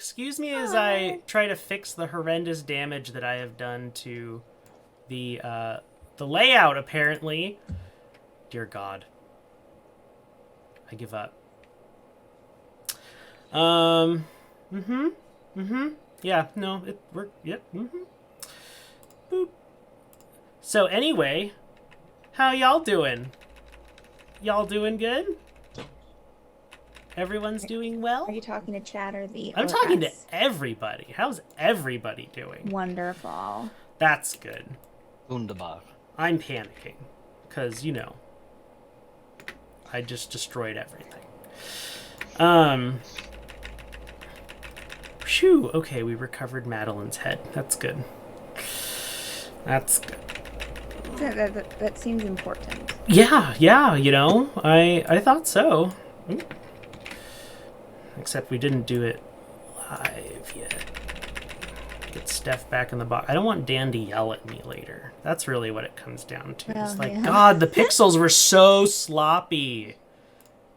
excuse me as I try to fix the horrendous damage that I have done to the layout, apparently. Dear God. I give up. Yeah, no, it worked. Yep. Boop. So anyway, how y'all doing? Y'all doing good? Everyone's doing well? Are you talking to chat or I'm talking to everybody. How's everybody doing? Wonderful. That's good. Wunderbar. I'm panicking. Because, I just destroyed everything. Phew. Okay, we recovered Madeline's head. That's good. That's good. That seems important. Yeah, I thought so. Ooh. Except we didn't do it live yet. Get Steph back in the box. I don't want Dan to yell at me later. That's really what it comes down to. It's like, God, the pixels were so sloppy.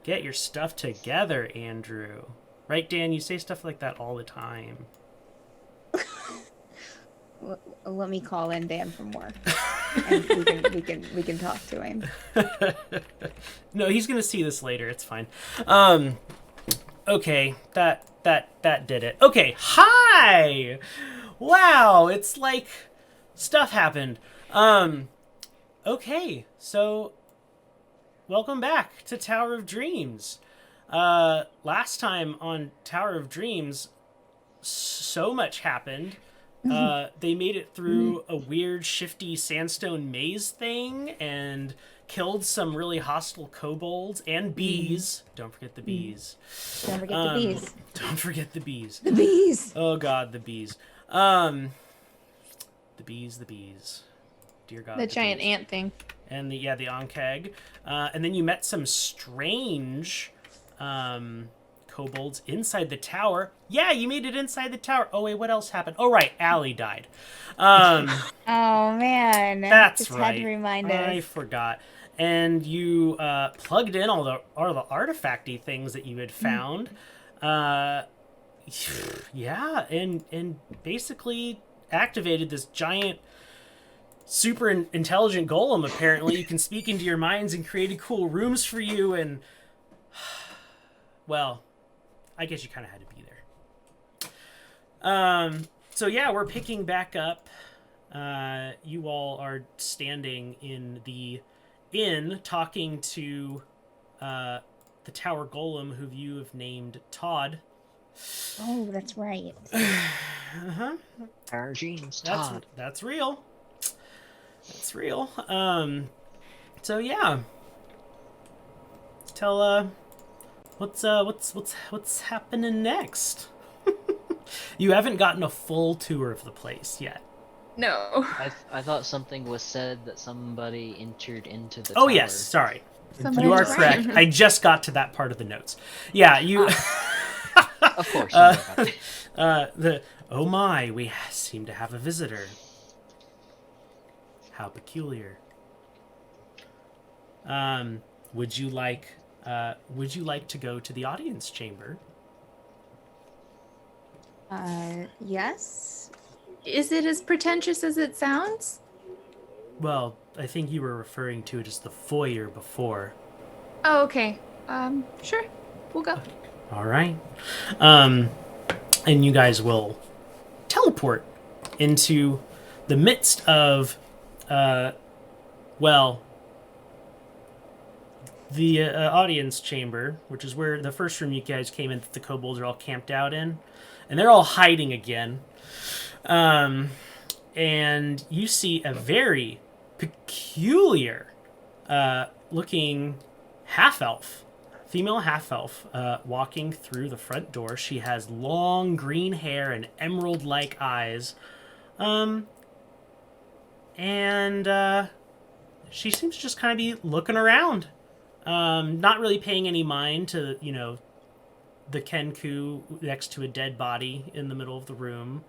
Get your stuff together, Andrew. Right, Dan? You say stuff like that all the time. Let me call in Dan from work, and we can talk to him. No, he's gonna see this later. It's fine. Okay, that did it. Okay, hi. Wow, it's like stuff happened. Okay, so welcome back to Tower of Dreams. Last time on Tower of Dreams, so much happened. They made it through a weird, shifty sandstone maze thing and killed some really hostile kobolds and bees. Don't forget the bees. Don't forget the bees. Don't forget the bees. The bees. Oh God, the bees. The bees. Dear God. The giant ant thing. And the Onkeg. And then you met some strange kobolds inside the tower. Yeah, you made it inside the tower. Oh wait, what else happened? Oh right, Allie died. Oh man. That's just right. Had to remind us. I forgot. And you plugged in all the artifacty things that you had found. Yeah, and basically activated this giant, super intelligent golem. Apparently, you can speak into your minds and created cool rooms for you. And well, I guess you kind of had to be there. So yeah, we're picking back up. You all are standing in the inn talking to the tower golem, who you have named TOD. Oh, that's right. Our genes, Todd. That's real. That's real. So yeah. Tell what's happening next? You haven't gotten a full tour of the place yet. No. I thought something was said that somebody entered into the Oh tower. yes, sorry. Somebody You are just- correct. I just got to that part of the notes. Yeah, you. Of course. Oh my, we seem to have a visitor. How peculiar. Would you like to go to the audience chamber? Yes. Is it as pretentious as it sounds? Well, I think you were referring to it as the foyer before. Oh, okay. Sure. We'll go. All right. And you guys will teleport into the midst of, the audience chamber, which is where the first room you guys came in that the kobolds are all camped out in. And they're all hiding again. And you see a very peculiar looking half-elf, female half-elf, walking through the front door. She has long green hair and emerald-like eyes. And she seems to just kind of be looking around. Not really paying any mind to, the Kenku next to a dead body in the middle of the room.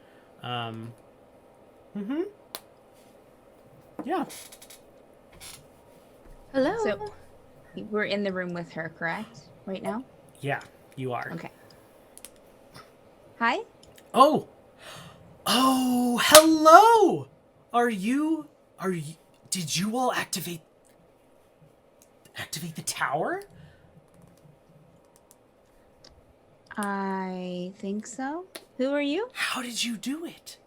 Yeah. Hello. So we're in the room with her, correct? Right now? Yeah, you are. Okay. Hi. Oh, oh, hello. Are you? Did you all activate the tower? I think so. Who are you? How did you do it?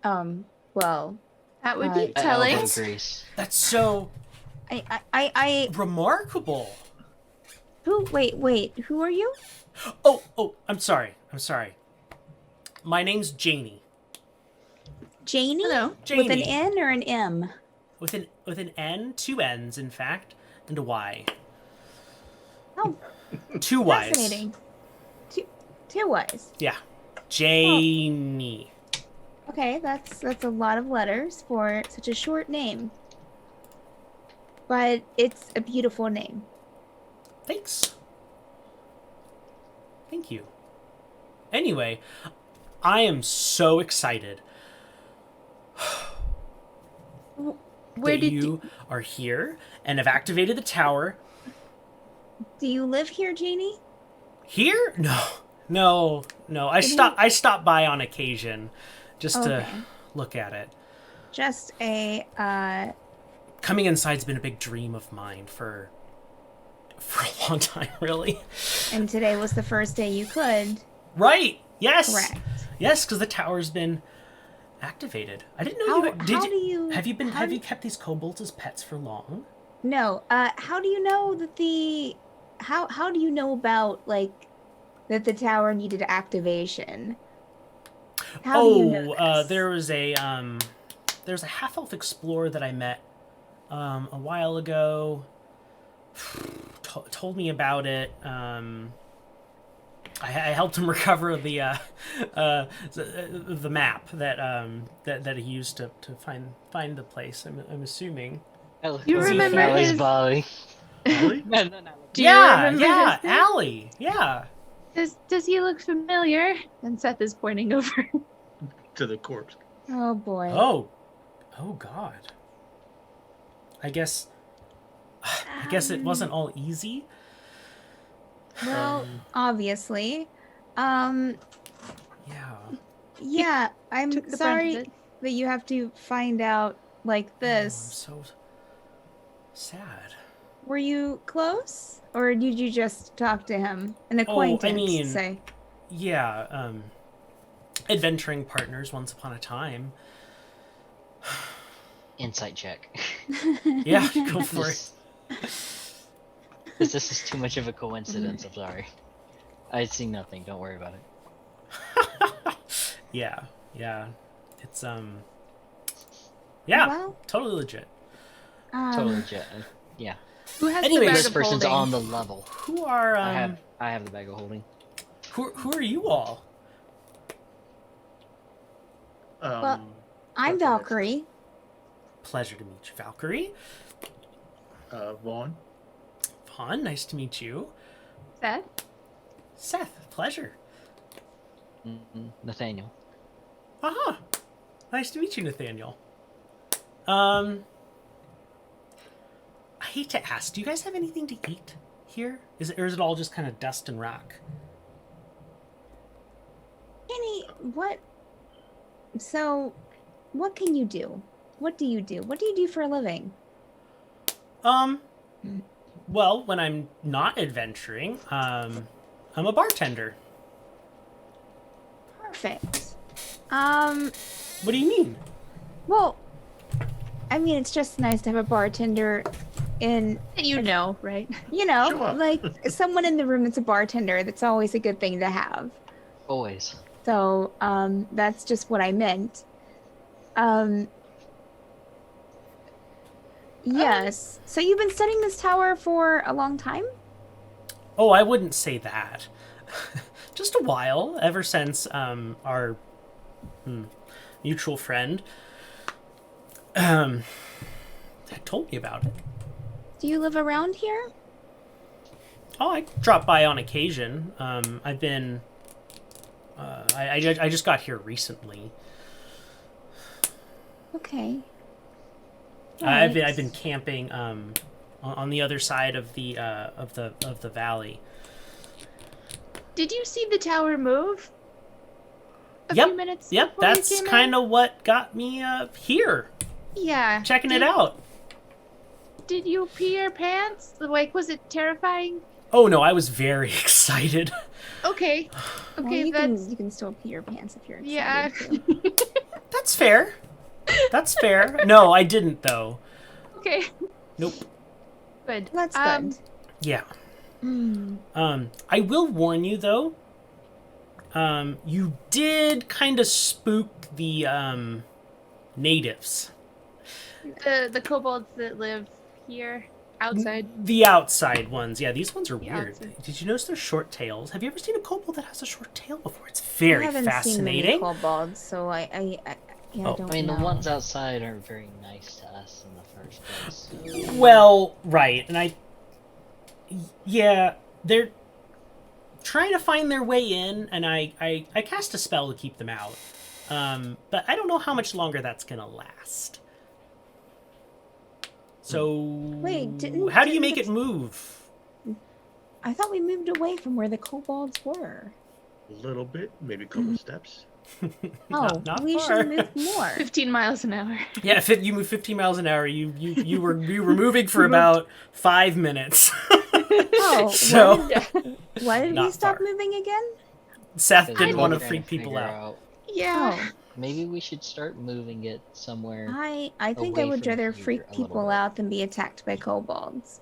Well, That would Uh, be I telling. elbow grease. That's so I remarkable. who? Wait. Who are you? Oh, I'm sorry. My name's Jaynny. Jaynny? Hello. With an Jaynny. N or an M? With an N, 2 N's in fact, and a Y. Oh, 2 Y's. fascinating. Two Y's. Yeah. Jaynny. Okay, that's a lot of letters for such a short name. But it's a beautiful name. Thanks. Thank you. Anyway, I am so excited Where that did you are here and have activated the tower. Do you live here, Jaynny? Here? No. I stop by on occasion just to Okay. look at it. Just a Coming inside's been a big dream of mine for a long time, really. and today was the first day you could. Right. Yes. Correct. Yes, because the tower's been activated. I didn't know have you kept these kobolds as pets for long? No. How do you know that how do you know about like that the tower needed activation? How do you know this? There's a half-elf explorer that I met a while ago. Told me about it. I helped him recover the map that he used to find the place. I'm assuming. You remember Allie's his- Bali. Really? No. Do you remember his name? Allie. Yeah. Does he look familiar? And Seth is pointing over. To the corpse. Oh boy. Oh God. I guess it wasn't all easy. Well, obviously. Yeah. Yeah, I'm Took the brunt of sorry it. that you have to find out like I'm this. so sad. Were you close? Or did you just talk to him? An acquaintance, say. Yeah, adventuring partners once upon a time. Insight check. Yeah, go for it. This is too much of a coincidence. I'm sorry. I see nothing. Don't worry about it. Yeah. It's yeah, Well, totally legit. Totally legit. Yeah. Who has Anyways, the bag This of person's holding? on the level. Who are I have the bag of holding. who are you all? Well, I'm what's the next? Valkyrie. Pleasure to meet you, Valkyrie. Vaughan. Vaughan, nice to meet you. Seth? Seth, pleasure. Nathaniel. Aha. Nice to meet you, Nathaniel. I hate to ask, do you guys have anything to eat here? Or is it all just kind of dust and rock? Jenny, what? So, what can you do? What do you do? What do you do for a living? Well, when I'm not adventuring, I'm a bartender. Perfect. What do you mean? Well, I mean, it's just nice to have a bartender in, You know, right? you know, Sure. like someone in the room that's a bartender. That's always a good thing to have. Always. So, that's just what I meant. Yes. So you've been studying this tower for a long time? Oh, I wouldn't say that. Just a while, ever since our mutual friend had told me about it. Do you live around here? Oh, I drop by on occasion. I've been. I just got here recently. Okay. I've Right. been camping on the other side of the valley. Did you see the tower move? A Yep, few minutes Yep, before you that's came kind of what got me here, in? Yeah. checking it out. Did you pee your pants? Like, was it terrifying? Oh no, I was very excited. Okay. Well, Okay, you that's... can still pee your pants if you're excited Yeah. too. That's fair. That's fair. No, I didn't though. Okay. Nope. Good. That's good. Yeah. Mm. I will warn you though. You did kind of spook the natives. The kobolds that live here, outside. The outside ones. Yeah, these ones are The weird. outside. Did you notice their short tails? Have you ever seen a kobold that has a short tail before? It's I very haven't fascinating. seen many kobolds, so I Oh. don't I mean, know. the ones outside aren't very nice to us in the first place. Well, right, and yeah, they're trying to find their way in, and I cast a spell to keep them out. But I don't know how much longer that's gonna last. So, Wait, how do you didn't make the- it move? I thought we moved away from where the kobolds were. A little bit, maybe a couple steps. Oh, Not we far. should move more. 15 miles an hour. Yeah, if you move 15 miles an hour, you were moving for about 5 minutes. Oh, So- why did we Not stop far. moving again? Seth Because didn't we're want to trying freak people figure out. Yeah. Oh, Maybe we should start moving it somewhere. I think I Away would from rather here freak a little people bit. out than be attacked by kobolds.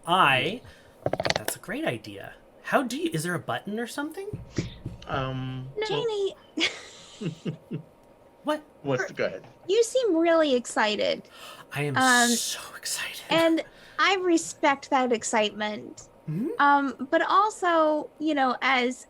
That's a great idea. How do you? Is there a button or something? Well, Jaynny, What? what's the go ahead? you seem really excited, I am Um, so excited. and I respect that excitement. Mhm. But also, as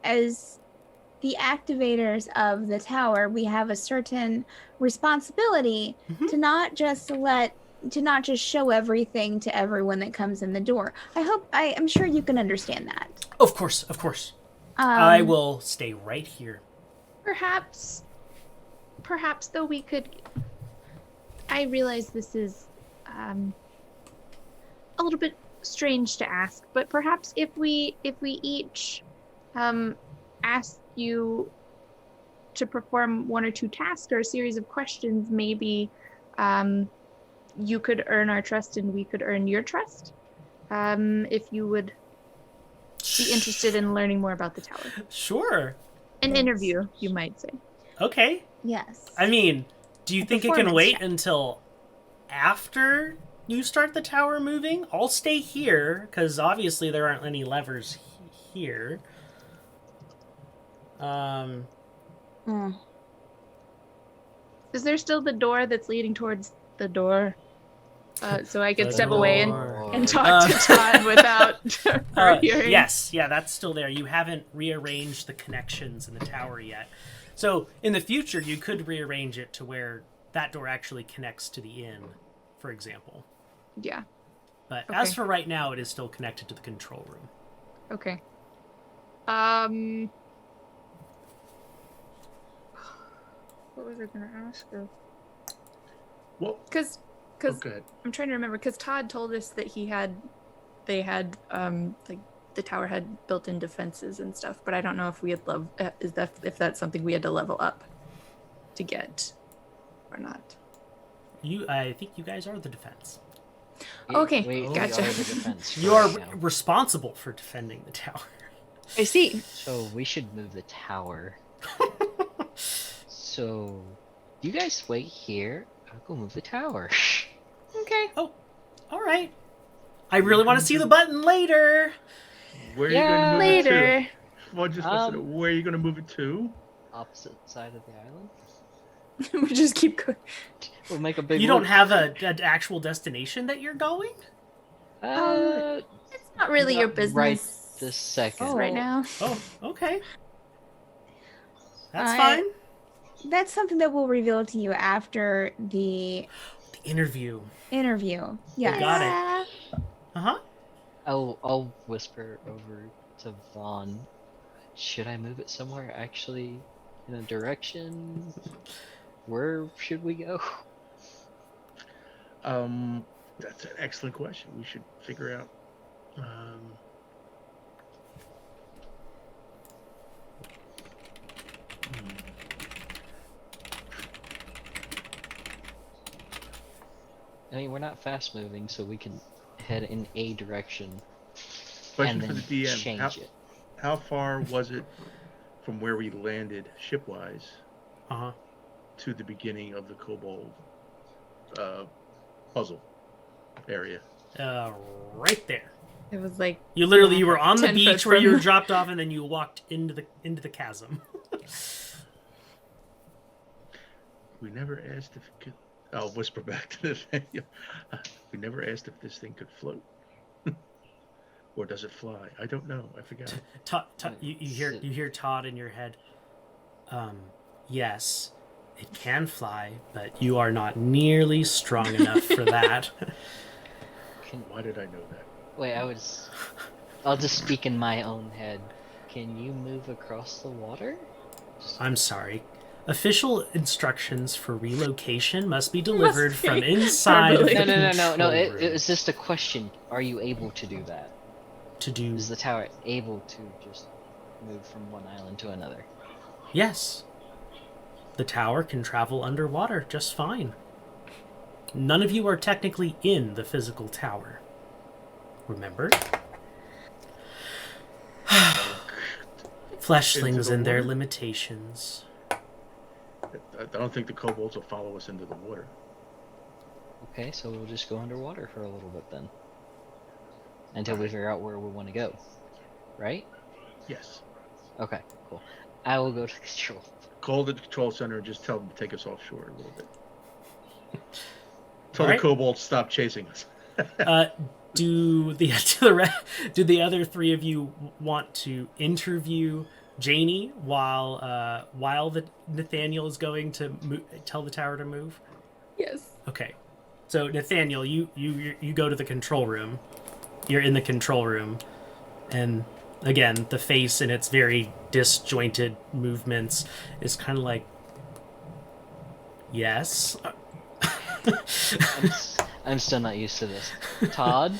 the activators of the tower, we have a certain responsibility Mhm. to not just show everything to everyone that comes in the door. I'm sure you can understand that. Of course. I Um, will stay right here. Perhaps though we could. I realize this is a little bit strange to ask, but perhaps if we each ask you to perform one or two tasks or a series of questions, maybe you could earn our trust and we could earn your trust. If you would be interested in learning more about the tower. Sure. An Yes. interview, you might say. Okay. Yes. I mean, do you A think it can performance wait check. until after you start the tower moving? I'll stay here because obviously there aren't any levers here. Mm. Is there still the door that's leading towards the door? So I could The step away door. and talk to Todd without her hearing. Yes, yeah, that's still there. You haven't rearranged the connections in the tower yet. So in the future, you could rearrange it to where that door actually connects to the inn, for example. Yeah. But Okay. as for right now, it is still connected to the control room. Okay. What was I gonna ask her? Well, Because go I'm trying to remember. Because Todd told us that they had like the tower had built-in defenses and stuff, but I don't know if we had if that's something we had to level up to get or not. I think you guys are the defense. Okay, we gotcha. are the defense You are right now. responsible for defending the tower. I see. So we should move the tower. So you guys wait here. I'll go move the tower. Okay. All right. I really want to see the button later. Where are Yeah. you going to move it Later. to? Well, just listen, where are you going to move it to? Opposite side of the island. We just keep going. We'll make a big. You don't loop. have an actual destination that you're going? It's not really your Not business right this second. Oh. right now. Oh, okay. That's I- fine. That's something that we'll reveal to you after the The interview. interview. Yes. Got it. Uh-huh. I'll whisper over to Vaughan. Should I move it somewhere actually in a direction? Where should we go? That's an excellent question. We should figure out. I mean, we're not fast moving, so we can head in a direction Question and for then the DM. change it. How far was it from where we landed shipwise Uh-huh. to the beginning of the kobold puzzle area? Right there. It was like You literally you were on the 10 beach foot where you were from- dropped off, and then you walked into the chasm. We never asked if it could. I'll whisper back to Nathaniel. We never asked if this thing could float. Or does it fly? I don't know. I forgot. Todd, you hear Todd in your head. Yes, it can fly, but you are not nearly strong enough for that. Why did I know that? Wait, I'll just speak in my own head. Can you move across the water? I'm sorry. Official instructions for relocation must be delivered from inside of the No. control It room. was just a question. Are you able to do that? To do Is the tower able to just move from one island to another? yes. The tower can travel underwater just fine. None of you are technically in the physical tower. Remember? Fleshlings Into the and their water? limitations. I don't think the kobolds will follow us into the water. Okay, so we'll just go underwater for a little bit then. Until we figure out where we want to go. Right? Yes. Okay, cool. I will go to control. Call the control center and just tell them to take us offshore a little bit. Tell Alright. the kobolds stop chasing us. Do the other three of you want to interview Jaynny while the Nathaniel is going to tell the tower to move? Yes. Okay, so Nathaniel, you go to the control room. You're in the control room, and again, the face in its very disjointed movements is kind of like, yes. I'm still not used to this. Todd,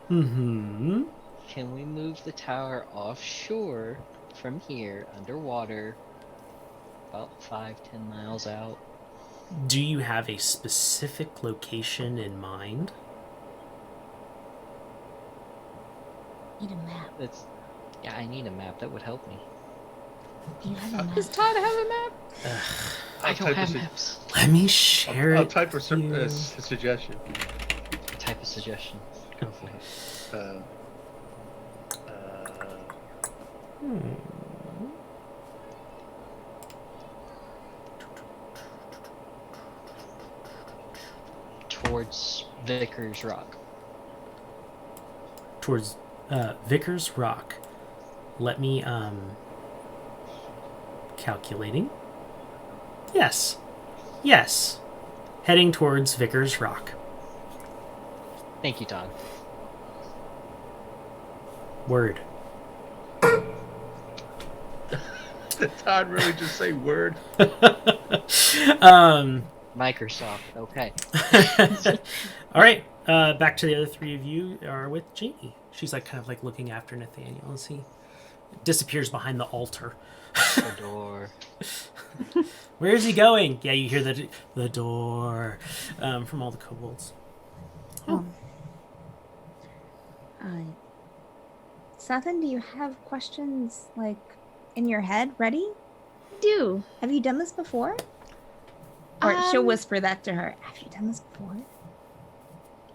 Mm-hmm. can we move the tower offshore from here, underwater, about 5-10 miles out? Do you have a specific location in mind? Need a map. Yeah, I need a map. That would help me. Do you have a map? Does Todd have a map? I I'll don't type have a su- maps. Let me share I'll it. type a with you. suggestion. Type of suggestion. Go for it. Towards Vicar's Rock. Towards Vicar's Rock. Let me calculating. Yes. Heading towards Vicar's Rock. Thank you, Todd. Word. Did Todd really just say word? Microsoft. Okay. All right. Back to the other three of you are with Jaynny. She's like kind of like looking after Nathaniel as he disappears behind the altar. The door. Where is he going? Yeah, you hear the door from all the kobolds. Sathan, do you have questions like in your head ready? Do. Have you done this before? Or she'll whisper that to her. Have you done this before?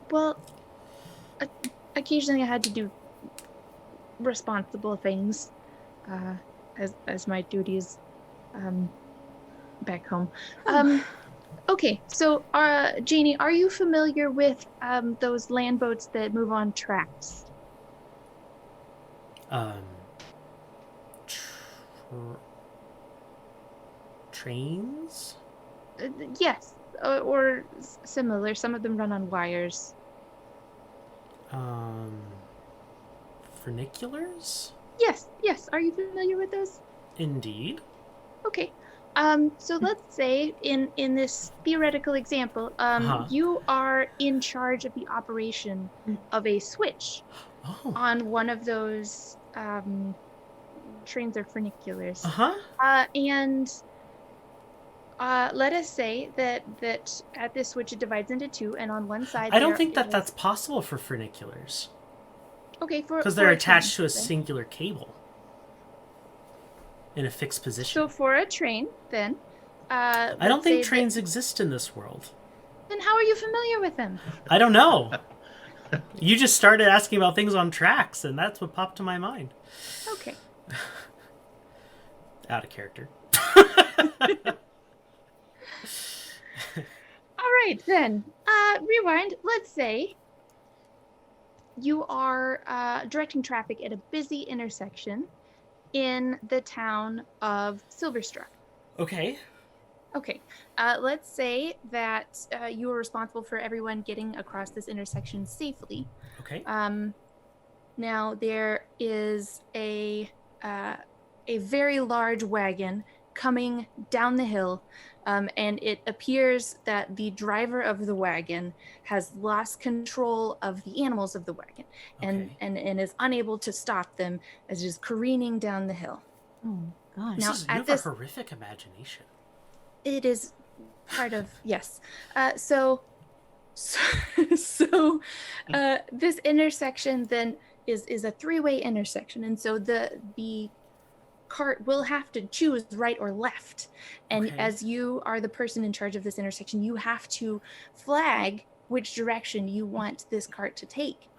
Well, occasionally I had to do responsible things as my duties back home. Okay, so Jaynny, are you familiar with those land boats that move on tracks? Trains? Yes, or similar. Some of them run on wires. Funiculars? Yes. Are you familiar with those? Indeed. Okay. So let's say in this theoretical example, you are in charge of the operation of a switch on one of those trains or funiculars. Uh-huh. And let us say that at this switch it divides into two, and on one side I don't think that that's possible for funiculars. Okay, because they're attached to a singular cable in a fixed position. So for a train, then, I don't think trains exist in this world. Then how are you familiar with them? I don't know. You just started asking about things on tracks, and that's what popped to my mind. Okay. Out of character. All right, then. Rewind. Let's say you are directing traffic at a busy intersection in the town of Silverstruck. Okay. Okay. Let's say that you are responsible for everyone getting across this intersection safely. Okay. Now there is a very large wagon coming down the hill, and it appears that the driver of the wagon has lost control of the animals of the wagon, and is unable to stop them as it is careening down the hill. Oh gosh! Now, you have a horrific imagination. It is part of yes. So this intersection then is a three-way intersection, and so the cart will have to choose right or left. And as you are the person in charge of this intersection, you have to flag which direction you want this cart to take.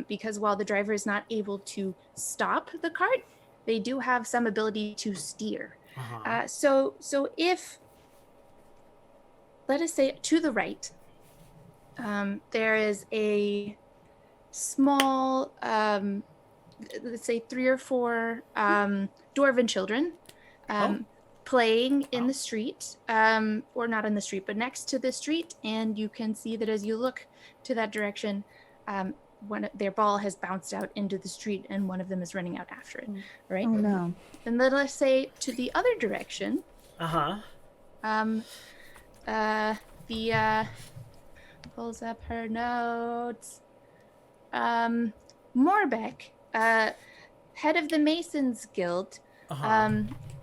Because while the driver is not able to stop the cart, they do have some ability to steer. So if, let us say to the right, there is a small, let's say 3 or 4 dwarven children playing in the street, or not in the street, but next to the street. And you can see that as you look to that direction, their ball has bounced out into the street and one of them is running out after it, right? Oh no. Then let us say to the other direction. Pulls up her notes. Morbeck, head of the Masons Guild,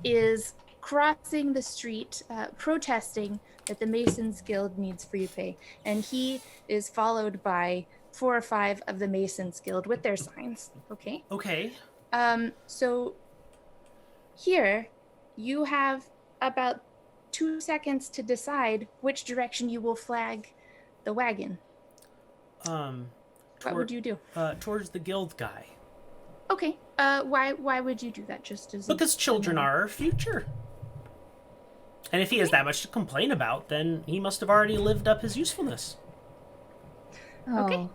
is crossing the street, protesting that the Masons Guild needs free pay. And he is followed by 4 or 5 of the Masons Guild with their signs. Okay. So here you have about 2 seconds to decide which direction you will flag the wagon. What would you do? Towards the guild guy. Okay. Why would you do that? Just as because children are our future. And if he has that much to complain about, then he must have already lived up his usefulness. Okay.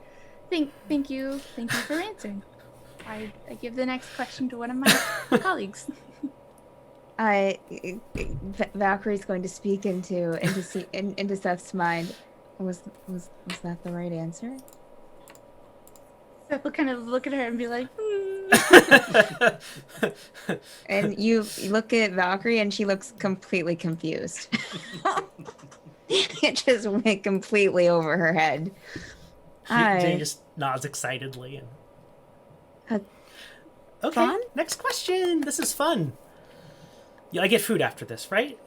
Thank you for answering. I give the next question to one of my colleagues. Valkyrie's going to speak into Seth's mind. Was that the right answer? Seth will kind of look at her and be like, And you look at Valkyrie and she looks completely confused. It just went completely over her head. Jane just nods excitedly. And... Okay, fun? Next question. This is fun. Yeah, I get food after this, right?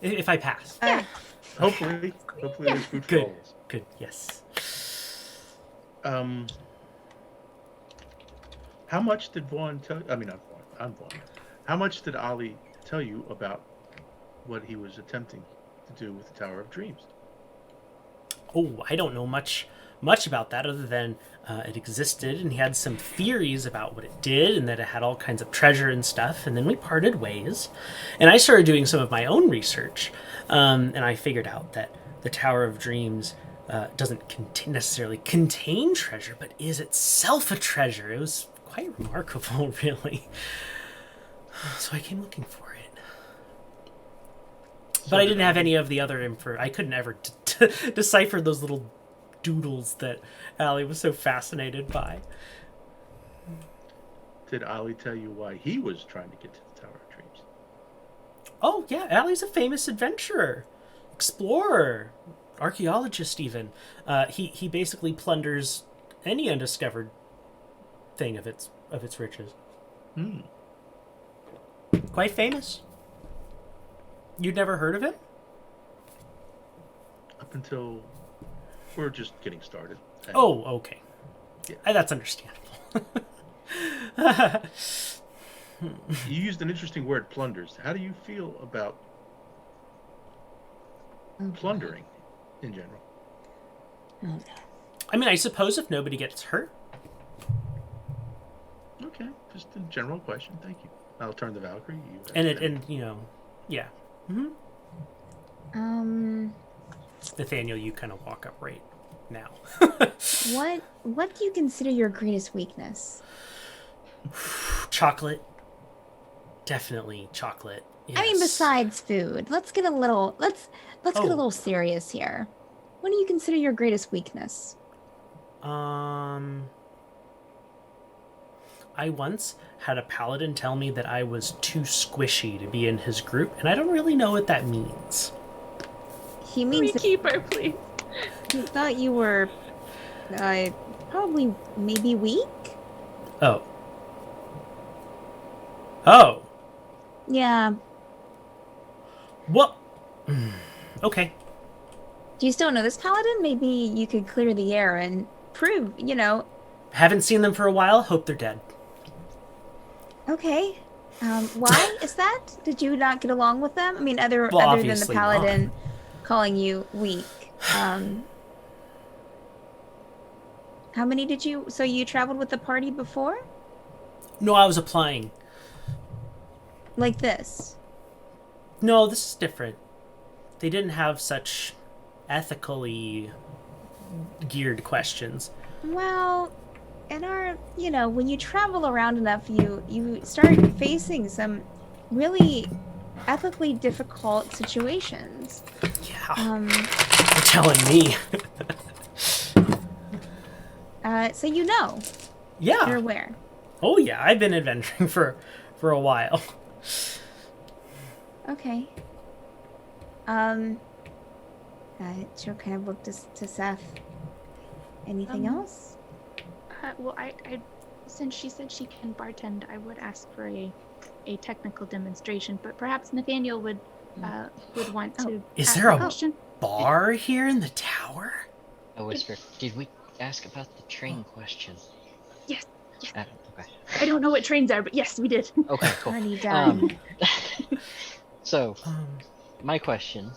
If I pass. Hopefully there's food for all of us. Good, yes. How much did Vaughan tell you? I mean, not Vaughan. I'm Vaughan. How much did Ollie tell you about what he was attempting to do with the Tower of Dreams? Oh, I don't know much about that other than it existed, and he had some theories about what it did, and that it had all kinds of treasure and stuff. And then we parted ways, and I started doing some of my own research, and I figured out that the Tower of Dreams doesn't necessarily contain treasure, but is itself a treasure. It was quite remarkable, really. So I came looking for it. But I didn't have any of the other info. I couldn't ever decipher those little doodles that Allie was so fascinated by. Did Ollie tell you why he was trying to get to the Tower of Dreams? Oh, yeah. Allie's a famous adventurer, explorer, archaeologist even. He basically plunders any undiscovered thing of its riches. Quite famous. You'd never heard of him? Up until we're just getting started. And Oh, okay. Yeah. That's understandable. You used an interesting word, plunders. How do you feel about plundering in general? Oh, no. I mean, I suppose if nobody gets hurt. Okay, just a general question. Thank you. I'll turn to Valkyrie. You And you know, yeah. Nathaniel, you kind of walk up right now. What do you consider your greatest weakness? Chocolate. Definitely chocolate. Yes. I mean, besides food. Let's get a little get a Oh. little serious here. What do you consider your greatest weakness? I once had a paladin tell me that I was too squishy to be in his group, and I don't really know what that means. He means that Keeper, please. he thought you were probably maybe weak. Oh. Oh. Yeah. What? Okay. Do you still know this paladin? Maybe you could clear the air and prove, Haven't seen them for a while. Hope they're dead. Okay. Why is that? Did you not get along with them? I mean, other than the obviously paladin calling you weak. How many did you? So you traveled with the party before? No, I was applying. Like this? No, this is different. They didn't have such ethically geared questions. Well, in our, when you travel around enough, you start facing some really ethically difficult situations. Yeah. You're telling me. So you know. Yeah. You're aware. Oh yeah, I've been adventuring for a while. Okay. She'll kind of look to Seth. Anything else? Well, I since she said she can bartend, I would ask for a technical demonstration, but perhaps Nathaniel would want to. Is ask there a question? bar here in the tower? I whisper, did we ask about the train question? Yes. Okay. I don't know what trains are, but yes, we did. Okay, cool. Already done. So, my question,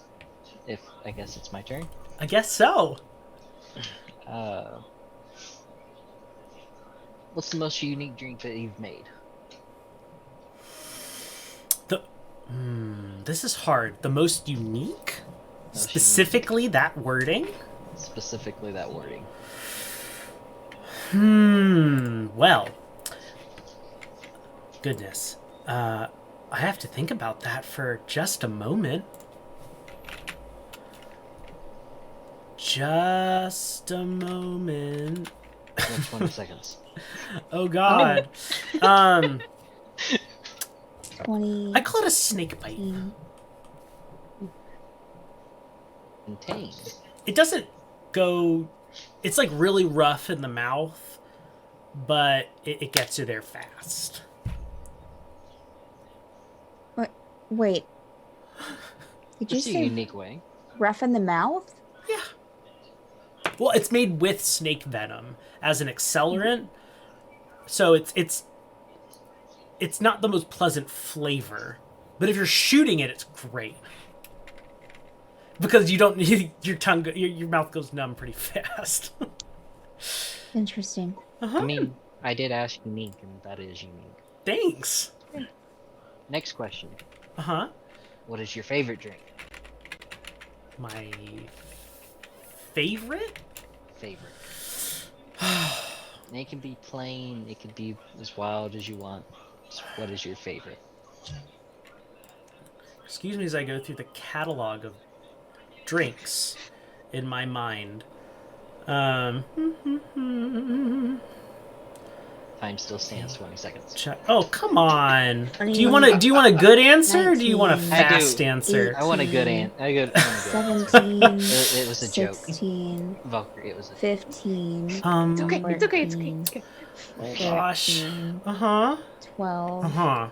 if I guess it's my turn. I guess so. What's the most unique drink that you've made? This is hard. The most unique? Most Specifically that wording? Specifically that wording. Well. Goodness. I have to think about that for just a moment. Just a moment. 20 seconds. Oh god. 20. I call it a snake bite. Contain. It doesn't go... It's like really rough in the mouth, but it gets you there fast. Wait. Did you Just a say unique way. rough in the mouth? Yeah. Well, it's made with snake venom as an accelerant, so it's not the most pleasant flavor. But if you're shooting it, it's great. Because you don't your mouth goes numb pretty fast. Interesting. I mean, I did ask unique, and that is unique. Thanks. Next question. Uh-huh. What is your favorite drink? My favorite? Favorite. And it can be plain, it can be as wild as you want. What is your favorite? Excuse me as I go through the catalog of drinks in my mind. Time still stands 20 seconds. Oh, come on. Do you want a good answer or do you want a 19, fast answer? I want a good answer. I want a good 17. It was a joke. 16. Valkyrie, it was a 15. It's okay. It's okay. It's okay. It's okay. Oh gosh. 13, Uh-huh. 12. Uh-huh.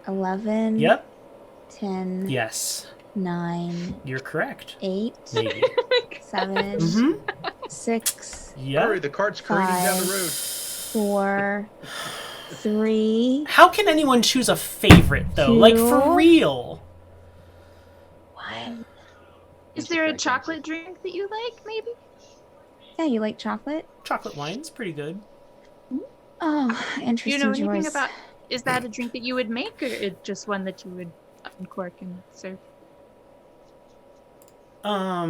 11. Yep. 10. Yes. 9, You're correct. 8, Maybe. 7, Mm-hmm. 6, Yeah. Hurry, the cart's careening down the 5, road. 4, 3. How can anyone choose a favorite, though? Like, for 2. real? 1. Is there a chocolate drink that you like, maybe? Yeah, you like chocolate? Chocolate wine's pretty good. Oh, Do interesting you know anything choice. about? Is that a drink that you would make, or is just one that you would uncork and serve? I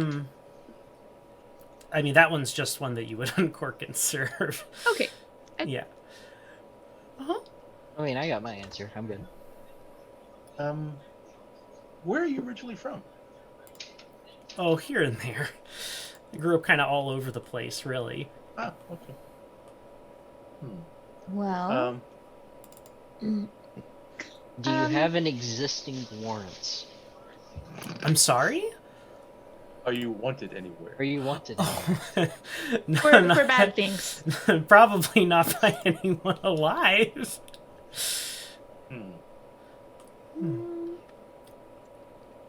mean, that one's just one that you would uncork and serve. Okay. Yeah. Uh-huh. I mean, I got my answer. I'm good. Where are you originally from? Oh, here and there. I grew up kind of all over the place, really. Ah, okay. Well, Do you have an existing warrant? I'm sorry? Are you wanted anywhere? Are you wanted? No, For not- bad things. Probably not by anyone alive.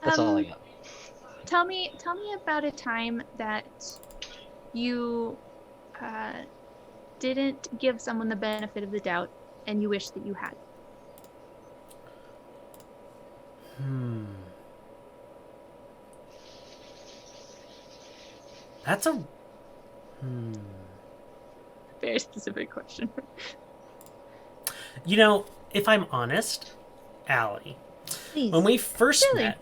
That's all I got. Tell me about a time that you didn't give someone the benefit of the doubt and you wish that you had. That's a... Very specific question. You know, if I'm honest, Allie, please. when we first Really? met...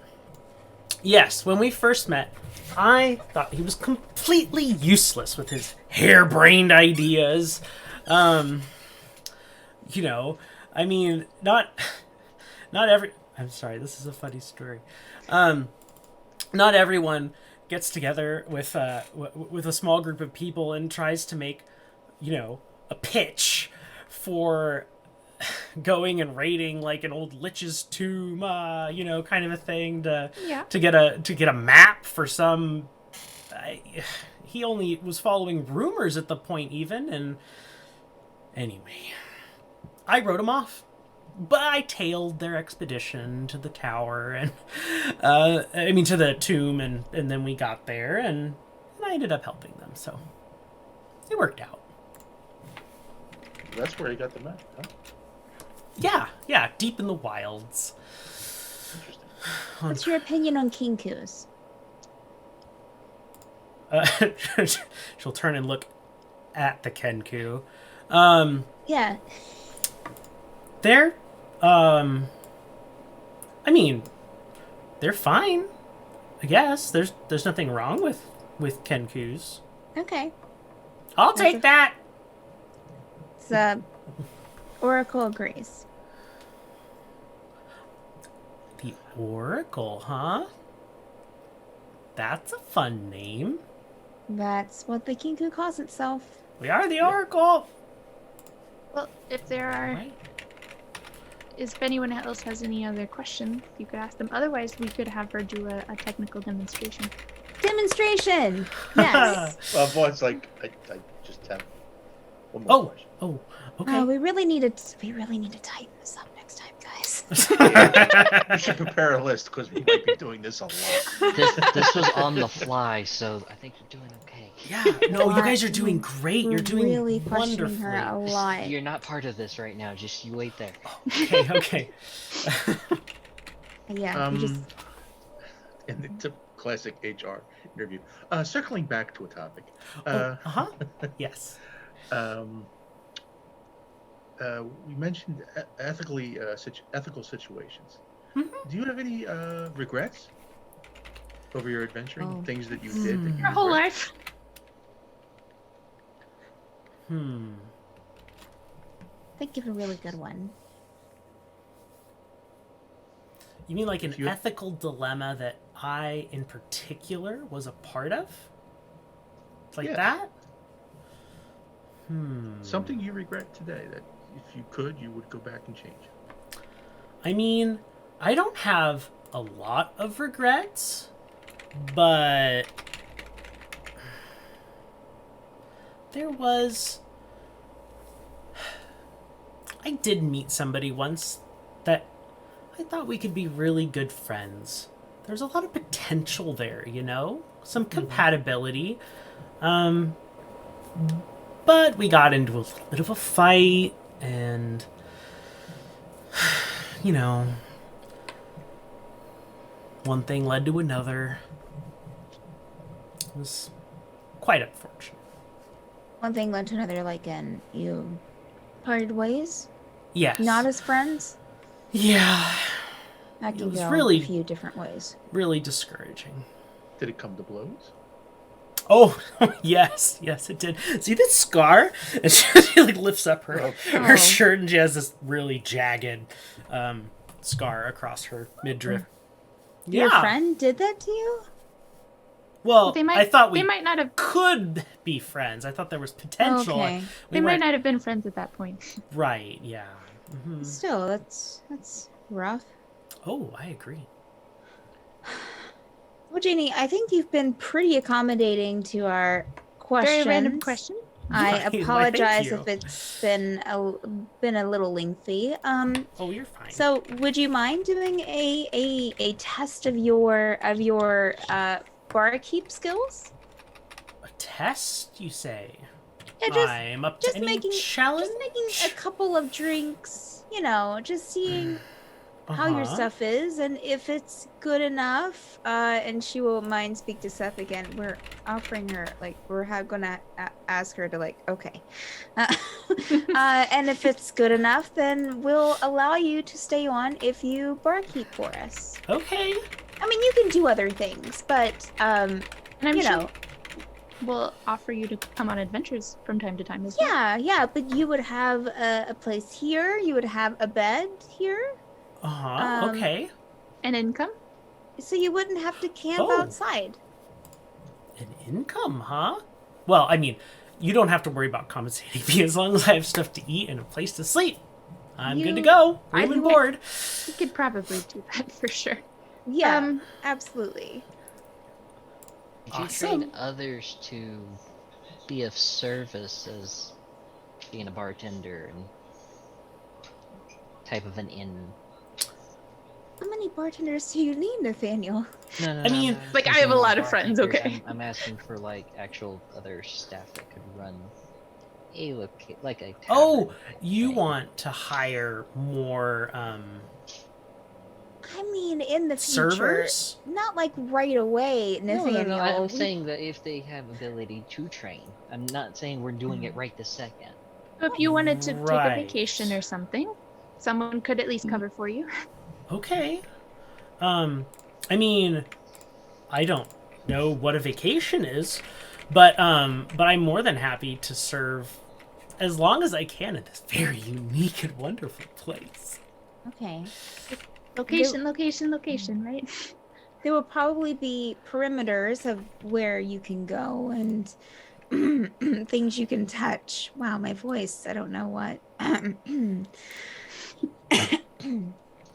Yes, when we first met, I thought he was completely useless with his harebrained ideas. You know, I mean, not every... I'm sorry, this is a funny story. Not everyone gets together with a small group of people and tries to make, you know, a pitch for going and raiding like an old lich's tomb, you know, kind of a thing to get a map for some. He only was following rumors at the point, even, and anyway, I wrote him off. But I tailed their expedition to the tower and, to the tomb, and then we got there, and I ended up helping them, so it worked out. That's where you got the map, huh? Yeah, deep in the wilds. Interesting. What's your opinion on kinkus? She'll turn and look at the Kenku. Yeah. They're, I mean, they're fine. I guess there's nothing wrong with Kenkus. Okay. I'll take that. So, Oracle agrees. The Oracle, huh? That's a fun name. That's what the kinku calls itself. We are the Oracle. Well, if there are, Right. if anyone else has any other questions, you could ask them. Otherwise, we could have her do a technical demonstration. Demonstration! Yes. Well, Vaughan's like, I just have one more question. Oh, okay. We really need to tighten this up next time, guys. You should prepare a list because we might be doing this a lot. This was on the fly, so I think you're doing okay. Yeah, no, you guys are doing great. You're doing really questioning wonderfully. her a lot. You're not part of this right now. Just you wait there. Okay. Yeah, you just And it's a classic HR interview. Circling back to a topic. Yes. We mentioned ethical situations. Mm-hmm. Do you have any regrets over your adventuring? Oh. Things that you did that you Her whole regret? life. think of a really good one. You mean like an If you- ethical dilemma that I, in particular, was a part of? Like Yeah. that? Something you regret today that if you could, you would go back and change. I mean, I don't have a lot of regrets, but there was... I did meet somebody once that I thought we could be really good friends. there's a lot of potential there, you know? Some compatibility. But we got into a little bit of a fight, and, you know, one thing led to another. It was quite unfortunate. One thing led to another, like, and you parted ways? Yes. Not as friends? Yeah. That It can was go really- a few different ways. Really discouraging. Did it come to blows? Oh, yes, it did. See this scar? And she like lifts up her Oh. shirt, and she has this really jagged scar across her midriff. Your friend did that to you? Well, They might, I thought we they might not have. could be friends. I thought there was potential. Okay. They We might weren't- not have been friends at that point. Right, yeah. Mhm. Still, that's rough. Oh, I agree. Well, Jaynny, I think you've been pretty accommodating to our questions. Very random question. I Why, thank apologize you. if it's been a little lengthy. Oh, you're fine. So would you mind doing a test of your barkeep skills? A test, you say? Yeah, just I'm up to just any making challenge? just making a couple of drinks. You know, just seeing how your Uh-huh. stuff is and if it's good enough. And she will mind speak to Seth again. We're offering her gonna ask her to okay. And if it's good enough, then we'll allow you to stay on if you barkeep for us. Okay. I mean, you can do other things, but And I'm you sure know, we'll offer you to come on adventures from time to time as well. yeah. But you would have a place here. You would have a bed here. Uh-huh. Okay. An income? So you wouldn't have to camp Oh. outside. An income, huh? Well, I mean, you don't have to worry about compensating me as long as I have stuff to eat and a place to sleep. I'm good to You- go. I Room and think- board. We could probably do that for sure. Yeah, absolutely. Did you Awesome. train others to be of service as being a bartender and type of an inn? How many bartenders do you need, Nathaniel? No, I mean, I'm like, I thinking have a more lot of friends, bartenders. okay? I'm asking for like actual other staff that could run a a tavern. Oh, you thing. want to hire more I mean, in the future. servers? Not like right away, No, Nathaniel. I'm We- saying that if they have ability to train, I'm not saying we're doing it right this second. So if you wanted to take a Right. vacation or something, someone could at least cover for you. Okay. I mean, I don't know what a vacation is, but I'm more than happy to serve as long as I can in this very unique and wonderful place. Okay. Location, right? There will probably be perimeters of where you can go and things you can touch. Wow, my voice. I don't know what.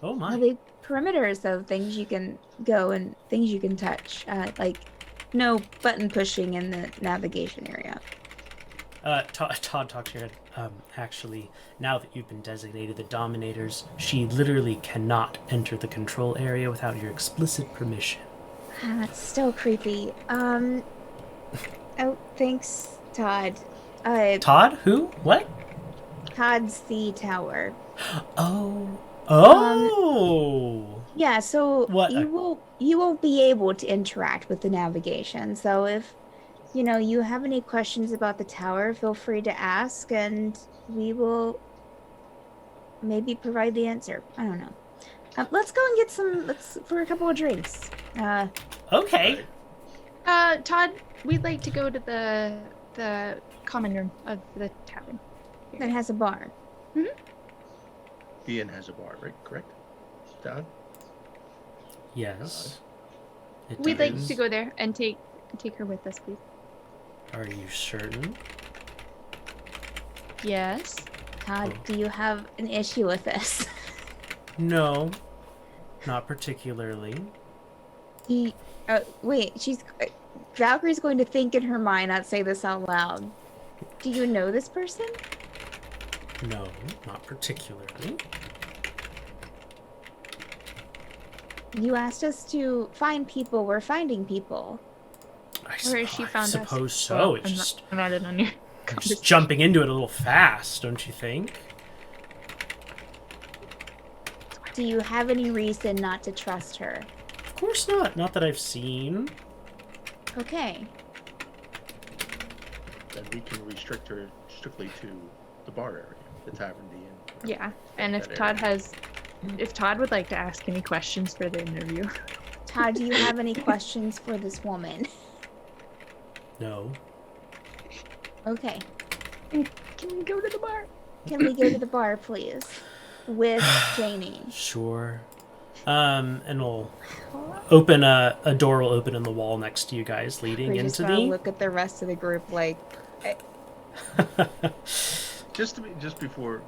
Oh my. There'll be perimeters of things you can go and things you can touch. Like no button pushing in the navigation area. Todd talked to your head. Actually, now that you've been designated the Dominators, she literally cannot enter the control area without your explicit permission. That's still creepy. Oh, thanks, Todd. Todd? Who? What? Todd's the tower. Oh. Oh! Yeah, so What? you won't be able to interact with the navigation. So if you have any questions about the tower, feel free to ask and we will maybe provide the answer. I don't know. Let's go and get for a couple of drinks. Okay. Todd, we'd like to go to the common room of the tavern. That has a bar. The inn has a bar, right? Correct? Todd? Yes. It We'd like does. to go there and take her with us, please. Are you certain? Yes. Todd, Oh. do you have an issue with this? No. Not particularly. Wait, Valkyrie's going to think in her mind, not say this out loud. Do you know this person? No, not particularly. You asked us to find people. We're finding people. Where has she found us? I suppose so. Well, It's just, I'm not in on your just conversation. jumping into it a little fast, don't you think? Do you have any reason not to trust her? Of course not. Not that I've seen. Okay. Then we can restrict her strictly to the bar area, the tavern, the inn. Yeah, and if That if Todd would like to ask any questions for the interview. Todd, do you have any questions for this woman? No. Okay. Can we go to the bar? Can we go to the bar, please? With Jaynny. Sure. And we'll open a door will open in the wall next to you guys, leading We just into gotta the. look at the rest of the group like, Just before,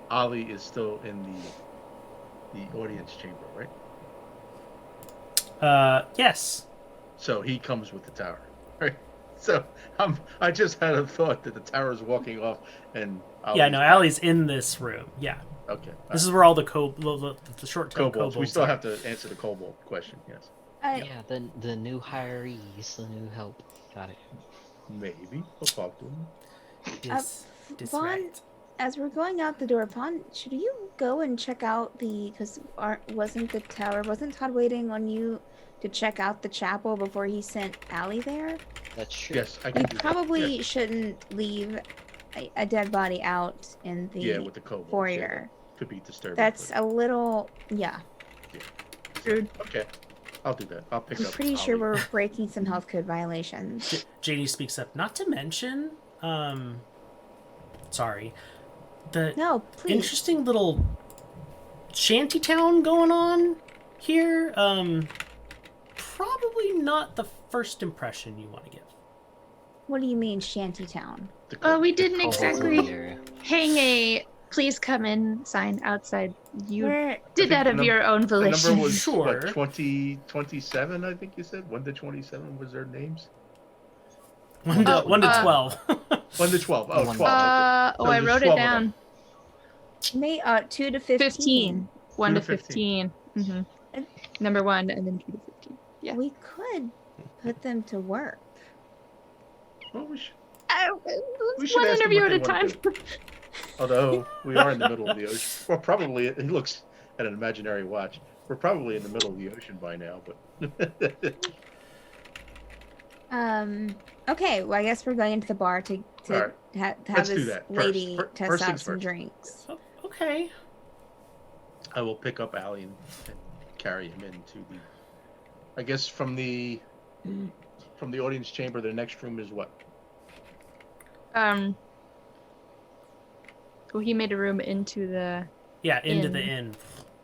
Ollie is still in the audience chamber, right? Yes. So he comes with the tower, right? So I just had a thought that the tower's walking off, and Yeah, no, Allie's in this room. Yeah. Okay. This is where all the the short-tailed kobolds. kobolds. We still are. have to answer the kobold question. Yes. Yeah, the new hirees, the new help. Got it. Maybe we'll talk to him. This Vaughan, right. as we're going out the door, Vaughn, should you go and check out because wasn't Todd waiting on you to check out the chapel before he sent Allie there? That's true. Yes, I can You do that. probably Yeah. shouldn't leave a dead body out in the With the kobolds. foyer. Yeah, could be disturbing. That's a little, yeah. Rude. Okay. I'll do that. I'll pick I'm up. pretty sure Ollie. we're breaking some health code violations. Jaynny speaks up. Not to mention, sorry, the No, please. interesting little shanty town going on here. Probably not the first impression you want to give. What do you mean, shantytown? We didn't Kobolds in exactly the area. hang a "Please come in" sign outside. You Where did that think of the your own The number volition. was Sure. what, 27, I think you said? 1 to 27 was their names? 1 to 12. 1 to 12. Oh, 12. One. Okay. I So wrote there's it 12 of down. May 2 to 15. 15. 1 2 to to 15. 15. Number 1 and then 2 to 15. Yeah. We could put them to work. Well, we should, We should one ask them interview what at a they wanna time. do. Although we are in the middle of the ocean. Well, probably, it looks at an imaginary watch. We're probably in the middle of the ocean by now, but Okay, well, I guess we're going into the bar to All right. have Let's do this that first. lady test First out things some first. drinks. Okay. I will pick up Allie and carry him into the. I guess from the audience chamber, the next room is what? Well, he made a room into the Yeah, into the Inn. inn.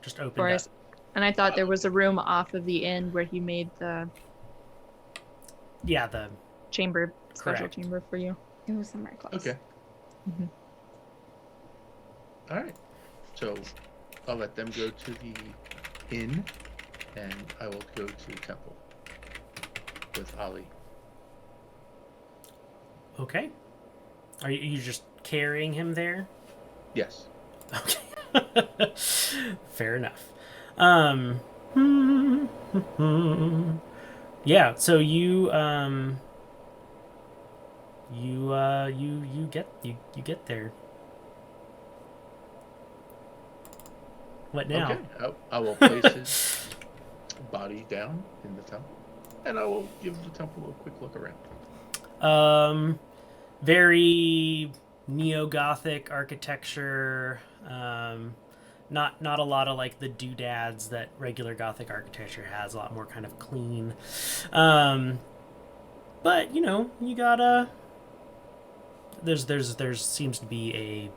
Just opened for up. us, and I thought there was a room off of the inn where he made the Yeah, the chamber, special Correct. chamber for you. It was somewhere close. Okay. Mhm. All right. So I'll let them go to the inn, and I will go to the temple with Ollie. okay. Are you just carrying him there? Yes. Okay. Fair enough. Yeah, so you get there. What now? Okay. I will place his body down in the temple, and I will give the temple a quick look around. Very neo-Gothic architecture. Not a lot of like the doodads that regular Gothic architecture has. A lot more kind of clean. But you gotta. There's seems to be a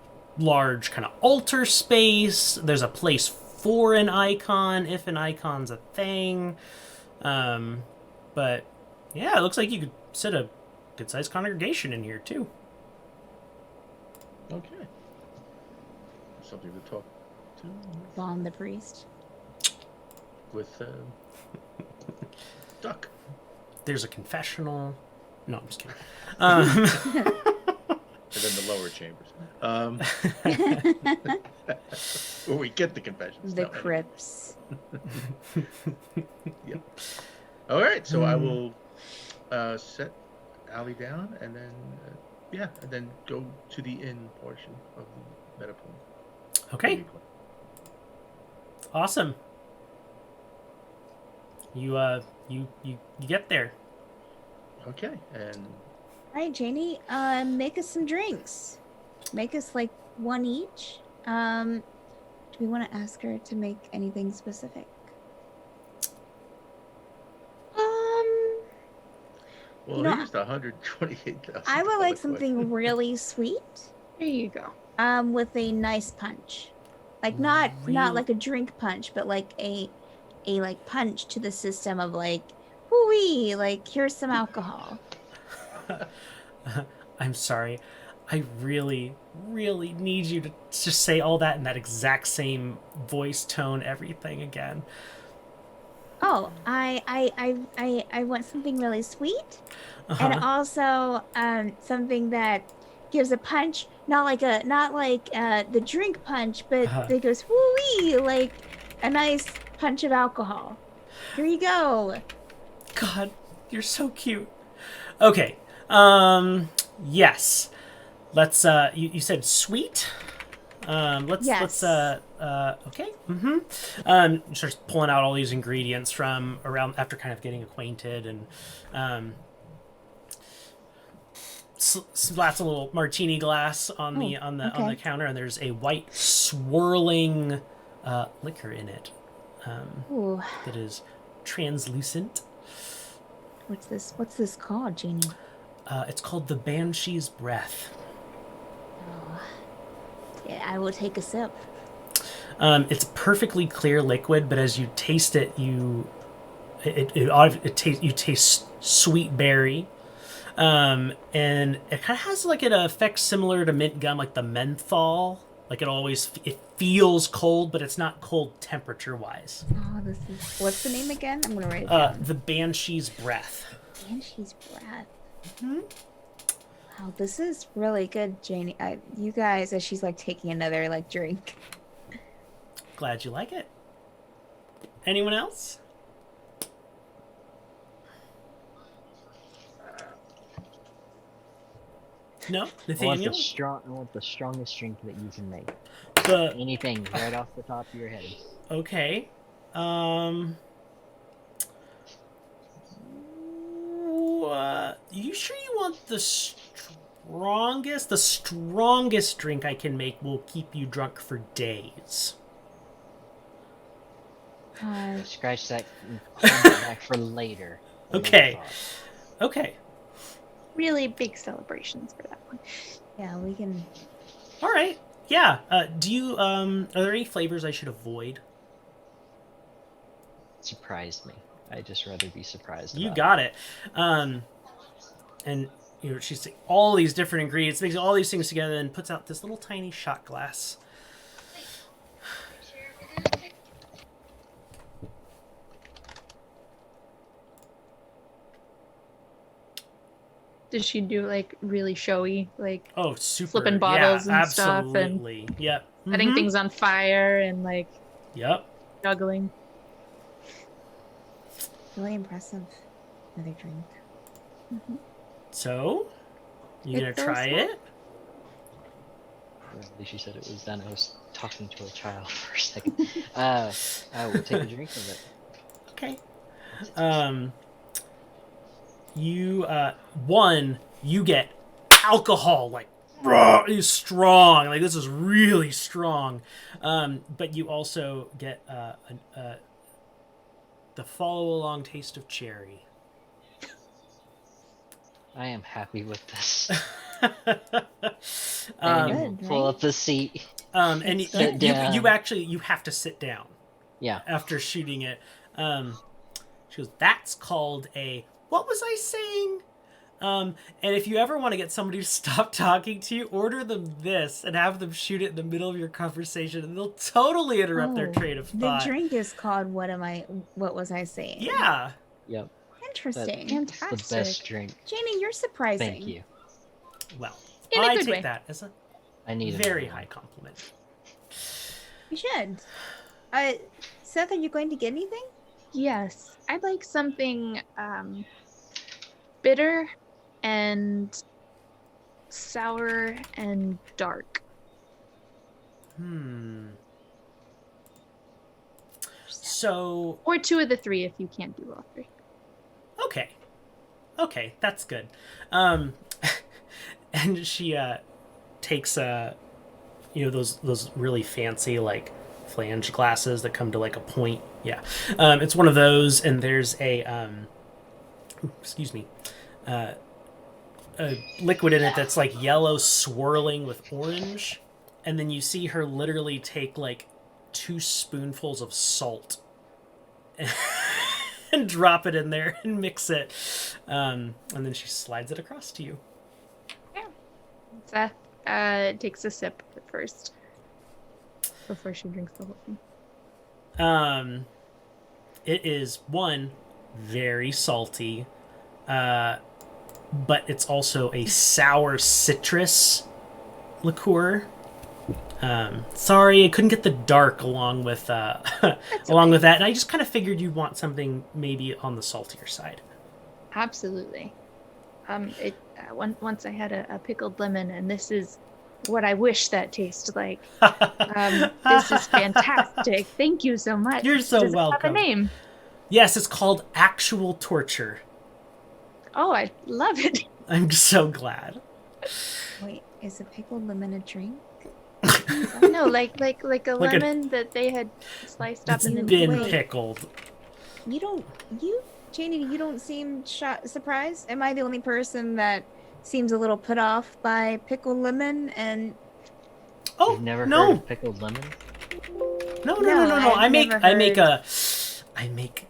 large kind of altar space. There's a place for an icon if an icon's a thing. But yeah, it looks like you could sit a good-sized congregation in here too. Okay. Something to talk to Vaughn the priest. with Duck. There's a confessional. No, I'm just kidding. And then the lower chambers. Where we get the confessions. The No, anyway. crypts. Yep. All right, so I will set Allie down, and then and then go to the inn portion of the meta pool. Okay. Awesome. You get there. Okay, and All right, Jaynny, make us some drinks. Make us like one each. Do we want to ask her to make anything specific? well, you know, here's the 128,000. I would like something really sweet. There you go. With a nice punch. Like not like a drink punch, but like a like punch to the system of like, whoo-wee, like here's some alcohol. I'm sorry. I really, really need you to just say all that in that exact same voice, tone, everything again. Oh, I want something really sweet, and also something that gives a punch, not like the drink punch, but that goes woo-wee, like a nice punch of alcohol. Here you go. God, you're so cute. Okay. Yes. Let's you said sweet? Yes. Okay. Starts pulling out all these ingredients from around after kind of getting acquainted, and slats a little martini glass on the counter, and there's a white swirling liquor in it that is translucent. What's this called, Jaynny? It's called the Banshee's Breath. Oh. Yeah, I will take a sip. It's perfectly clear liquid, but as you taste it, you taste sweet berry, and it kind of has like an effect similar to mint gum, like the menthol. Like it feels cold, but it's not cold temperature wise. Oh, what's the name again? I'm gonna write it down. The Banshee's Breath. Banshee's Breath. Mm-hmm. Wow, this is really good, Jaynny. You guys, as she's like taking another like drink. Glad you like it. Anyone else? No, Nathaniel. I want the strongest drink that you can make. Anything right off the top of your head. Okay. You sure you want the strongest? The strongest drink I can make will keep you drunk for days. Scratch that and hold it back for later. Okay. Okay. Really big celebrations for that one. Yeah, we can. All right. Yeah. Do you are there any flavors I should avoid? Surprised me. I'd just rather be surprised. You got it. And she's all these different ingredients, makes all these things together, and puts out this little tiny shot glass. Does she do like really showy, like super flipping bottles and absolutely. stuff, and yep, setting things on fire and like juggling? Really impressive. Another drink. Mm-hmm. So, you gonna try it? At least you said it was done. I was talking to a child for a second. I will take a drink of it. Okay. You get alcohol, like raw, is strong. Like this is really strong. But you also get the follow along taste of cherry. I am happy with this. Good, pull up the seat. And you actually have to sit down. Yeah. After shooting it, she goes, "That's called a what was I saying?" And if you ever want to get somebody to stop talking to you, order them this and have them shoot it in the middle of your conversation, and they'll totally interrupt their train of thought. The drink is called What was I saying? Yeah. Yep. Interesting. That's the best drink. Jaynny, you're surprising. Thank you. Well, In a I good take way. that as a I need very another high one. compliment. You should. Seth, are you going to get anything? Yes, I'd like something bitter and sour and dark. So, Or two of the three if you can't do all three. okay, that's good. And she takes those really fancy like flange glasses that come to like a point. Yeah, it's one of those, and there's a excuse me, a liquid in it that's like yellow swirling with orange, and then you see her literally take like 2 spoonfuls of salt and drop it in there and mix it, and then she slides it across to you. Seth takes a sip first before she drinks the whole thing. It is one very salty, but it's also a sour citrus liqueur. Sorry, I couldn't get the dark along with along with that, and I just kind of figured you'd want something maybe on the saltier side. Absolutely. Once I had a pickled lemon, and this is what I wish that tasted like. This is fantastic. Thank you so much. You're so Does it welcome. have a name? Yes, it's called Actual Torture. Oh, I love it. I'm so glad. Wait, is a pickled lemon a drink? No, like a Like a- lemon that they had sliced up It's and then been Wait. pickled. Jaynny, you don't seem surprised. Am I the only person that seems a little put off by pickled lemon? And Oh, You've never no. heard of pickled lemon? No. No, I I've make never I make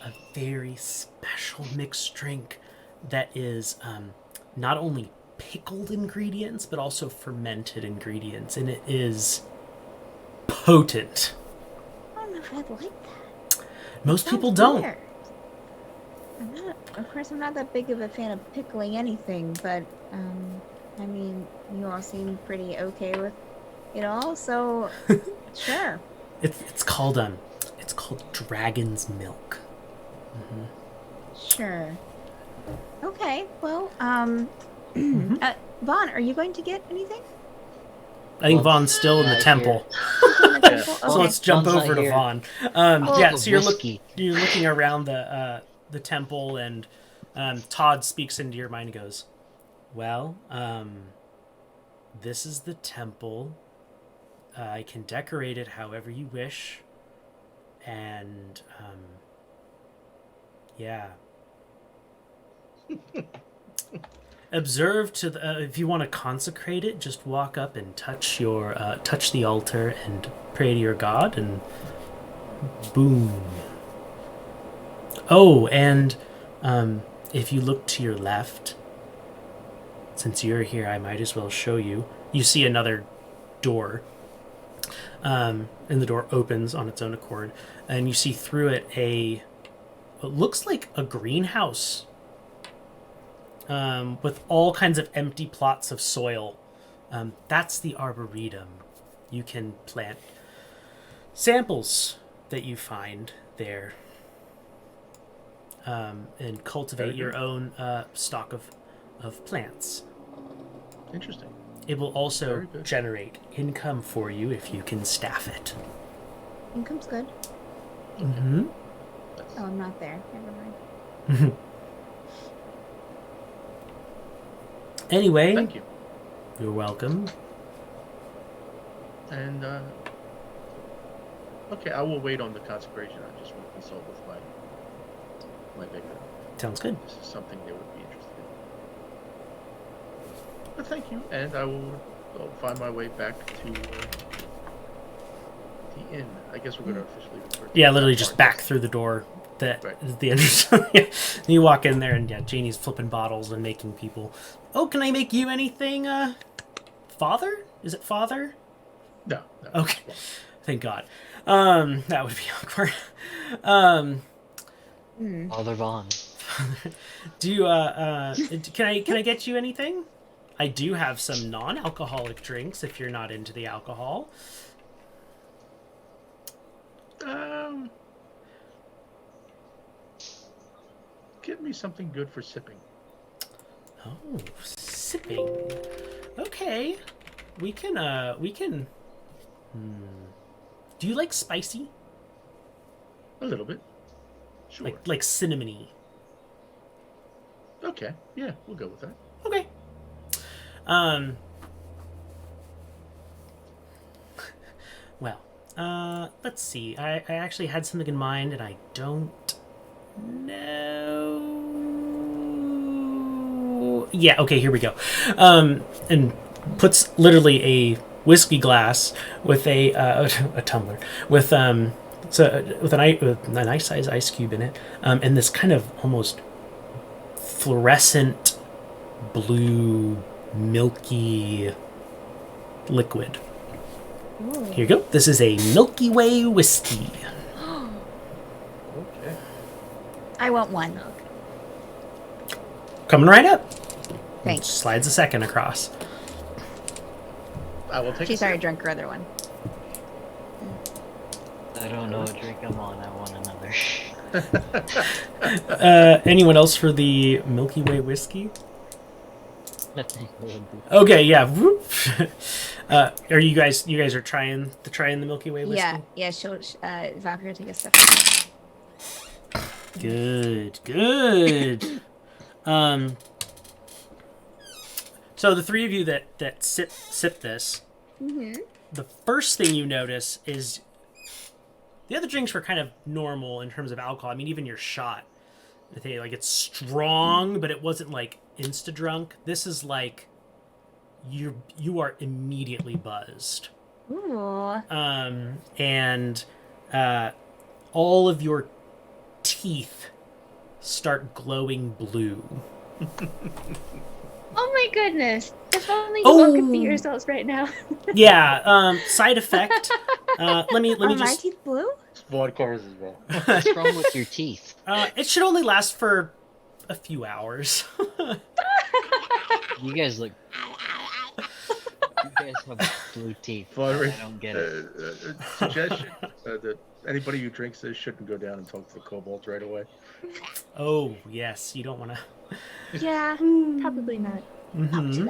a very special mixed drink that is not only pickled ingredients but also fermented ingredients, and it is potent. I don't know if I'd like that. Most people Sounds don't. weird. Of course, I'm not that big of a fan of pickling anything, but I mean, you all seem pretty okay with it all, so sure. It's called dragon's milk. Sure. Okay, well, Mhm. Vaughn, are you going to get anything? I think Well, Vaughn's still in the not temple, On the table? so Okay. let's jump Vaughn's not over to here. Vaughn. Oh, Yeah, so you're whiskey. looking around the temple, and Todd speaks into your mind and goes, "Well, this is the temple. I can decorate it however you wish, and yeah." Observe to the, if you want to consecrate it, just walk up and touch the altar and pray to your god, and boom. Oh, and if you look to your left, since you're here, I might as well show you. You see another door, and the door opens on its own accord, and you see through it what looks like a greenhouse. With all kinds of empty plots of soil. That's the arboretum. You can plant samples that you find there, and cultivate your own stock of plants. Interesting. It will also Very good. generate income for you if you can staff it. Income's good. Mm-hmm. Oh, I'm not there. Never mind. Anyway, Thank you. you're welcome. And okay, I will wait on the consecration. I just want to consult with my vicar. Sounds good. This is something they would be interested in. But thank you, and I'll find my way back to the inn. I guess we're going to officially refer to Yeah, it literally as just Marcus. back through the door. That Right. is the entrance. Yeah. You walk in there, and yeah, Jaynny's flipping bottles and making people. Oh, can I make you anything, Father? Is it Father? No. Okay, thank God. That would be awkward. Father Vaughn. Do you, can I get you anything? I do have some non-alcoholic drinks if you're not into the alcohol. Give me something good for sipping. Oh, sipping. Okay. We can. Do you like spicy? A little bit. Sure. Like cinnamony. Okay. Yeah, we'll go with that. Okay. Well, let's see. I actually had something in mind, and I don't know. Yeah. Okay. Here we go. And puts literally a whiskey glass with a tumbler with a nice size ice cube in it, and this kind of almost fluorescent blue milky liquid. Ooh. Here you go. This is a Milky Way whiskey. Okay. I want one. Coming right up. Thanks. Slides a second across. I will take She's a already sip. drunk her other one. I don't know what drink I'm on. I want another. Anyone else for the Milky Way whiskey? I think it would be- Okay, yeah. Whoop. Are you guys are trying the Milky Way whiskey? Yeah. She'll. Valkyrie will take a sip. Good. So the three of you that sip this, the first thing you notice is the other drinks were kind of normal in terms of alcohol. I mean, even your shot, it's strong, but it wasn't like insta drunk. This is like you are immediately buzzed. Ooh. And all of your teeth start glowing blue. Oh my goodness! If only you all could see yourselves right now. Yeah. Side effect. Let me Are my just. teeth blue? Spawn cars as well. What's wrong with your teeth? It should only last for a few hours. You guys look. You guys have blue teeth. Flattery. I don't get it. Suggestion that anybody who drinks this shouldn't go down and talk to the kobolds right away. Oh yes, you don't want to. Yeah, probably not. Mm-hmm.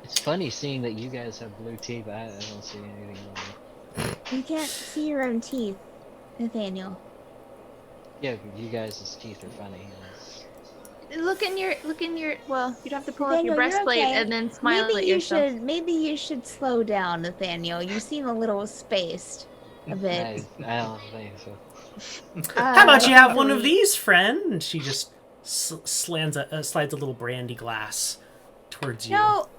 It's funny seeing that you guys have blue teeth. I don't see anything wrong. You can't see your own teeth, Nathaniel. Yeah, but you guys' teeth are funny. Look in your. Well, you'd have to pull up Nathaniel, your you're breastplate okay. and then smile maybe at you yourself. Maybe you should slow down, Nathaniel. You seem a little spaced, a bit. I don't think so. How about you have one of hopefully- these, friend? And she just slides a little brandy glass towards you. No,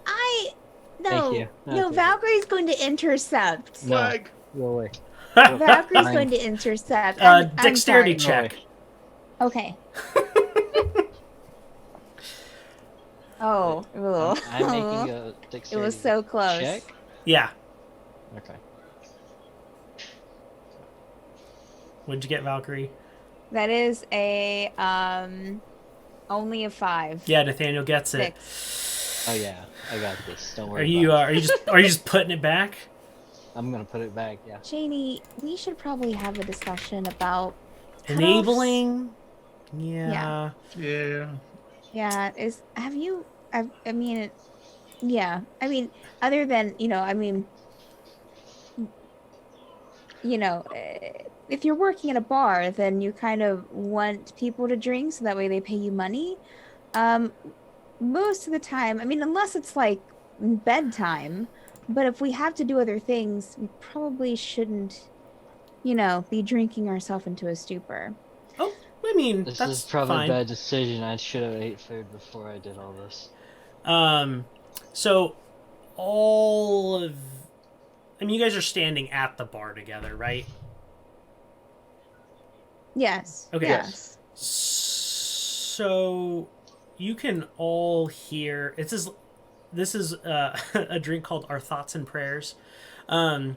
Thank no, you. no. Okay. Valkyrie's going to intercept. No. Flag. Go away. Valkyrie's Fine. going to intercept. I'm Dexterity sorry. check. Okay. Oh, ooh. I'm making a It dexterity was so close. check. Yeah. Okay. What'd you get, Valkyrie? That is a only a 5. Yeah, Nathaniel gets it. 6. Oh yeah, I got this. Don't Are worry. you about it. are you just putting it back? I'm gonna put it back. Yeah. Jaynny, we should probably have a discussion about cutoffs. Enabling. Yeah. Yeah. Yeah, I mean, yeah. I mean, other than, if you're working at a bar, then you kind of want people to drink so that way they pay you money. Most of the time, I mean, unless it's like bedtime, but if we have to do other things, we probably shouldn't, be drinking ourselves into a stupor. Oh, I mean, This that's is probably fine. a bad decision. I should have ate food before I did all this. So you guys are standing at the bar together, right? Yes. Okay. Yes. So you can all hear this is a drink called Our Thoughts and Prayers. And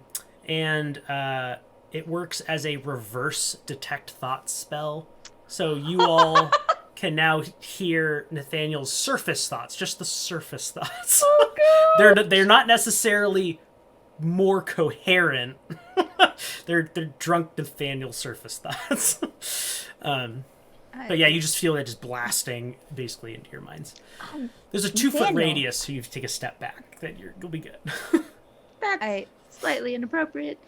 it works as a reverse detect thoughts spell. So you all can now hear Nathaniel's surface thoughts, just the surface thoughts. Oh god. They're not necessarily more coherent. they're drunk Nathaniel surface thoughts. But yeah, you just feel it just blasting basically into your minds. There's a 2-foot Nathaniel. radius, so you take a step back. Then you'll be good. That's slightly inappropriate.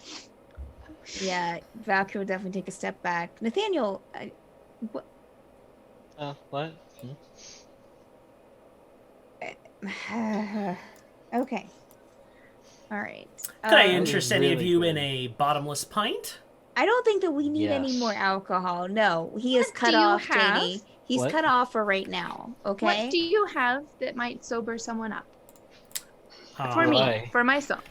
Yeah, Valkyrie would definitely take a step back. Nathaniel, What? okay. All right. Could I Um, interest any of really you in good. a bottomless pint? I don't think that we need any Yes. more alcohol. No, he is What cut do you off, have? Jaynny. He's What? cut off for right now. Okay. What do you have that might sober someone up? Uh, For me, Why? for myself.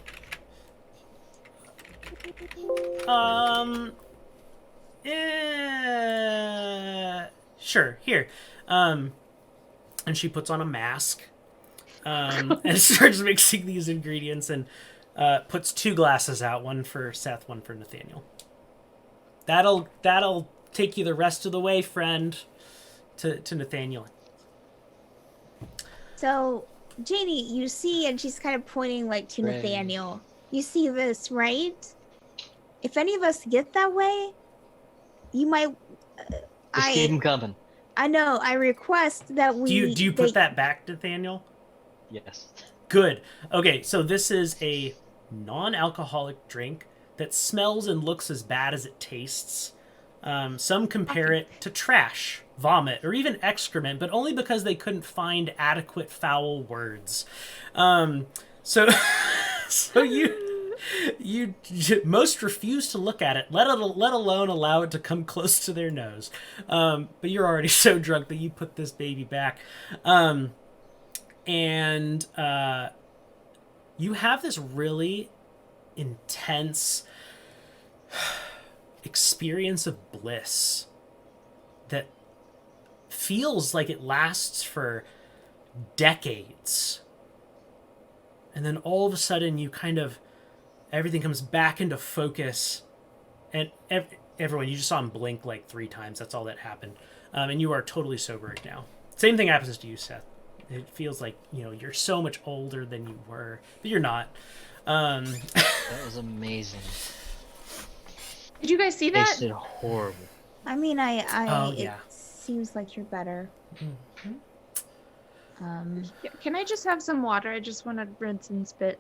Sure. Here. And she puts on a mask. And starts mixing these ingredients and puts 2 glasses out, one for Seth, one for Nathaniel. That'll take you the rest of the way, friend, to Nathaniel. So, Jaynny, you see, and she's kind of pointing like to Right. Nathaniel. You see this, right? If any of us get that way, you might. Just keep them coming. I know. I request that we. Do you put that back, Nathaniel? Yes. Good. Okay, so this is a non-alcoholic drink that smells and looks as bad as it tastes. Some compare it to trash, vomit, or even excrement, but only because they couldn't find adequate foul words. So you most refuse to look at it, let alone allow it to come close to their nose. But you're already so drunk that you put this baby back. And you have this really intense experience of bliss that feels like it lasts for decades. And then all of a sudden you everything comes back into focus, and everyone, you just saw him blink like 3 times. That's all that happened. And you are totally sober right now. Same thing happens to you, Seth. It feels like, you're so much older than you were, but you're not. That was amazing. Did you guys see that? Tasted horrible. I mean, Oh, it yeah. seems like you're better. Yeah, can I just have some water? I just want to rinse and spit.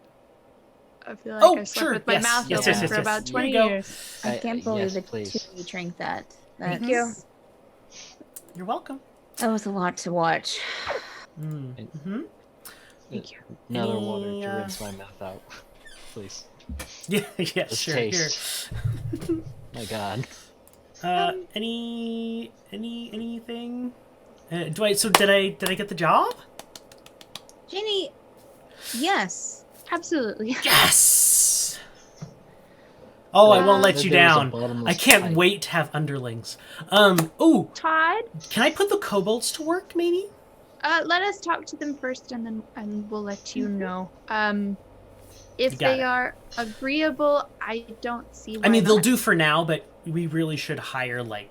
I feel like Oh, I slept sure. with my Yes, mouth yes, open yes, yes, for yes. about Here 20 you go. years. I can't believe yes, the please. 2 of you drank that. Thank That's- you. You're welcome. That was a lot to watch. Mm-hmm. Thank you. Another Any, water to rinse my mouth out. Please. Yeah, yeah, This sure. taste. My god. Here. Anything? So did I get the job? Jaynny, yes. Absolutely. Yes. Oh, I won't let There you was a down. bottomless I can't pint. wait to have underlings. Ooh, Todd, can I put the kobolds to work, maybe? let us talk to them first, and we'll let you know. If You got they it. are agreeable, I don't see why I mean, they'll not. do for now, but we really should hire, like,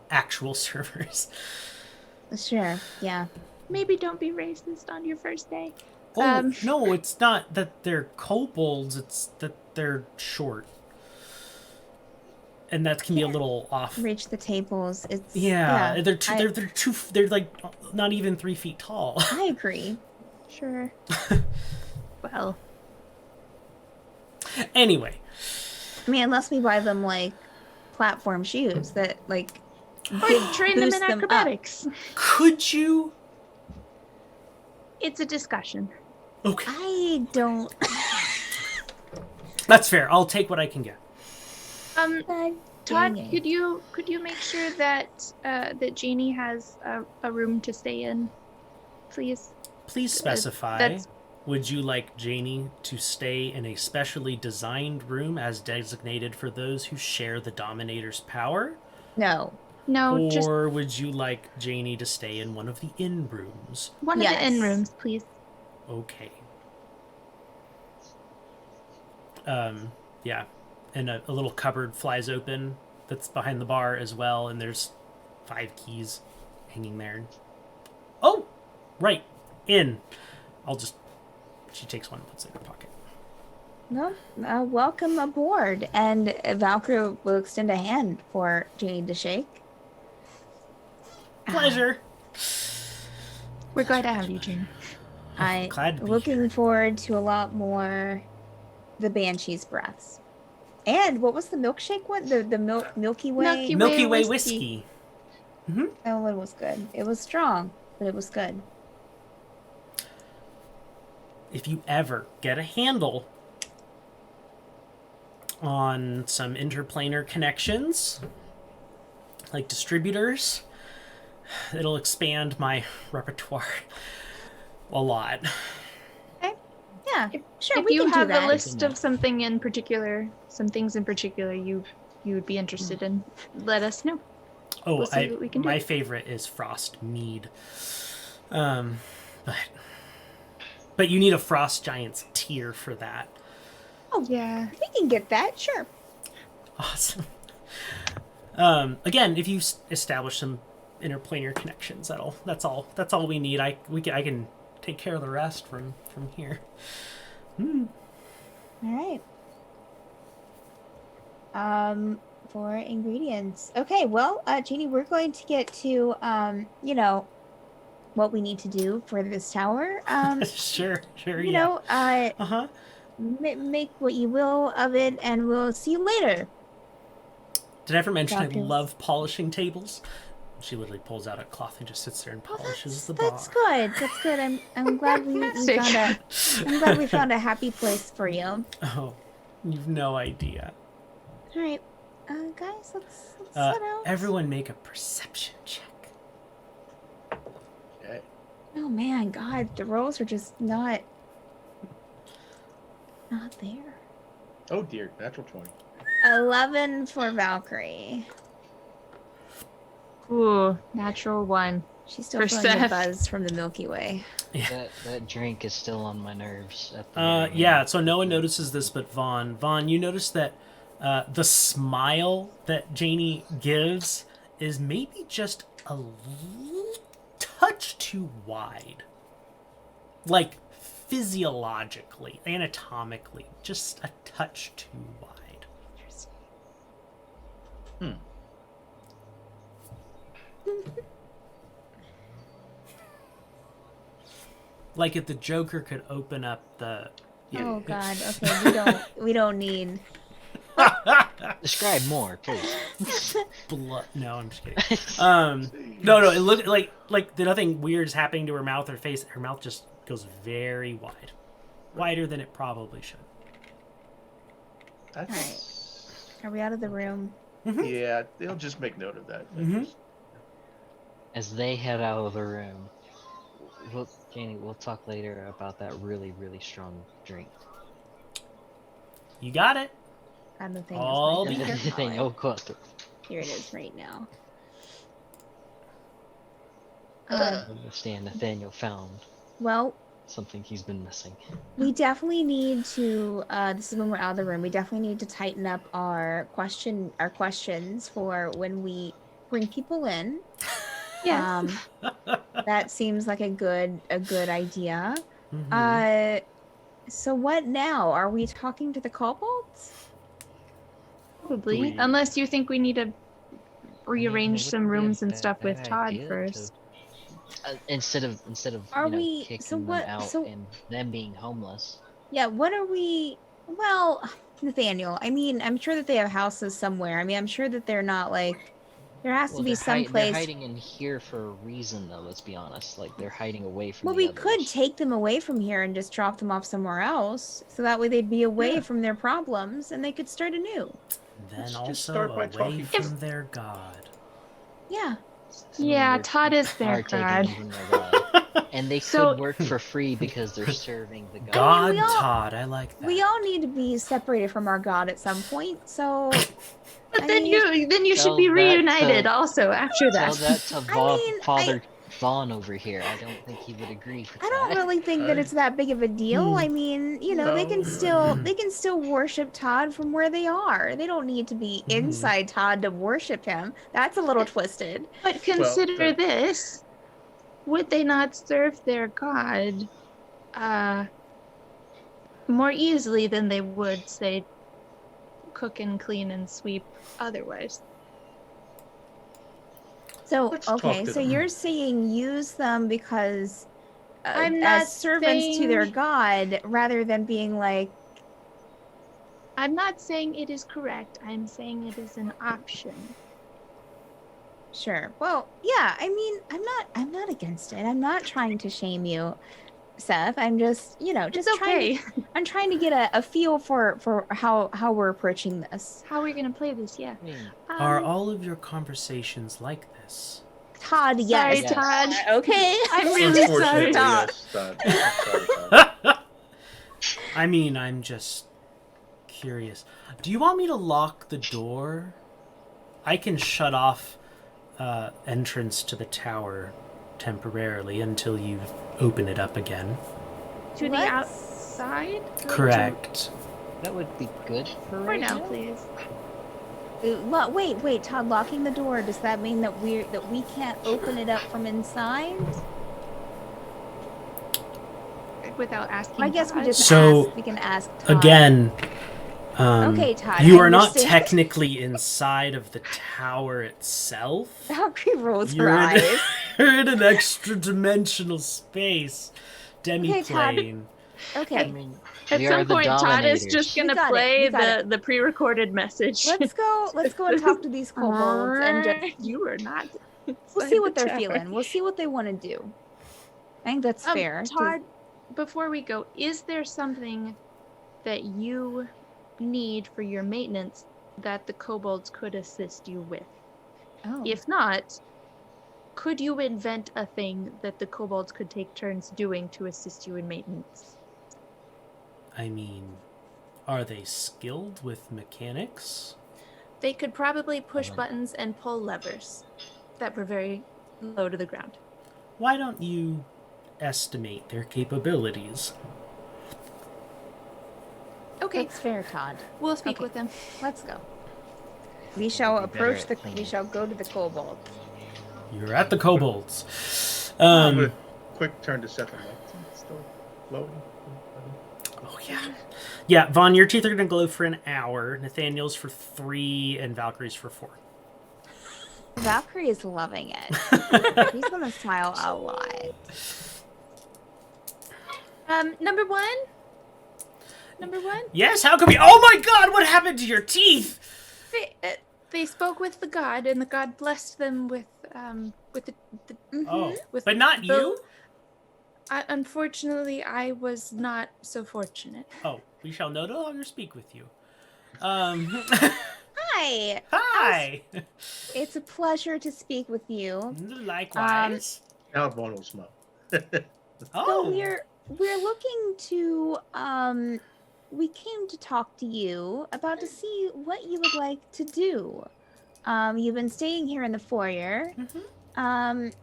actual servers. Sure, yeah. Maybe don't be racist on your first day. Oh, no, it's not that they're kobolds, it's that they're short. And that can be a little off. Reach the tables. It's Yeah, they're I- they're like not even 3 feet tall. I agree. Sure. Well, Anyway, I mean, unless we buy them like platform shoes that like train them boost in up. acrobatics. could you? It's a discussion. Okay, I don't. that's fair. I'll take what I can get. Todd, Dang it. could you make sure that that Jaynny has a room to stay in, please? Please specify. that's- Would you like Jaynny to stay in a specially designed room as designated for those who share the Dominator's power? No. No, just Or would you like Jaynny to stay in one of the inn rooms? one of the Yes. inn rooms, please. Okay. Yeah. And a little cupboard flies open that's behind the bar as well, and there's 5 keys hanging there. Oh, right, in. She takes one and puts it in her pocket. Well, welcome aboard. And Valkyrie will extend a hand for Jaynny to shake. Pleasure. We're glad to have you, Jane. I'm glad to be looking here. forward to a lot more the Banshee's breaths. And what was the milkshake one? The Milky Way? Milky Way whiskey. whiskey. That one was good. It was strong, but it was good. If you ever get a handle on some interplanar connections, like distributors, it'll expand my repertoire a lot. Yeah, sure. If we you can have do a that. list of some things in particular you would be interested in, let us know. Oh, We'll see what we can do. my favorite is Frost Mead. But you need a Frost Giant's tier for that. Oh, Yeah. we can get that. Sure. Awesome. Again, if you establish some interplanar connections, that's all we need. I can take care of the rest from here. All right. For ingredients. Okay, well, Jaynny, we're going to get to what we need to do for this tower. Sure, You yeah. know, Uh-huh. make what you will of it, and we'll see you later. Did I ever mention I Doctors. love polishing tables? She literally pulls out a cloth and just sits there and polishes the That's bar. good. That's good. I'm glad we Fantastic. I'm glad we found a happy place for you. Oh, you've no idea. All right, guys, let's set out. Everyone make a perception check. Okay. Oh man, God, the rolls are just not there. Oh dear, natural 20. 11 for Valkyrie. Ooh, natural 1. She's still For feeling the Seth. buzz from the Milky Way. That drink is still on my nerves. At the very Yeah, end. so no one notices this but Vaughan. Vaughan, you notice that the smile that Jaynny gives is maybe just a little touch too wide. Like, physiologically, anatomically, just a touch too wide. Like if the Joker could open up the... Oh God. Okay, we don't need. Describe more, please. blood. No, I'm just kidding. No, it looked like nothing weird is happening to her mouth or face. Her mouth just goes very wide, wider than it probably should. That's... Are we out of the room? Yeah, they'll just make note of that. Mhm. As they head out of the room, Jaynny, we'll talk later about that really, really strong drink. You got it. God, the thing All is the- right there. Thing, oh, God. Here it is right now. I understand Nathaniel found Well, something he's been missing. we definitely need to. This is when we're out of the room. We definitely need to tighten up our questions for when we bring people in. Yes. That seems like a good idea. Mhm. So what now? Are we talking to the kobolds? Probably. we- Unless you think we need to rearrange it some wouldn't be a rooms and bad- stuff with bad Todd idea first. Instead of Are you know, we- kicking so them what- out so- and them being homeless. Yeah, what are we? Well, Nathaniel, I mean, I'm sure that they have houses somewhere. I mean, I'm sure that they're not like. There has to be they're some they're place. hiding in here for a reason, though. Let's be honest. Like they're hiding away from. Well, the we could others. take them away from here and just drop them off somewhere else, so that way they'd be away Yeah. from their problems and they could start anew. Then Let's just also start by away talking- from their god. Yeah. I mean, Yeah, we're- Todd is we their are taking god. them from their god. And they So- could work for free because they're serving the god. God we all- Todd, I like that. We all need to be separated from our god at some point, so. But I then mean- you should Tell be that reunited to- also after Tell that. that to I mean, Father Vaughn over here. I don't think he would agree with I don't that. really think that it's that big of a deal. I mean, they can still worship Todd from where they are. They don't need to be inside Todd to worship him. That's a little twisted. But consider but- this: would they not serve their god more easily than they would, say, cook and clean and sweep otherwise? So, Let's talk okay, to so them. you're saying use them because I'm not as servants to their saying- god rather than being like, I'm not saying it is correct. I'm saying it is an option. sure. Well, yeah, I mean, I'm not against it. I'm not trying to shame you, Seth. I'm just, just It's okay. I'm trying to get a feel for how we're approaching this. How are we gonna play this? Yeah. I mean, Are all of your conversations like this? Todd, Sorry, yes. Yes. Todd. Okay. I'm really sorry. Unfortunately, Stop. yes, Todd. I'm sorry, Todd. I mean, I'm just curious. Do you want me to lock the door? I can shut off entrance to the tower temporarily until you open it up again. To the Let's- outside? Correct. that would be good for For right now, now. please. Wait, Todd, locking the door, does that mean that we can't open it up from inside? Without asking. I guess we Todd. just So, ask. We can ask Todd. Again, Okay, Todd, you I are not understand. technically inside of the tower itself. Valkyrie rolls her You're in, eyes. you're in an extra dimensional space. Todd. Demiplane. Okay. I mean, At we some are the point, Todd is dominators. just We gonna got it, play we got the pre-recorded message. Let's go and talk to these kobolds and just You are not. we'll see what they're feeling. We'll see what they want to do. I think that's fair. 'cause- Todd, before we go, is there something that you need for your maintenance that the kobolds could assist you with? Oh. If not, could you invent a thing that the kobolds could take turns doing to assist you in maintenance? I mean, are they skilled with mechanics? They could probably push Uh-huh. buttons and pull levers that were very low to the ground. Why don't you estimate their capabilities? Okay, That's fair, Todd. we'll speak Okay. with them. Let's go. We shall We'll be better approach at the. cleaning. We shall go to the kobolds. You're at the kobolds. But a quick turn to Seth and like, "It's still floating. Oh yeah, yeah. Vaughn, your teeth are gonna glow for an hour. Nathaniel's for 3, and Valkyrie's for 4. Valkyrie is loving it. He's gonna smile a lot. Number one? Number one? Yes. How could we? Oh my God! What happened to your teeth? They spoke with the god, and the god blessed them with the Oh, with but not the- you. unfortunately, I was not so fortunate. Oh, we shall no longer speak with you. Hi. Hi. It's a pleasure to speak with you. Likewise. Now Vaughn will smile. Oh, So we're looking to we came to talk to you about to see what you would like to do. You've been staying here in the foyer. Mhm.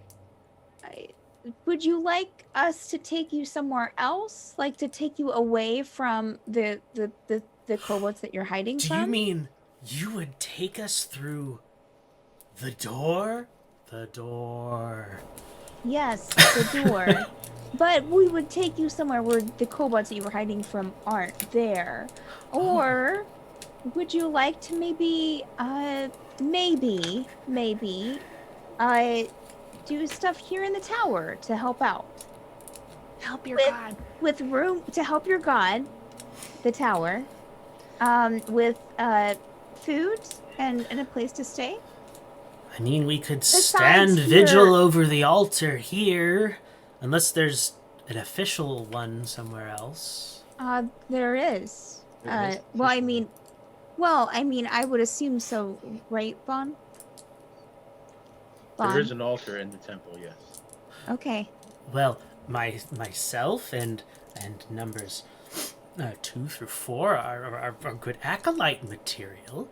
Would you like us to take you somewhere else? Like to take you away from the kobolds that you're hiding Do from? you mean you would take us through the door? The door. Yes, the door. But we would take you somewhere where the kobolds that you were hiding from aren't there. Or would you like to maybe do stuff here in the tower to help out? Help your With- god. With room to help your god, the tower, with food and a place to stay? I mean, we could Besides stand here- vigil over the altar here, unless there's an official one somewhere else. There is. There is Well, I official. mean, I would assume so, right, Vaughan? There is an altar in the temple, yes. Okay. Well, myself and numbers 2 through 4 are good acolyte material.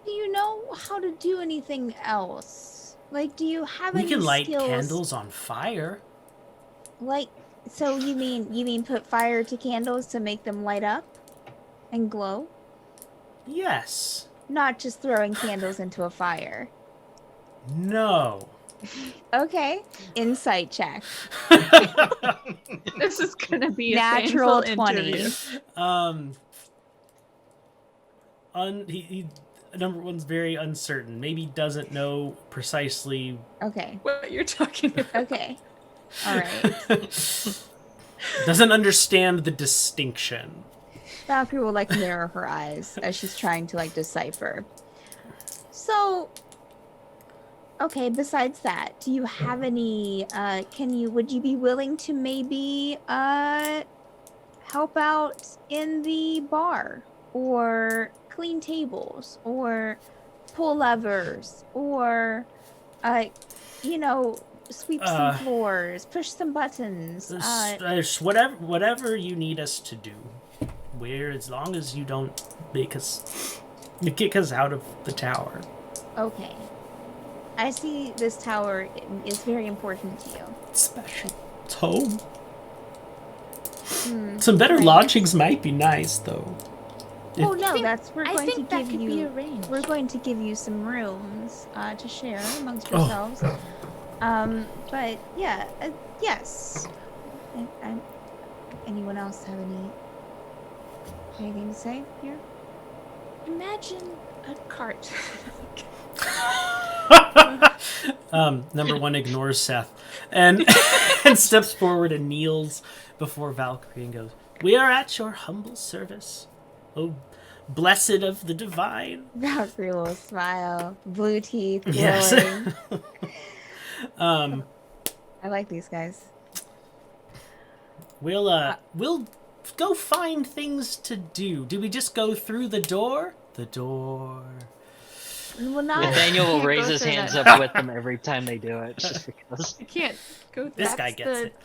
Do you know how to do anything else? Like, do you have We any can light skills? candles on fire. Like, so you mean put fire to candles to make them light up and glow? Yes. Not just throwing candles into a fire. No. Okay. Insight check. This is gonna be a Natural painful 20. interview. He number one's very uncertain. Maybe doesn't know precisely. Okay. What you're talking about? Okay. All right. Doesn't understand the distinction. Valkyrie will like narrow her eyes as she's trying to like decipher. So, okay, besides that, do you have any would you be willing to maybe help out in the bar or clean tables or pull levers or sweep some floors, push some buttons. There's whatever you need us to do. As long as you don't kick us out of the tower. Okay. I see this tower is very important to you. It's special. It's home. Hmm, Some better right. lodgings might be nice, though. Oh If- no, I we're think that could be you arranged. we're going to give you some rooms to share amongst Oh. yourselves. But yeah, yes. Anyone else have anything to say here? Imagine a cart. Number one ignores Seth and and steps forward and kneels before Valkyrie and goes, "We are at your humble service, oh blessed of the divine." Valkyrie will smile, blue teeth glowing. Yes. I like these guys. We'll go find things to do. Do we just go through the door? The door. Well, not Nathaniel will Can't raise go his through hands that. up with them every time they do it, just because. I can't go. This That's guy gets the, it.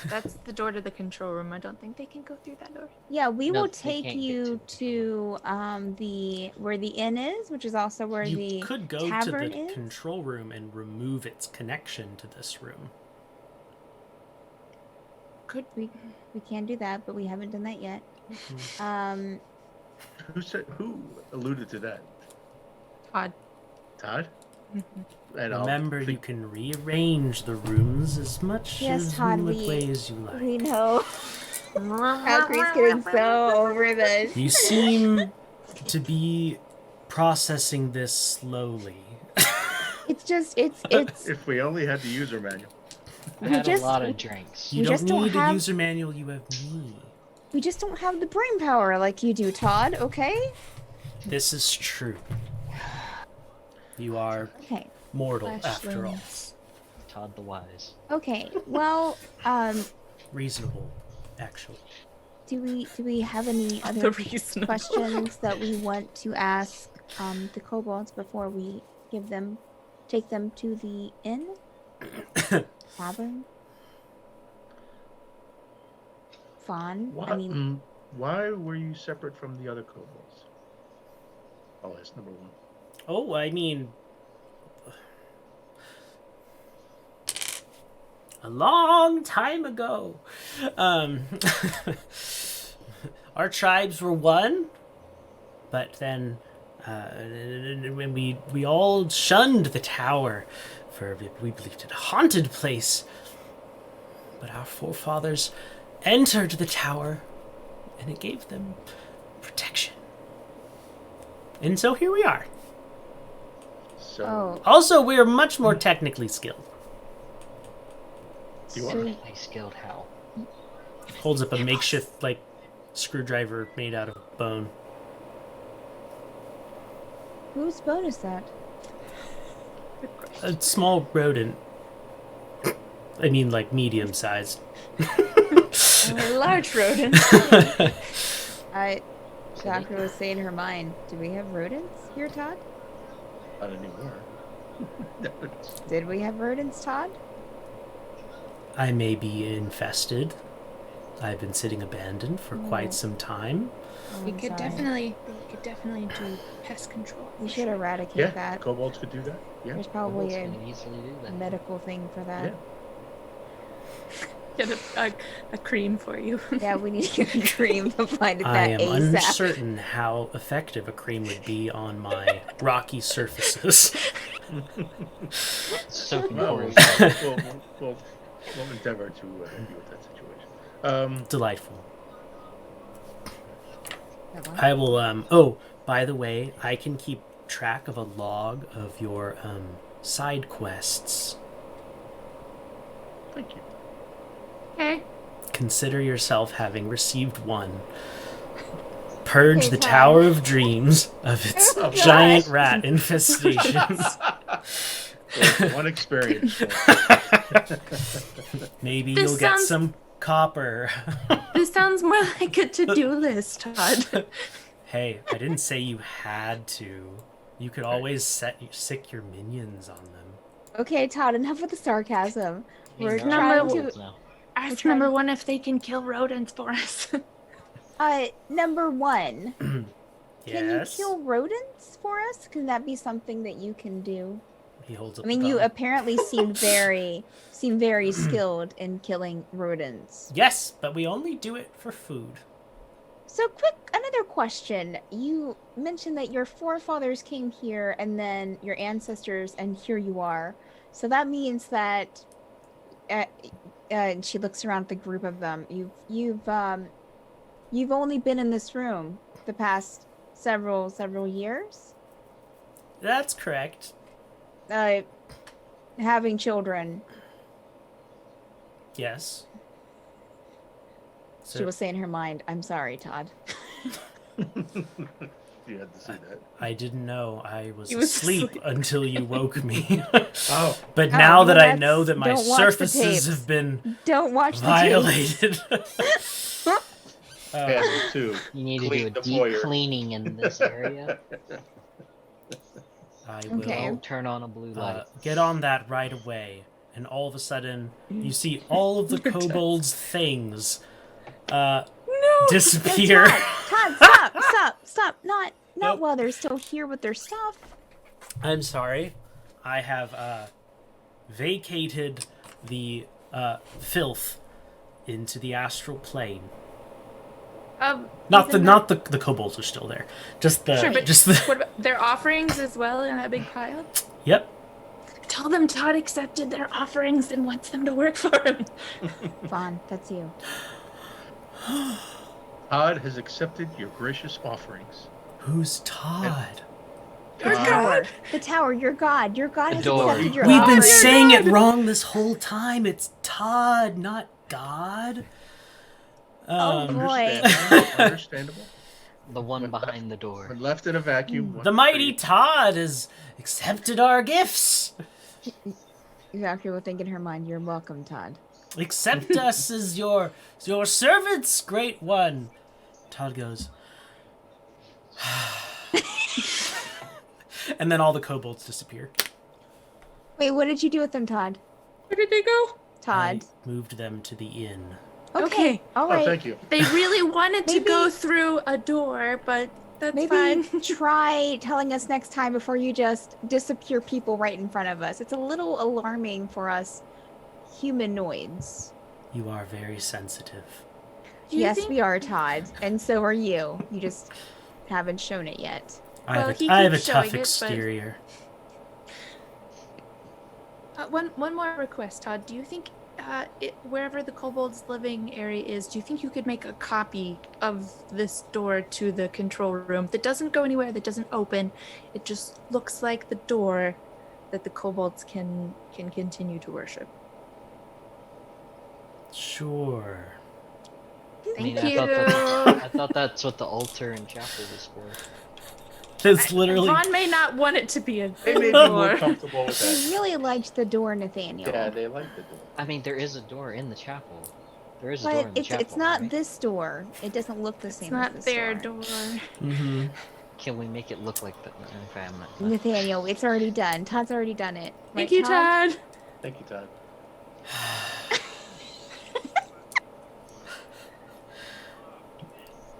That's the door to the control room. I don't think they can go through that door. Yeah, we No, will they take can't get you to to where the inn is, which is also where You the could go to tavern the is. control room and remove its connection to this room. We can do that, but we haven't done that yet. Who alluded to that? Todd. Todd? And I'll Remember, you think- can rearrange the rooms as much Yes, as Todd, what we- ways you like. We know. Valkyrie's getting so over this. You seem to be processing this slowly. It's just it's If we only had the user manual. I We had just- a lot of drinks. You We don't just don't need have- a user manual, you have me. we just don't have the brain power like you do, Todd, okay? This is true. You are Okay. mortal after all. Todd the Wise. Okay. Well, Reasonable, actually. do we have any other The reasonable. questions that we want to ask the kobolds before we take them to the inn? Tavern? Fawn? Why, I mean, why were you separate from the other kobolds? Oh, that's number one. Oh, I mean, a long time ago, our tribes were one, but then when we all shunned the tower, for we believed it a haunted place. But our forefathers entered the tower, and it gave them protection. And so here we are. So, oh, Also, we are much more technically skilled. You are. so Technically skilled how? Holds up a makeshift, screwdriver made out of bone. whose boat is that? A small rodent. I mean, medium-sized. A large rodent. Doctor was saying in her mind, do we have rodents here, Todd? not anymore. Did we have rodents, Todd? I may be infested. I've been sitting abandoned for quite some time. Oh, We I'm could sorry. definitely do pest control. We for should sure. eradicate Yeah, that. kobolds could do that. Yeah. There's probably Kobolds a can easily do that. medical thing for that. Yeah. Get a cream for you. Yeah, we need to get a cream applied to I that am ASAP. uncertain how effective a cream would be on my rocky surfaces. Soaking Well, Corey. we'll endeavor to help you with that situation. Delightful. That one? I will, oh, by the way, I can keep track of a log of your, side quests. Thank you. Okay. Consider yourself having received one. Purge Okay, the Tom. Tower of Dreams of its Oh, giant gosh. rat infestation. There's one experience. Maybe This you'll get sounds- some copper. This sounds more like a to-do list, Todd. Hey, I didn't say you had to. You could always sick your minions on them. Okay, Todd, enough with the sarcasm. I mean, We're there are trying kobolds to. now. Ask trying- number one if they can kill rodents for us. Number one, can you Yes. kill rodents for us? Can that be something that you can do? He holds up I mean, the you thumb. apparently seem very skilled in killing rodents. Yes, but we only do it for food. So, another question. You mentioned that your forefathers came here, and then your ancestors, and here you are. So that means that, and she looks around at the group of them. You've only been in this room the past several years, That's correct. having children. Yes. She will say in her mind, "I'm sorry, Todd." You had to say that. I didn't know I was He was asleep asleep. until you woke me. Oh, But now Oh, that well, I know that my don't watch the surfaces tapes. have been Don't watch the violated. yeah, me too. You need to Clean do a the deep foyer. cleaning in this area. I will Okay. Don't turn on a blue light. get on that right away. And all of a sudden, you see all of the kobolds' things disappear. Todd, stop! Not Nope. while they're still here with their stuff. I'm sorry. I have vacated the filth into the astral plane. Not isn't the kobolds are still there. Just the Sure, but just the what about their offerings as well in that big pile? Yep. Tell them Todd accepted their offerings and wants them to work for him. Vaughn, that's you. Todd has accepted your gracious offerings. Who's Todd? The tower, your god. Your god has Door. accepted your We've been offering. saying it wrong this whole time. It's Todd, not God. Oh, boy. Understandable. The one behind the door. When left in a vacuum. one The mighty free- Todd has accepted our gifts. Exactly what think in her mind. You're welcome, Todd. Accept us as your servants, great one. Todd goes. And then all the kobolds disappear. Wait, what did you do with them, Todd? Where did they go? Todd. I moved them to the inn. Okay. All Oh, right. thank you. They really wanted to Maybe- go through a door, but that's Maybe fine. try telling us next time before you just disappear people right in front of us. It's a little alarming for us humanoids. You are very sensitive. Do you Yes, think- we are, Todd, and so are you. You just haven't shown it yet. Well, he I have a keeps tough showing it, but- exterior. One more request, Todd. Do you think wherever the kobold's living area is, do you think you could make a copy of this door to the control room that doesn't go anywhere, that doesn't open? It just looks like the door that the kobolds can continue to worship. Sure. Thank I you. I thought that's what the altar and chapel was for. It's literally. Vaughn may not want it to be a They may be more door. comfortable with They that. really liked the door, Nathaniel. Yeah, they like the door. I mean, there is a door in the chapel. There is a door But in the chapel. it's not right? this door. It doesn't look the It's same not as this their door. door. Mm-hmm. Can we make it look like that? Okay, I'm not. Nathaniel, it's already done. Todd's already done it. Thank Right, you, Todd. Thank you, Todd.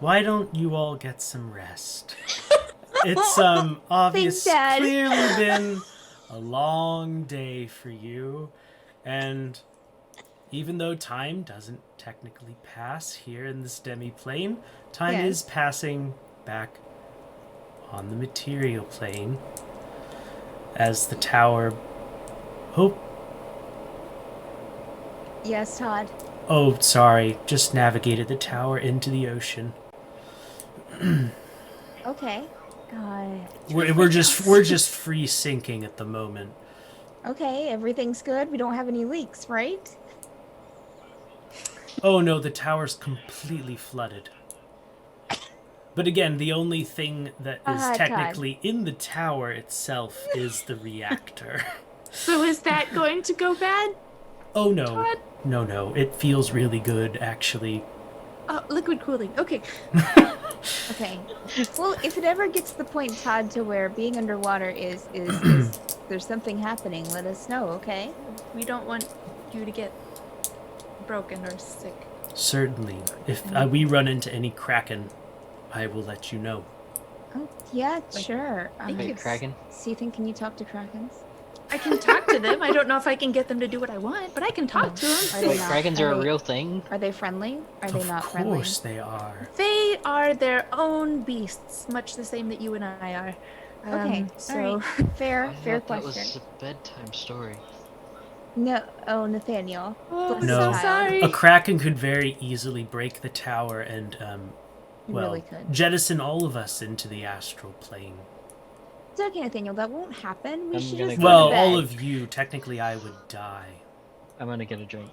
why don't you all get some rest? It's Thanks, Dad. clearly been a long day for you, and even though time doesn't technically pass here in this demi-plane, time Yes. is passing back on the material plane as the tower... Yes, Todd. Oh, sorry. Just navigated the tower into the ocean. Okay. We're just free sinking at the moment. Okay, everything's good. We don't have any leaks, right? Oh no, the tower's completely flooded. But again, the only thing that is Todd. technically in the tower itself is the reactor. So is that going to go bad? Oh no. Todd? No. It feels really good, actually. Liquid cooling. Okay. Okay. Well, if it ever gets to the point, Todd, to where being underwater is there's something happening, let us know, okay? We don't want you to get broken or sick. Certainly. If we run into any kraken, I will let you know. Oh, yeah, sure. Wait, Kraken? So you think, can you talk to krakens? I can talk to them. I don't know if I can get them to do what I want, but I can talk to them. Are they Wait, not- Krakens are a they- real thing? Are they friendly? Are they not friendly? Of course they are. They are their own beasts, much the same that you and I are. Okay, So alright. Fair I question. thought that was a bedtime story. No, Nathaniel. Oh, I'm No. so sorry. A kraken could very easily break the tower and, You well, really could. jettison all of us into the astral plane. It's okay, Nathaniel. That won't happen. We I'm should gonna just go go Well, to all bed. of you, technically I would die. I'm gonna get a drink.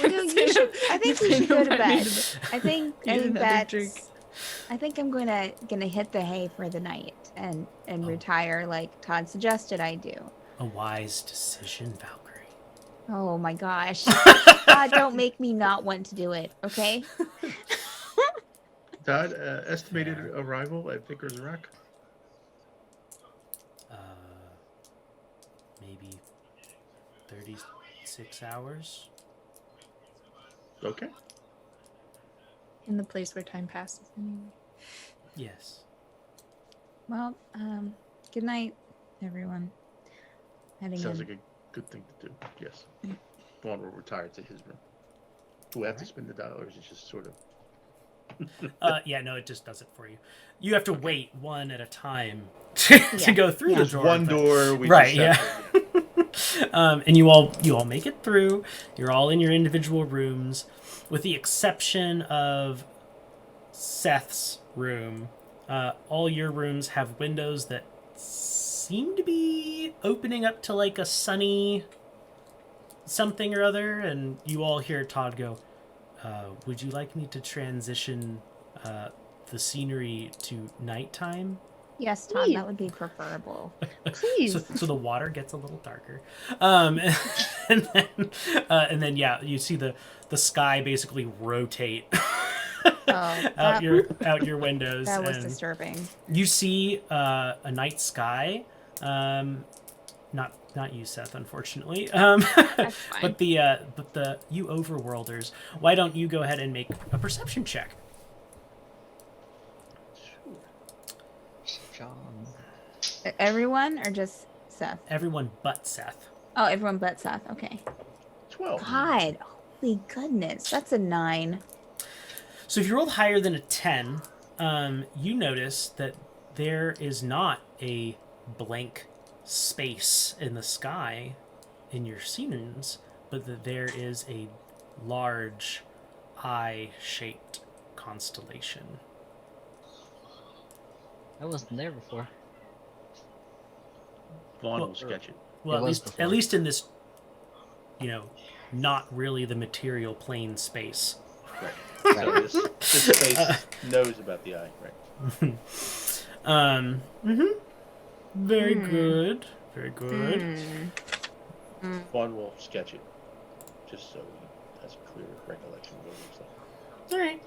Well, no, you should. I think we should go to bed. I think another that's. drink. I think I'm gonna hit the hay for the night and retire like Todd suggested I do. A wise decision, Valkyrie. Oh my gosh. God, don't make me not want to do it, okay? Todd, estimated arrival at Vicar's Rock? Maybe 36 hours? Okay. In the place where time passes. Anyway. Yes. Well, good night, everyone. Heading Sounds in. like a good thing to do. Yes. Vaughn will retire to his room. We'll have to spend the dollars. It's just sort of. Yeah, no, it just does it for you. You have to wait one at a time to go through the There's door. one but- door. We Right, just have to- and you all make it through. You're all in your individual rooms, with the exception of Seth's room. All your rooms have windows that seem to be opening up to like a sunny something or other, and you all hear Todd go, would you like me to transition the scenery to nighttime? Yes, Todd, Please. that would be preferable. Please. So the water gets a little darker, and then yeah, you see the sky basically rotate out your windows. That was and disturbing. you see a night sky. Not you, Seth, unfortunately. That's fine. but the you overworlders, why don't you go ahead and make a perception check? John. Everyone or just Seth? Everyone but Seth. Oh, everyone but Seth. Okay. 12. God, holy goodness, that's a 9. So if you rolled higher than a 10, you notice that there is not a blank space in the sky in your scenes, but that there is a large eye-shaped constellation. I wasn't there before. Vaughn Well, will sketch it. Well, It was before. at least in this, not really the material plane space. Right. So this space knows about the eye. Right. Very good. Very good. Vaughn will sketch it, just so he has a clear recollection of what it looks like. All right.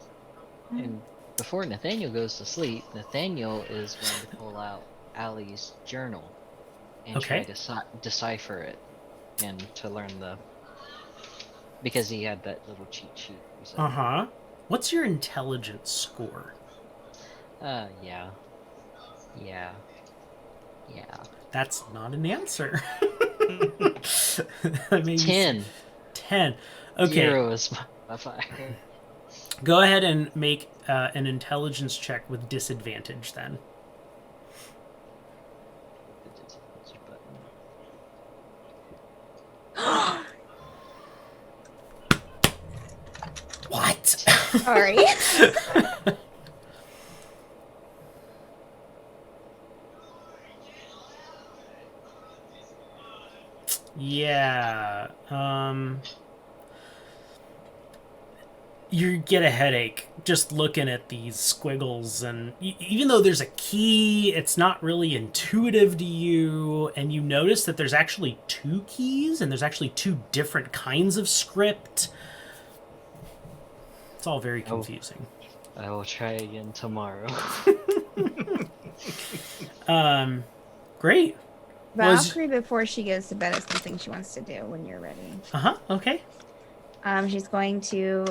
And before Nathaniel goes to sleep, Nathaniel is going to pull out Allie's journal and try Okay. to decipher it, and to learn because he had that little cheat sheet. we said. Uh-huh. What's your intelligence score? Yeah. Yeah. Yeah. That's not an answer. That made me 10. 10. Okay. 0 is my fire. Go ahead and make an intelligence check with disadvantage then. What? Sorry. Yeah. You get a headache just looking at these squiggles, and even though there's a key, it's not really intuitive to you, and you notice that there's actually 2 keys, and there's actually 2 different kinds of script. It's all very confusing. I will try again tomorrow. Great. Valkyrie, before she goes to bed, has something she wants to do when you're ready. Okay. She's going to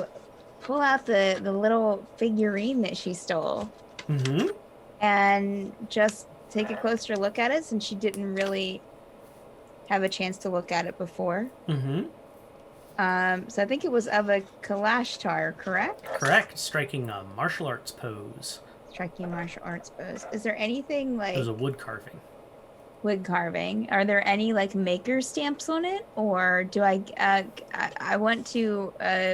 pull out the little figurine that she stole Mm-hmm. and just take a closer look at it, since she didn't really have a chance to look at it before. Mm-hmm. So I think it was of a Kalashtar, correct? Correct. Striking a martial arts pose. Striking martial arts pose. Is there anything It was like a wood carving. wood carving? Are there any like maker stamps on it, or do I want to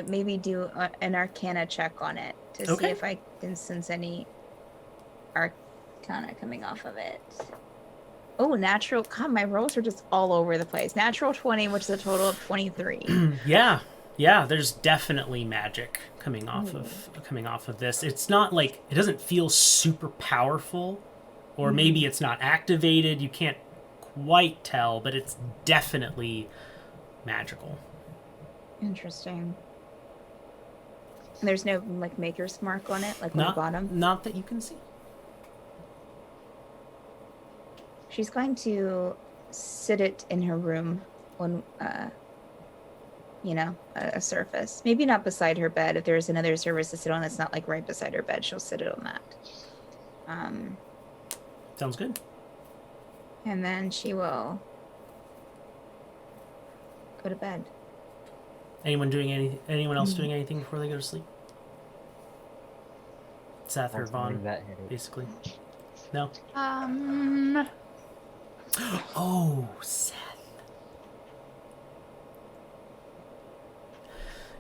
maybe do an Arcana check on it to see if I can sense any Arcana coming off of it? Oh, natural! God, my rolls are just all over the place. Natural 20, which is a total of 23. Yeah. There's definitely magic coming off of this. It's not like, it doesn't feel super powerful, or maybe it's not activated. You can't quite tell, but it's definitely magical. Interesting. And there's no like maker's mark on it, like on the bottom. Not that you can see. She's going to sit it in her room on, a surface. Maybe not beside her bed. If there's another surface to sit on that's not like right beside her bed, she'll sit it on that. Sounds good. And then she will go to bed. Anyone else doing anything before they go to sleep? Seth or Vaughan, basically. No. Oh, Seth.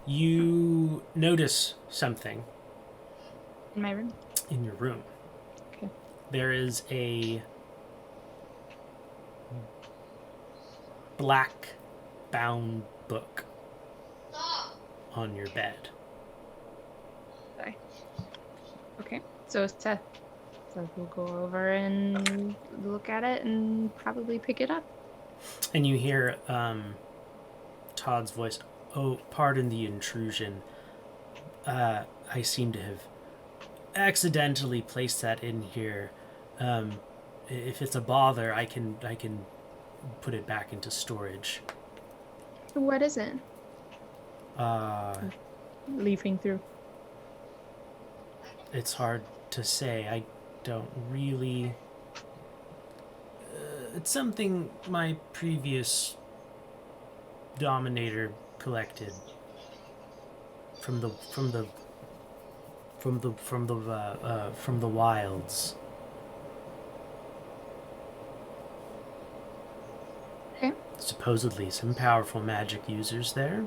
You notice something In my room. in your room. Okay. There is a black bound book on your bed. Sorry. Okay. So Seth will go over and look at it and probably pick it up. And you hear Todd's voice. Oh, pardon the intrusion. I seem to have accidentally placed that in here. If it's a bother, I can put it back into storage. What is it? Leafing through. It's hard to say. I don't really. It's something my previous dominator collected from the wilds. Okay. Supposedly some powerful magic users there.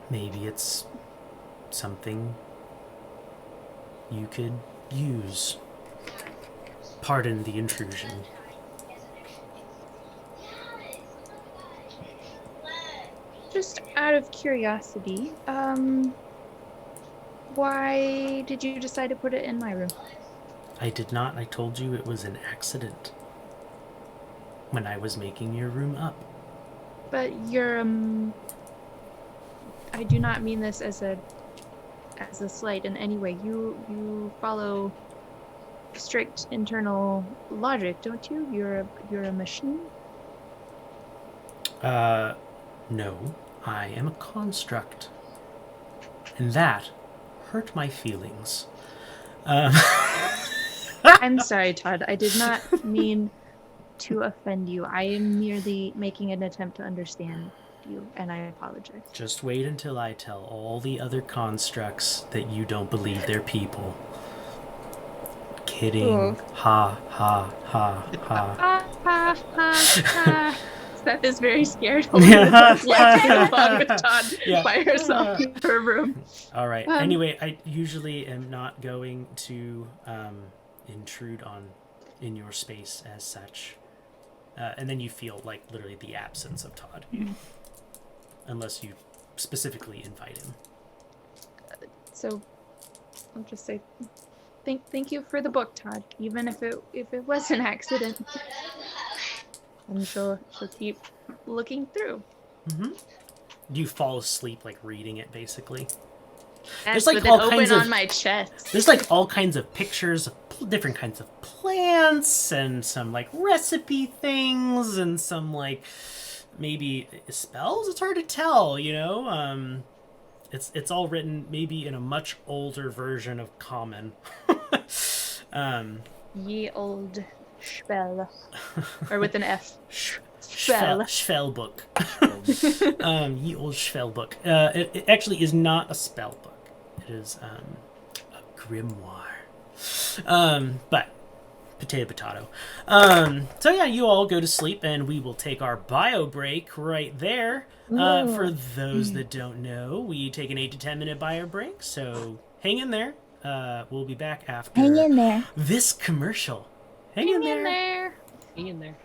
Maybe it's something you could use. Pardon the intrusion. Just out of curiosity, why did you decide to put it in my room? I did not. I told you it was an accident when I was making your room up. But you're, I do not mean this as a slight in any way. You follow strict internal logic, don't you? You're a machine? No. I am a construct. And that hurt my feelings. Um, I'm sorry, Todd. I did not mean to offend you. I am merely making an attempt to understand you, and I apologize. just wait until I tell all the other constructs that you don't believe they're people. Kidding. Ooh. Ha, ha, ha, ha. Steph is very scared. Left alone with Todd Yeah. by herself in her room. All right. Anyway, I usually am not going to intrude in your space as such. And then you feel like literally the absence of Todd. Unless you specifically invite him. So I'll just say thank you for the book, Todd. Even if it was an accident. And she'll keep looking through. Mm-hmm. Do you fall asleep like reading it basically? Yes, There's like with all it kinds open of on my chest. There's like all kinds of pictures of different kinds of plants and some like recipe things and some like maybe spells. It's hard to tell, you know. It's all written maybe in a much older version of Common. Ye old spell, or with an F. Spell book. Ye old spell book. It actually is not a spell book. It is a grimoire. But potato. So yeah, you all go to sleep, and we will take our bio break right there. For those that don't know, we take an 8 to 10 minute bio break. So hang in there. We'll be back after Hang in there. this commercial. Hang in there. Hang in there.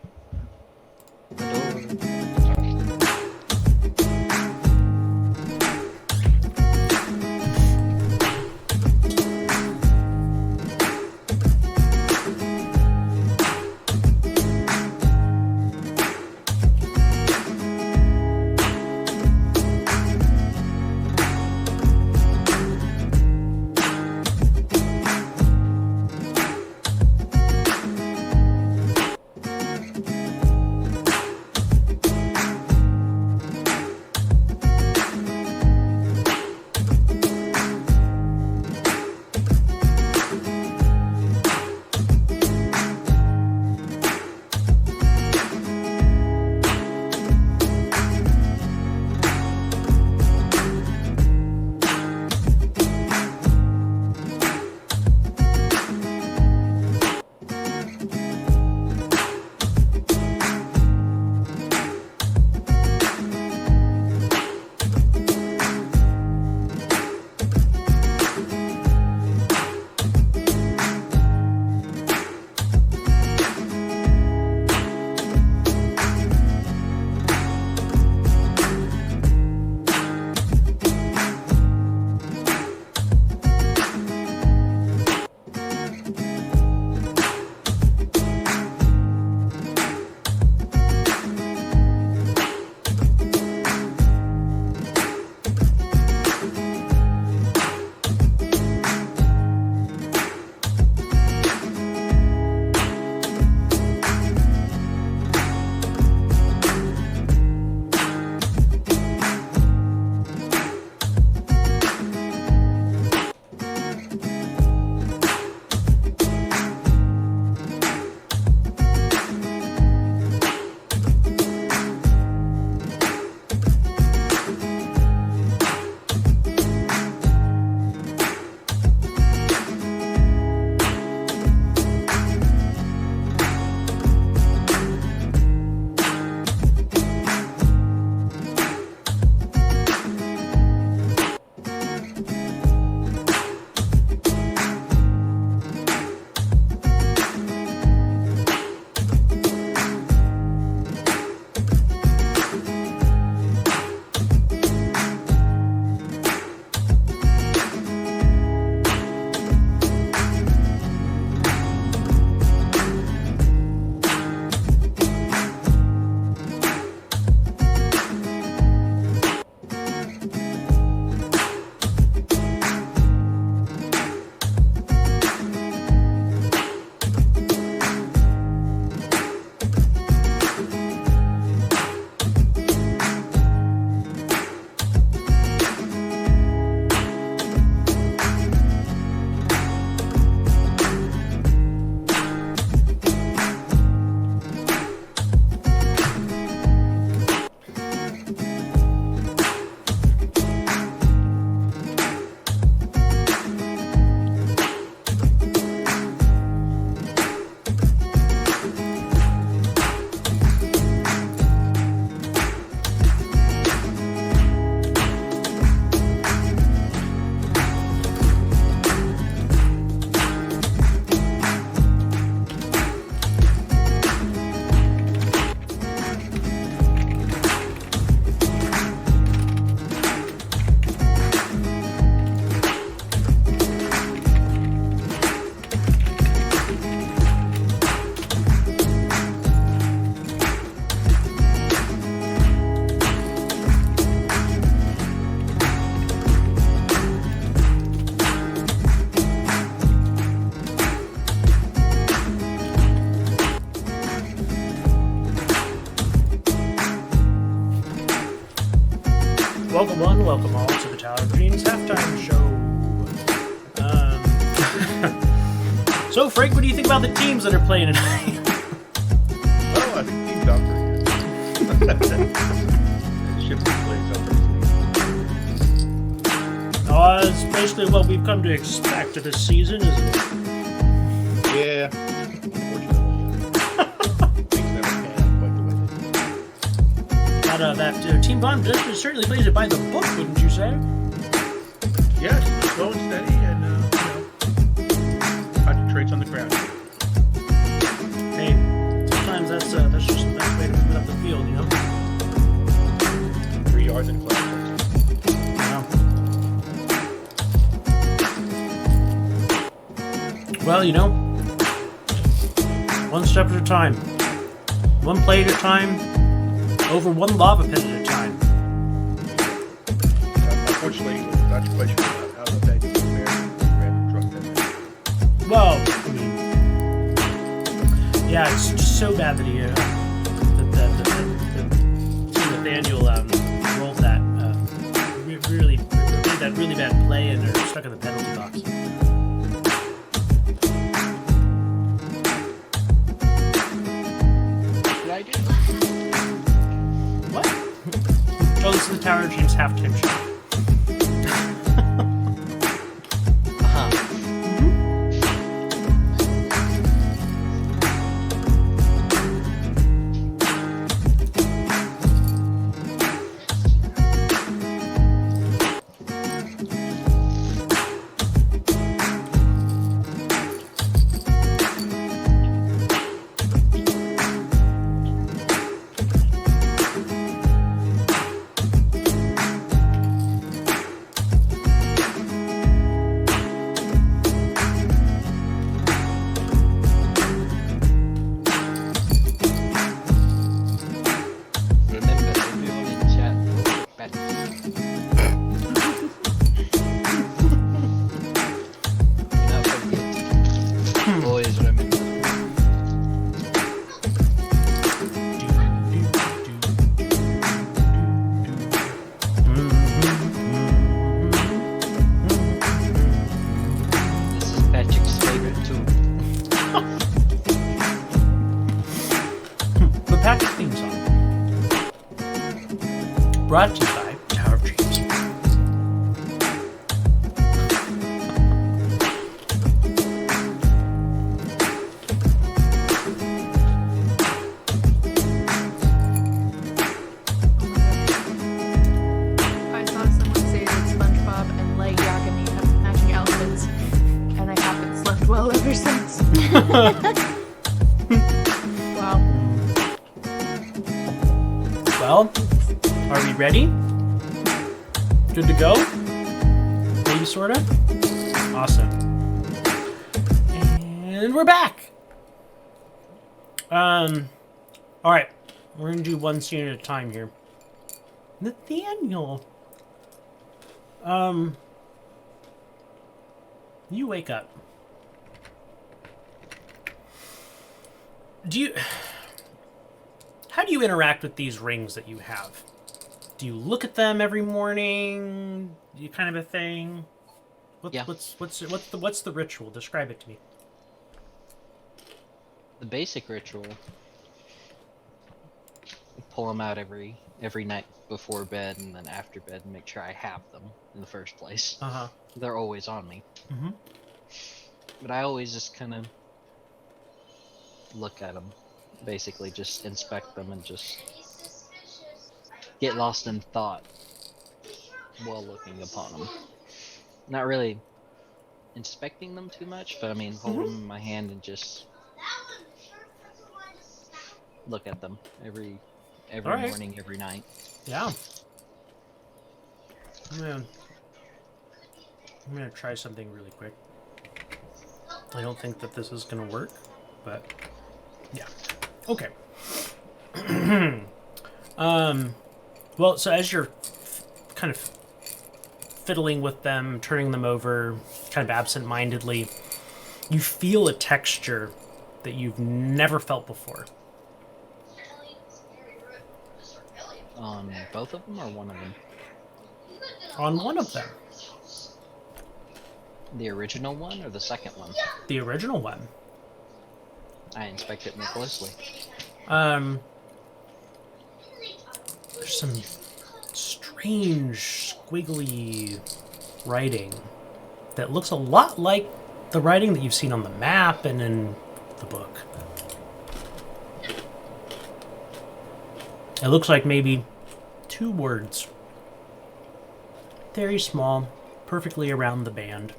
Tower of Dreams halftime show. So, Frank, what do you think about the teams that are playing tonight? Oh, I think Team Doctor. Shifty plays up there. Oh, it's basically what we've come to expect this season, isn't it? Yeah. Unfortunately. Things never pan out quite the way they do. That Team Vaughan certainly plays it by the book, wouldn't you say? Yes, slow and steady, and concentrates on the ground. Hey, sometimes that's just the best way to move it up the field, you know? 3 yards in class. Wow. Well, you know, one step at a time, one play at a time, over one lava pit at a time. Unfortunately, I'm not quite sure how the bag is compared to random drug testing. Well, I mean, yeah, it's just so bad that Nathaniel rolled that really made that really bad play and they're stuck in the penalty box. What did I do? What? Oh, this is the Tower of Dreams halftime show. Brought to you by Tower of Dreams. I saw someone say that SpongeBob and Jaynny have matching outfits, and I haven't slept well ever since. Wow. Well, are we ready? Good to go? Maybe, sorta? Awesome. And we're back! Alright. We're gonna do one scene at a time here. Nathaniel! You wake up. How do you interact with these rings that you have? Do you look at them every morning? You kind of a thing? Yeah. What's the ritual? Describe it to me. The basic ritual. Pull them out every night before bed and then after bed and make sure I have them in the first place. Uh-huh. They're always on me. Mm-hmm. But I always just kind of look at them. Basically just inspect them and just get lost in thought while looking upon them. Not really inspecting them too much, but I mean hold them in my hand and just look at them every Alright. morning, every night. Yeah. I'm gonna try something really quick. I don't think that this is gonna work, but yeah. Okay. Well, so as you're kind of fiddling with them, turning them over, kind of absent-mindedly, you feel a texture that you've never felt before. On both of them or one of them? on one of them. The original one or the second one? The original one. I inspect it more closely. There's some strange, squiggly writing that looks a lot like the writing that you've seen on the map and in the book. It looks like maybe 2 words. Very small, perfectly around the band.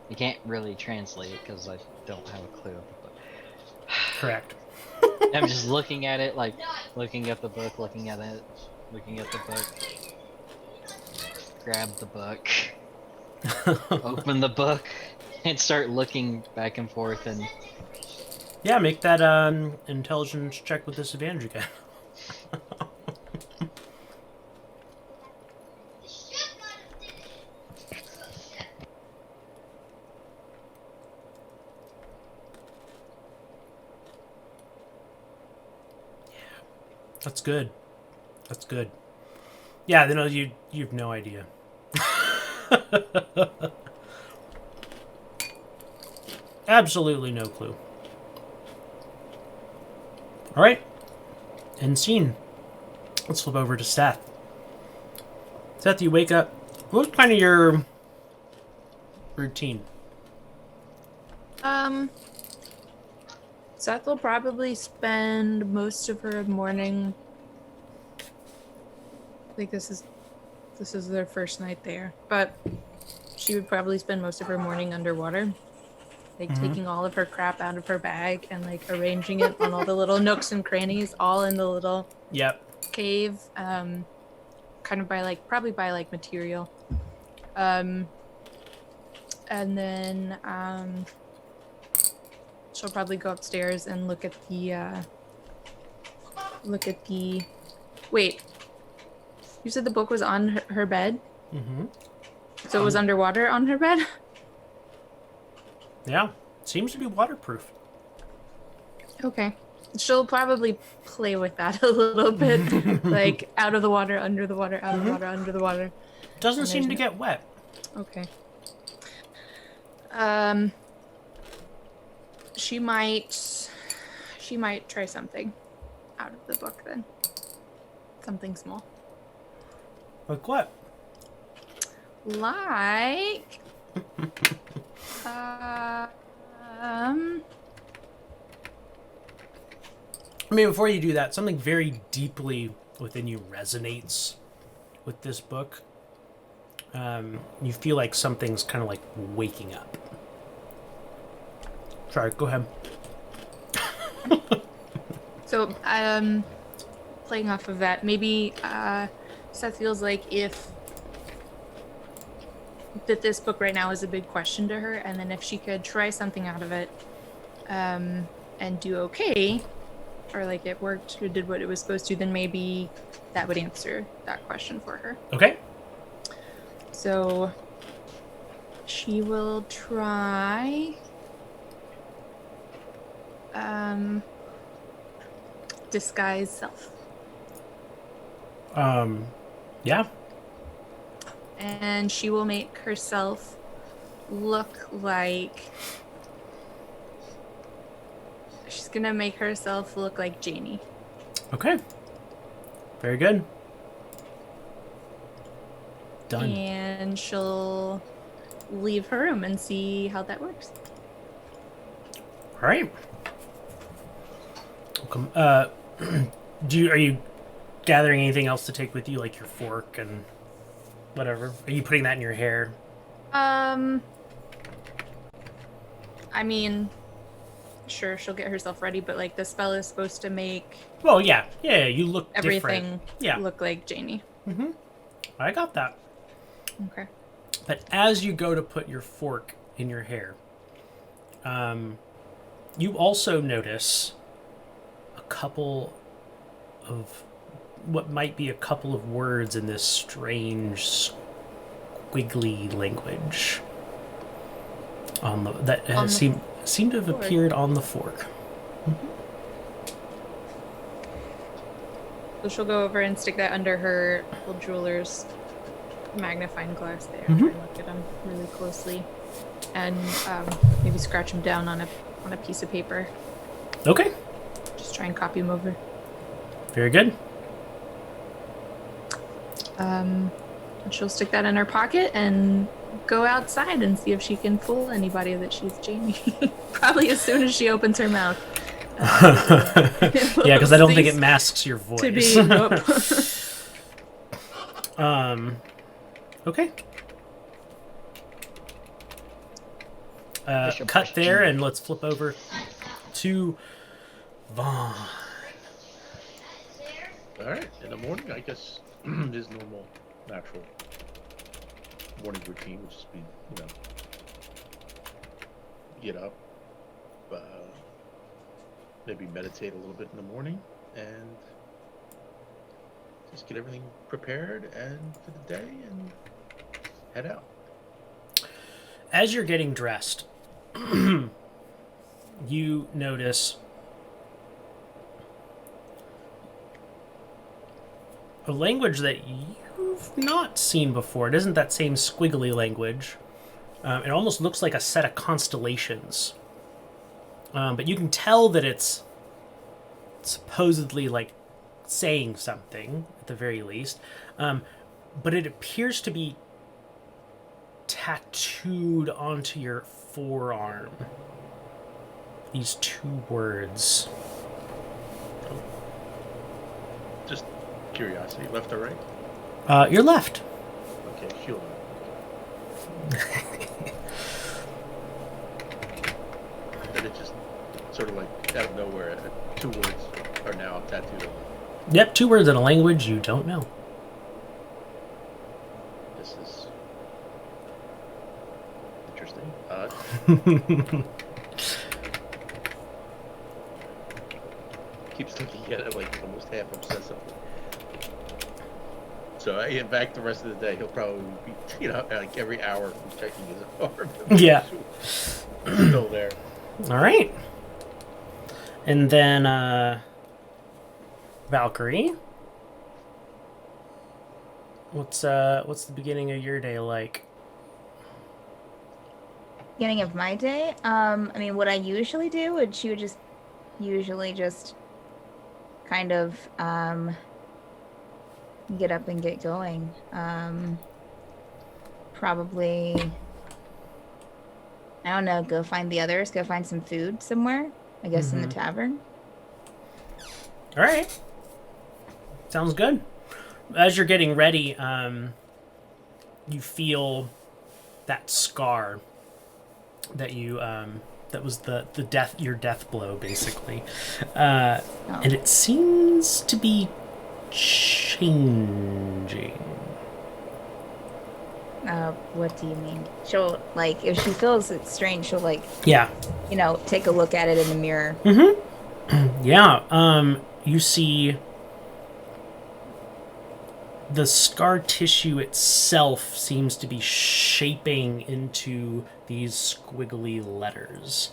You can't really translate it because I don't have a clue of the book. Correct. I'm just looking at it, like looking at the book, looking at it, looking at the book. Grab the book, open the book, and start looking back and forth. And Yeah, make that intelligence check with disadvantage again. That's good. That's good. Yeah, you know, you've no idea. Absolutely no clue. All right. End scene. Let's flip over to Seth. Seth, you wake up. What's kind of your routine? Seth will probably spend most of her morning. I think this is their first night there, but she would probably spend most of her morning underwater, like taking all of her crap out of her bag and like arranging it on all the little nooks and crannies, all in the little cave, kind of probably by material, and then she'll probably go upstairs and look at the wait, you said the book was on her bed? Mm-hmm. So it was underwater on her bed? Yeah. Seems to be waterproof. Okay. She'll probably play with that a little bit. Like out of the water, under the water, out of the water, under the water. Doesn't seem to get wet. Okay. She might try something out of the book then. Something small. Like what? Like I mean, before you do that, something very deeply within you resonates with this book. You feel like something's kind of like waking up. Sorry, go ahead. So, playing off of that, maybe Seth feels like that this book right now is a big question to her, and then if she could try something out of it, and do okay, or like it worked or did what it was supposed to, then maybe that would answer that question for her. Okay. So she will try disguise self. Yeah. And she will make herself look like she's gonna make herself look like Jaynny. Okay. Very good. Done. And she'll leave her room and see how that works. All right. Welcome. Are you gathering anything else to take with you, like your fork and whatever? Are you putting that in your hair? I mean, sure, she'll get herself ready, but like the spell is supposed to make Well, yeah. You look everything different. look like Jaynny. Mm-hmm. I got that. Okay. But as you go to put your fork in your hair, you also notice a couple of what might be a couple of words in this strange, squiggly language that seem to have appeared on the fork. So she'll go over and stick that under her little jeweler's magnifying glass there. Mhm. Try and look at him really closely, and maybe scratch him down on a piece of paper. Okay. Just try and copy him over. Very good. And she'll stick that in her pocket and go outside and see if she can fool anybody that she's Jaynny. Probably as soon as she opens her mouth. Yeah, because I don't think it masks your voice. To be, nope. Okay. What's your Cut there, question? and let's flip over to Vaughan. All right. In the morning, I guess his normal, natural morning routine would just be, get up, maybe meditate a little bit in the morning, and just get everything prepared and for the day and head out. As you're getting dressed, you notice a language that you've not seen before. It isn't that same squiggly language. It almost looks like a set of constellations. But you can tell that it's supposedly like saying something at the very least. But it appears to be tattooed onto your forearm. These two words. Just curiosity, left or right? Your left. Okay, shield. Then it just sort of like out of nowhere, two words are now tattooed on. Yep, two words in a language you don't know. This is interesting. Keeps looking at it like almost half obsessive. So in fact, the rest of the day he'll probably be, like every hour checking his arm. Yeah. It's still there. All right. And then Valkyrie. What's the beginning of your day like? Beginning of my day, I mean, what I usually do, would she would just usually just kind of get up and get going. Probably, I don't know, go find the others, go find some food somewhere, I guess in the tavern. All right. Sounds good. As you're getting ready, you feel that scar that you that was the death, your death blow, basically, and it seems to be changing. What do you mean? She'll, like, if she feels it's strange, she'll, like, Yeah. Take a look at it in the mirror. Yeah. You see the scar tissue itself seems to be shaping into these squiggly letters.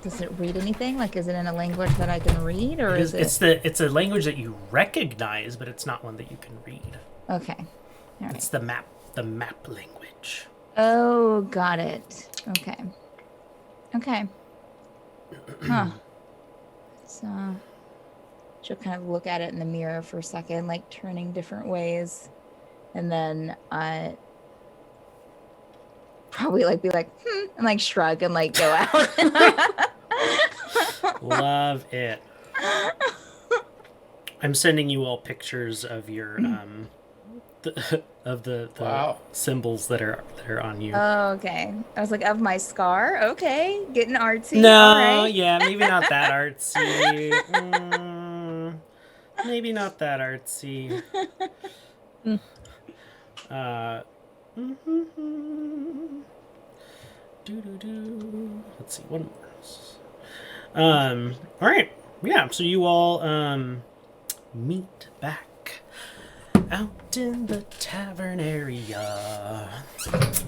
Does it read anything? Like, is it in a language that I can read, or is it? It's a language that you recognize, but it's not one that you can read. Okay. All right. It's the map language. Oh, got it. Okay. Okay. Huh. So she'll kind of look at it in the mirror for a second, like turning different ways, and then probably like be like, and like shrug and like go out. Love it. I'm sending you all pictures of your the Wow. symbols that are on you. Oh, okay. I was like, of my scar. Okay, getting artsy. No, All right. yeah, maybe not that artsy. Maybe not that artsy. Let's see, one more. All right, yeah. So you all meet back out in the tavern area.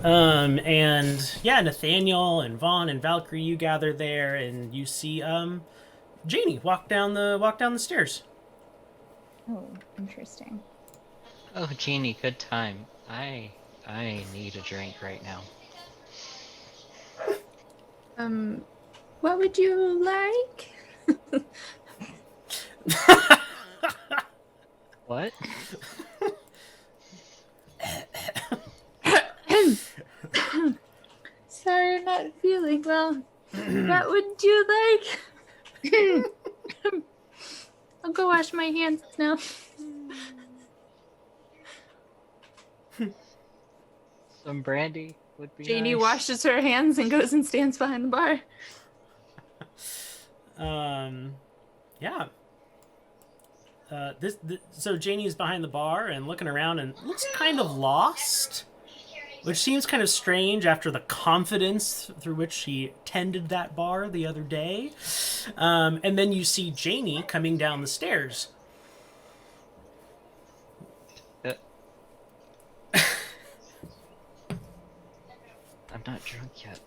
And yeah, Nathaniel and Vaughn and Valkyrie, you gather there, and you see Jaynny, walk down the stairs. Oh, interesting. Oh, Jaynny, good time. I need a drink right now. What would you like? What? Sorry, I'm not feeling well. What would you like? I'll go wash my hands now. Some brandy would be Jaynny nice. washes her hands and goes and stands behind the bar. Yeah. So Jaynny's behind the bar and looking around and looks kind of lost, which seems kind of strange after the confidence through which she tended that bar the other day. And then you see Jaynny coming down the stairs. I'm not drunk yet.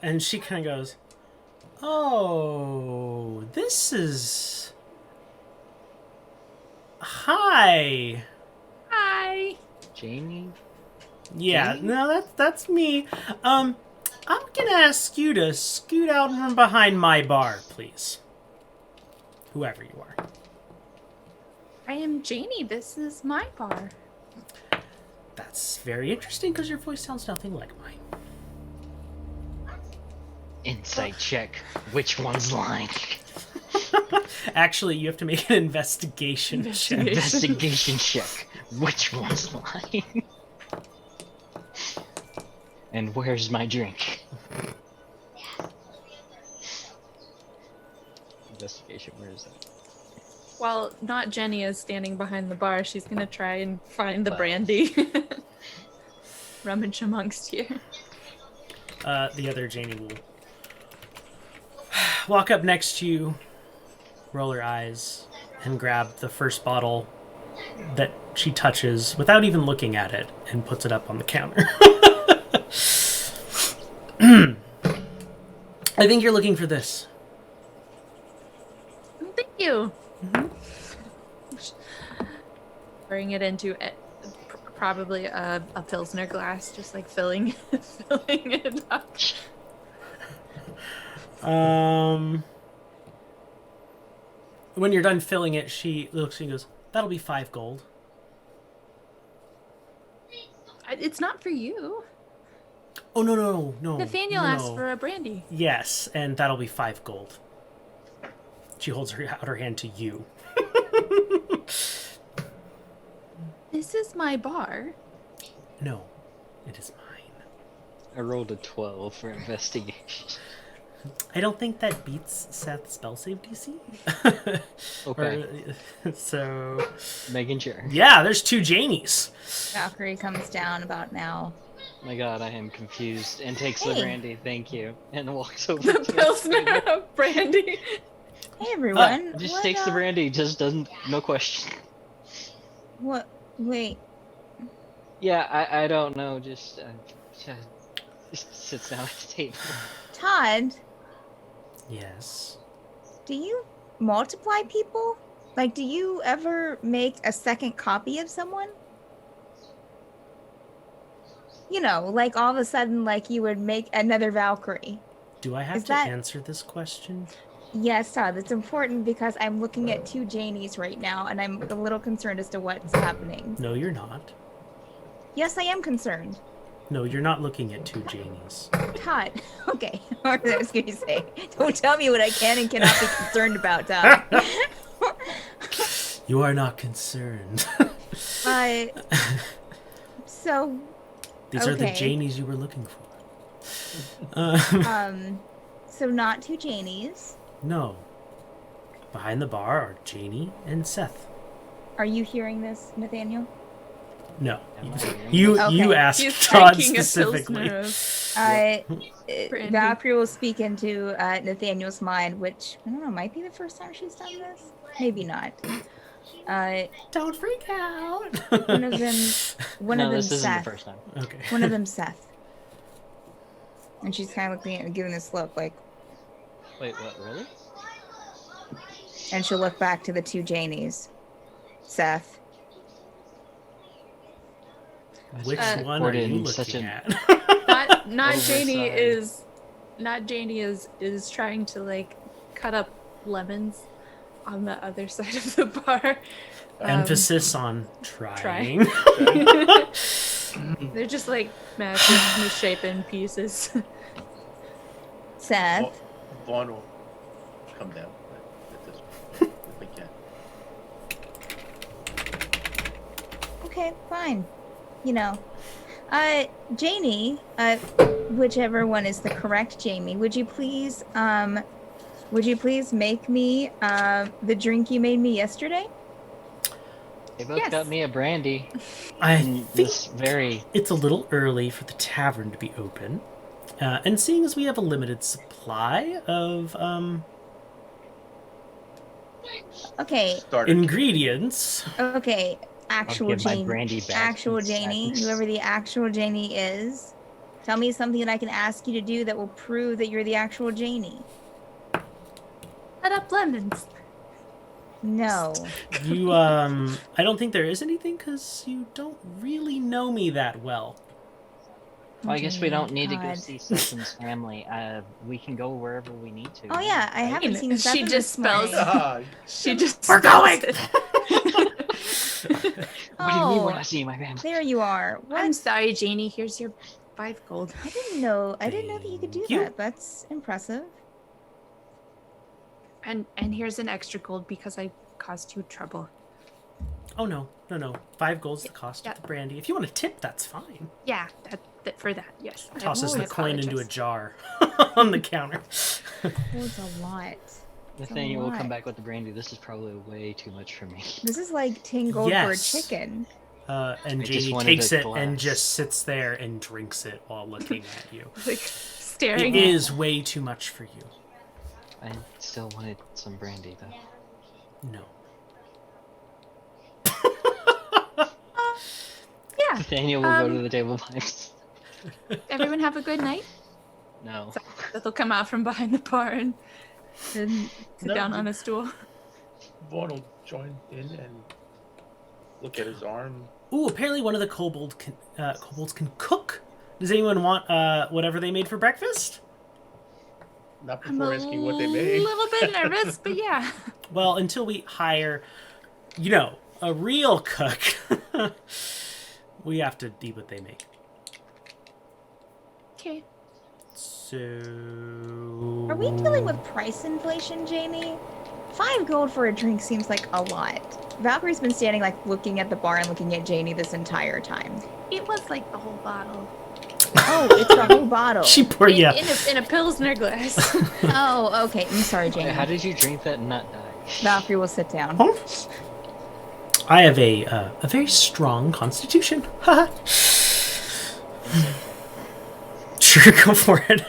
And she kind of goes, "Oh, this is... Hi." Hi. Jaynny? Yeah, Jaynny? no, that's me. I'm gonna ask you to scoot out from behind my bar, please. Whoever you are. I am Jaynny. This is my bar. That's very interesting because your voice sounds nothing like mine. Insight check. Which one's lying? Actually, you have to make an investigation check. Investigation check. Which one's lying? And where's my drink? Investigation, where is that? While not Jenny is standing behind the bar, she's gonna try and find the Wow. brandy. Rummage amongst you. The other Jaynny will walk up next to you, roll her eyes, and grab the first bottle that she touches without even looking at it and puts it up on the counter. I think you're looking for this. Thank you. Pouring it into probably a Pilsner glass, just like filling it up. When you're done filling it, she looks and goes, "That'll be 5 gold." It's not for you. Oh, no. Nathaniel no. asked for a brandy. Yes, and that'll be 5 gold. She holds out her hand to you. This is my bar. No, it is mine. I rolled a 12 for investigation. I don't think that beats Seth's spell save DC. Okay. So, Making sure. yeah, there's 2 Jaynnies. Valkyrie comes down about now. My god, I am confused. And takes the Hey. brandy, thank you. And walks over The to Pilsner of brandy. Hey everyone. Just what, takes the brandy, just doesn't, no question. What? Wait. Yeah, I don't know, just sits down at the table. Todd, Yes. do you multiply people? Like, do you ever make a second copy of someone? You know, like all of a sudden, like you would make another Valkyrie. Do I have Is to that- answer this question? Yes, Todd, it's important because I'm looking at 2 Jaynnies right now and I'm a little concerned as to what's happening. No, you're not. Yes, I am concerned. No, you're not looking at 2 Jaynnies. Todd, okay. Or I was going to say, don't tell me what I can and cannot be concerned about, Todd. You are not concerned. So, These are the Okay. Jaynnies you were looking for. so not 2 Jaynnies. No. Behind the bar are Jaynny and Seth. Are you hearing this, Nathaniel? No. Am I hearing You Okay. asked He's Todd drinking a specifically. Pilsner of- Brandy. Valkyrie will speak into Nathaniel's mind, which, I don't know, might be the first time she's done this? Maybe not. Don't freak out. One of them, No, this isn't Seth. the first time. Okay. One of them, Seth. And she's kind of looking at giving this look like, Wait, what? Really? and she'll look back to the two Jayneys. Seth. Which one are Recorded you in such looking an- at? Not Jaynny Oversized. is trying to like cut up lemons on the other side of the bar. Emphasis on try. trying. They're just like massive misshapen pieces. Seth. Vaughn will come down at this point if we can. Okay, fine. You know. Jaynny, whichever one is the correct Jamie, would you please make me the drink you made me yesterday? They both Yes. got me a brandy. I in think this very. it's a little early for the tavern to be open. And seeing as we have a limited supply of Okay, Starter. ingredients, okay. Actual give my Jaynny. brandy back Actual in Jaynny, seconds. whoever the actual Jaynny is, tell me something that I can ask you to do that will prove that you're the actual Jaynny. Cut up lemons. No. you I don't think there is anything because you don't really know me that well. Well, I guess we don't need to go God. see Sessam's family. We can go wherever we need to. Oh yeah, I haven't seen She Seth just this spells- morning. Ah, She just We're spells going! it. What do you mean Oh. when I see my family? There you are. What? I'm sorry, Jaynny. Here's your 5 gold. I didn't know that you could do Thank you. that. That's impressive. And here's an extra gold because I caused you trouble. Oh no. 5 gold's the cost Yeah. of the brandy. If you want a tip, that's fine. Yeah, that for that, yes. Tosses I the coin into a apologize. jar on the counter. That's a lot. Nathaniel will lot. come back with the brandy. This is probably way too much for me. This is like 10 gold Yes. for a chicken. And I just Jaynny wanted takes a it and glass. just sits there and drinks it while looking at you. Like staring It at is way too much for you. I still wanted some brandy though. No. Yeah. Nathaniel will go to the table by himself. Everyone have a good night. No. That they'll come out from behind the bar and sit No, down the- on a stool. Vaughn will join in and look at his arm. Ooh, apparently one of the kobolds can cook. Does anyone want whatever they made for breakfast? Not I'm before a asking what they made. little bit nervous, but yeah. Well, until we hire, a real cook, we have to eat what they make. Okay. So... Are we dealing with price inflation, Jaynny? 5 gold for a drink seems like a lot. Valkyrie's been standing like looking at the bar and looking at Jaynny this entire time. It was like the whole bottle. Oh, it's the whole bottle. She poured, yeah. In a Pilsner glass. Oh, okay. I'm sorry, Wait, Jaynny. how did you drink that and not die? Valkyrie will sit down. Huh? I have a very strong constitution. Haha. Sure, go for it.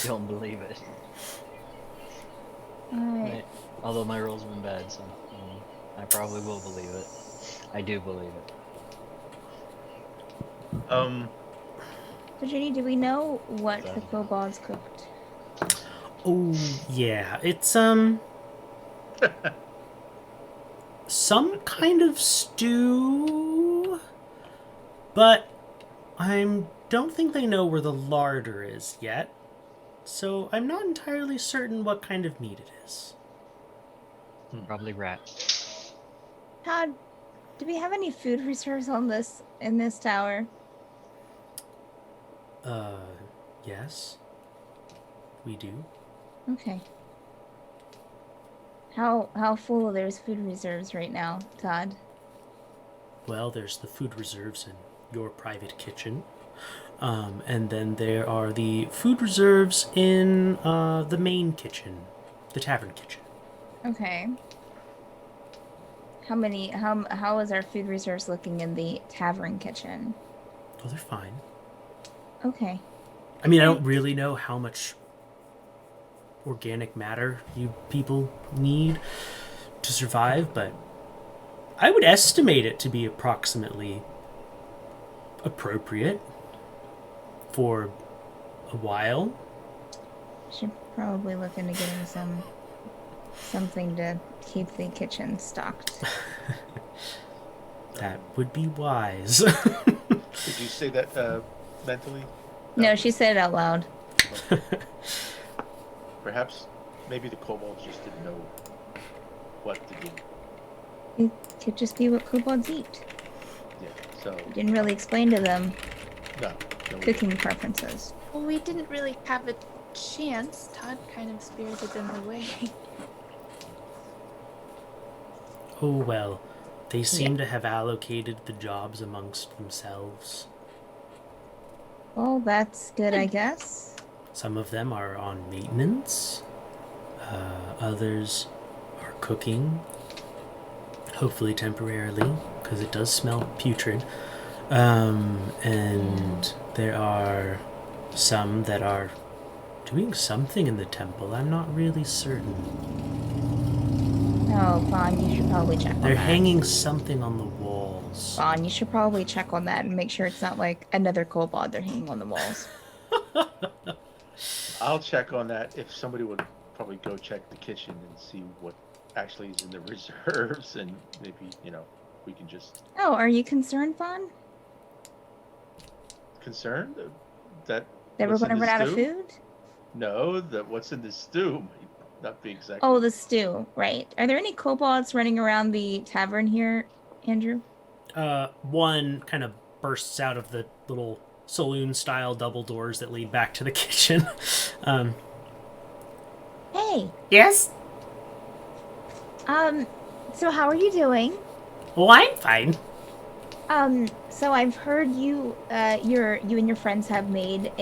Don't believe it. Alright. Right. Although my roll's been bad, so I probably will believe it. I do believe it. So, Jaynny, do we know what the kobolds cooked? Oh, yeah. It's, some kind of stew, but I don't think they know where the larder is yet, so I'm not entirely certain what kind of meat it is. Probably rat. Todd, do we have any food reserves in this tower? Yes, we do. Okay. How full are those food reserves right now, Todd? Well, there's the food reserves in your private kitchen. And then there are the food reserves in the main kitchen, the tavern kitchen. Okay. How is our food reserves looking in the tavern kitchen? Oh, they're fine. Okay. I mean, I don't really know how much organic matter you people need to survive, but I would estimate it to be approximately appropriate for A while? Should probably look into getting something to keep the kitchen stocked. That would be wise. Did you say that mentally? No, she said it out loud. Perhaps, maybe the kobolds just didn't know what to do. It could just be what kobolds eat. Yeah, so You didn't really explain to them no. cooking preferences. Well, we didn't really have a chance. Todd kind of spirited them away. Oh well, they seem to have allocated the jobs amongst themselves. Well, that's good, I guess. Some of them are on maintenance. Others are cooking. Hopefully temporarily, because it does smell putrid. And there are some that are doing something in the temple. I'm not really certain. Oh, Vaughn, you should probably check on They're that. hanging something on the walls. Vaughn, you should probably check on that and make sure it's not like another kobold they're hanging on the walls. I'll check on that. If somebody would probably go check the kitchen and see what actually is in the reserves, and maybe we can just Oh, are you concerned, Vaughn? concerned that That we're what's in going to the run out of stew? food? No, that what's in the stew might not be exactly. Oh, the stew, right. Are there any kobolds running around the tavern here, Andrew? One kind of bursts out of the little saloon-style double doors that lead back to the kitchen. Hey, Yes? so how are you doing? Oh, I'm fine. So I've heard you and your friends have made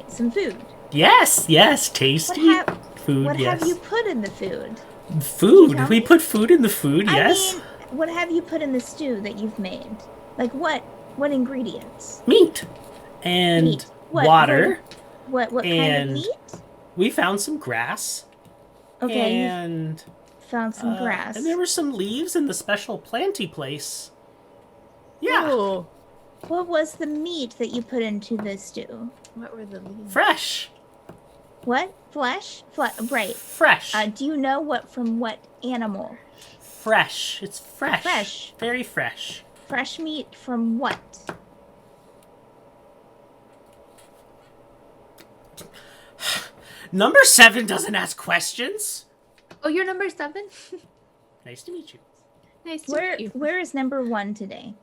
some food. Yes, tasty food, What yes. have you put in the food? Food. tell We me? put food in the food, yes. I mean, what have you put in the stew that you've made? Like what ingredients? Meat. And Meat. What- water. What kind of And- meat? We found some grass. Okay, you And found some grass. And there were some leaves in the special planty place. Yeah, Ooh. What was the meat that you put into the stew? What were the leaves? fresh. What? Flesh? Right. Fresh. Do you know from what animal? Fresh. It's fresh. Fresh. Very fresh. Fresh meat from what? Number 7 doesn't ask questions. Oh, you're number 7? Nice to meet you. Nice to Where meet you. where is number 1 today?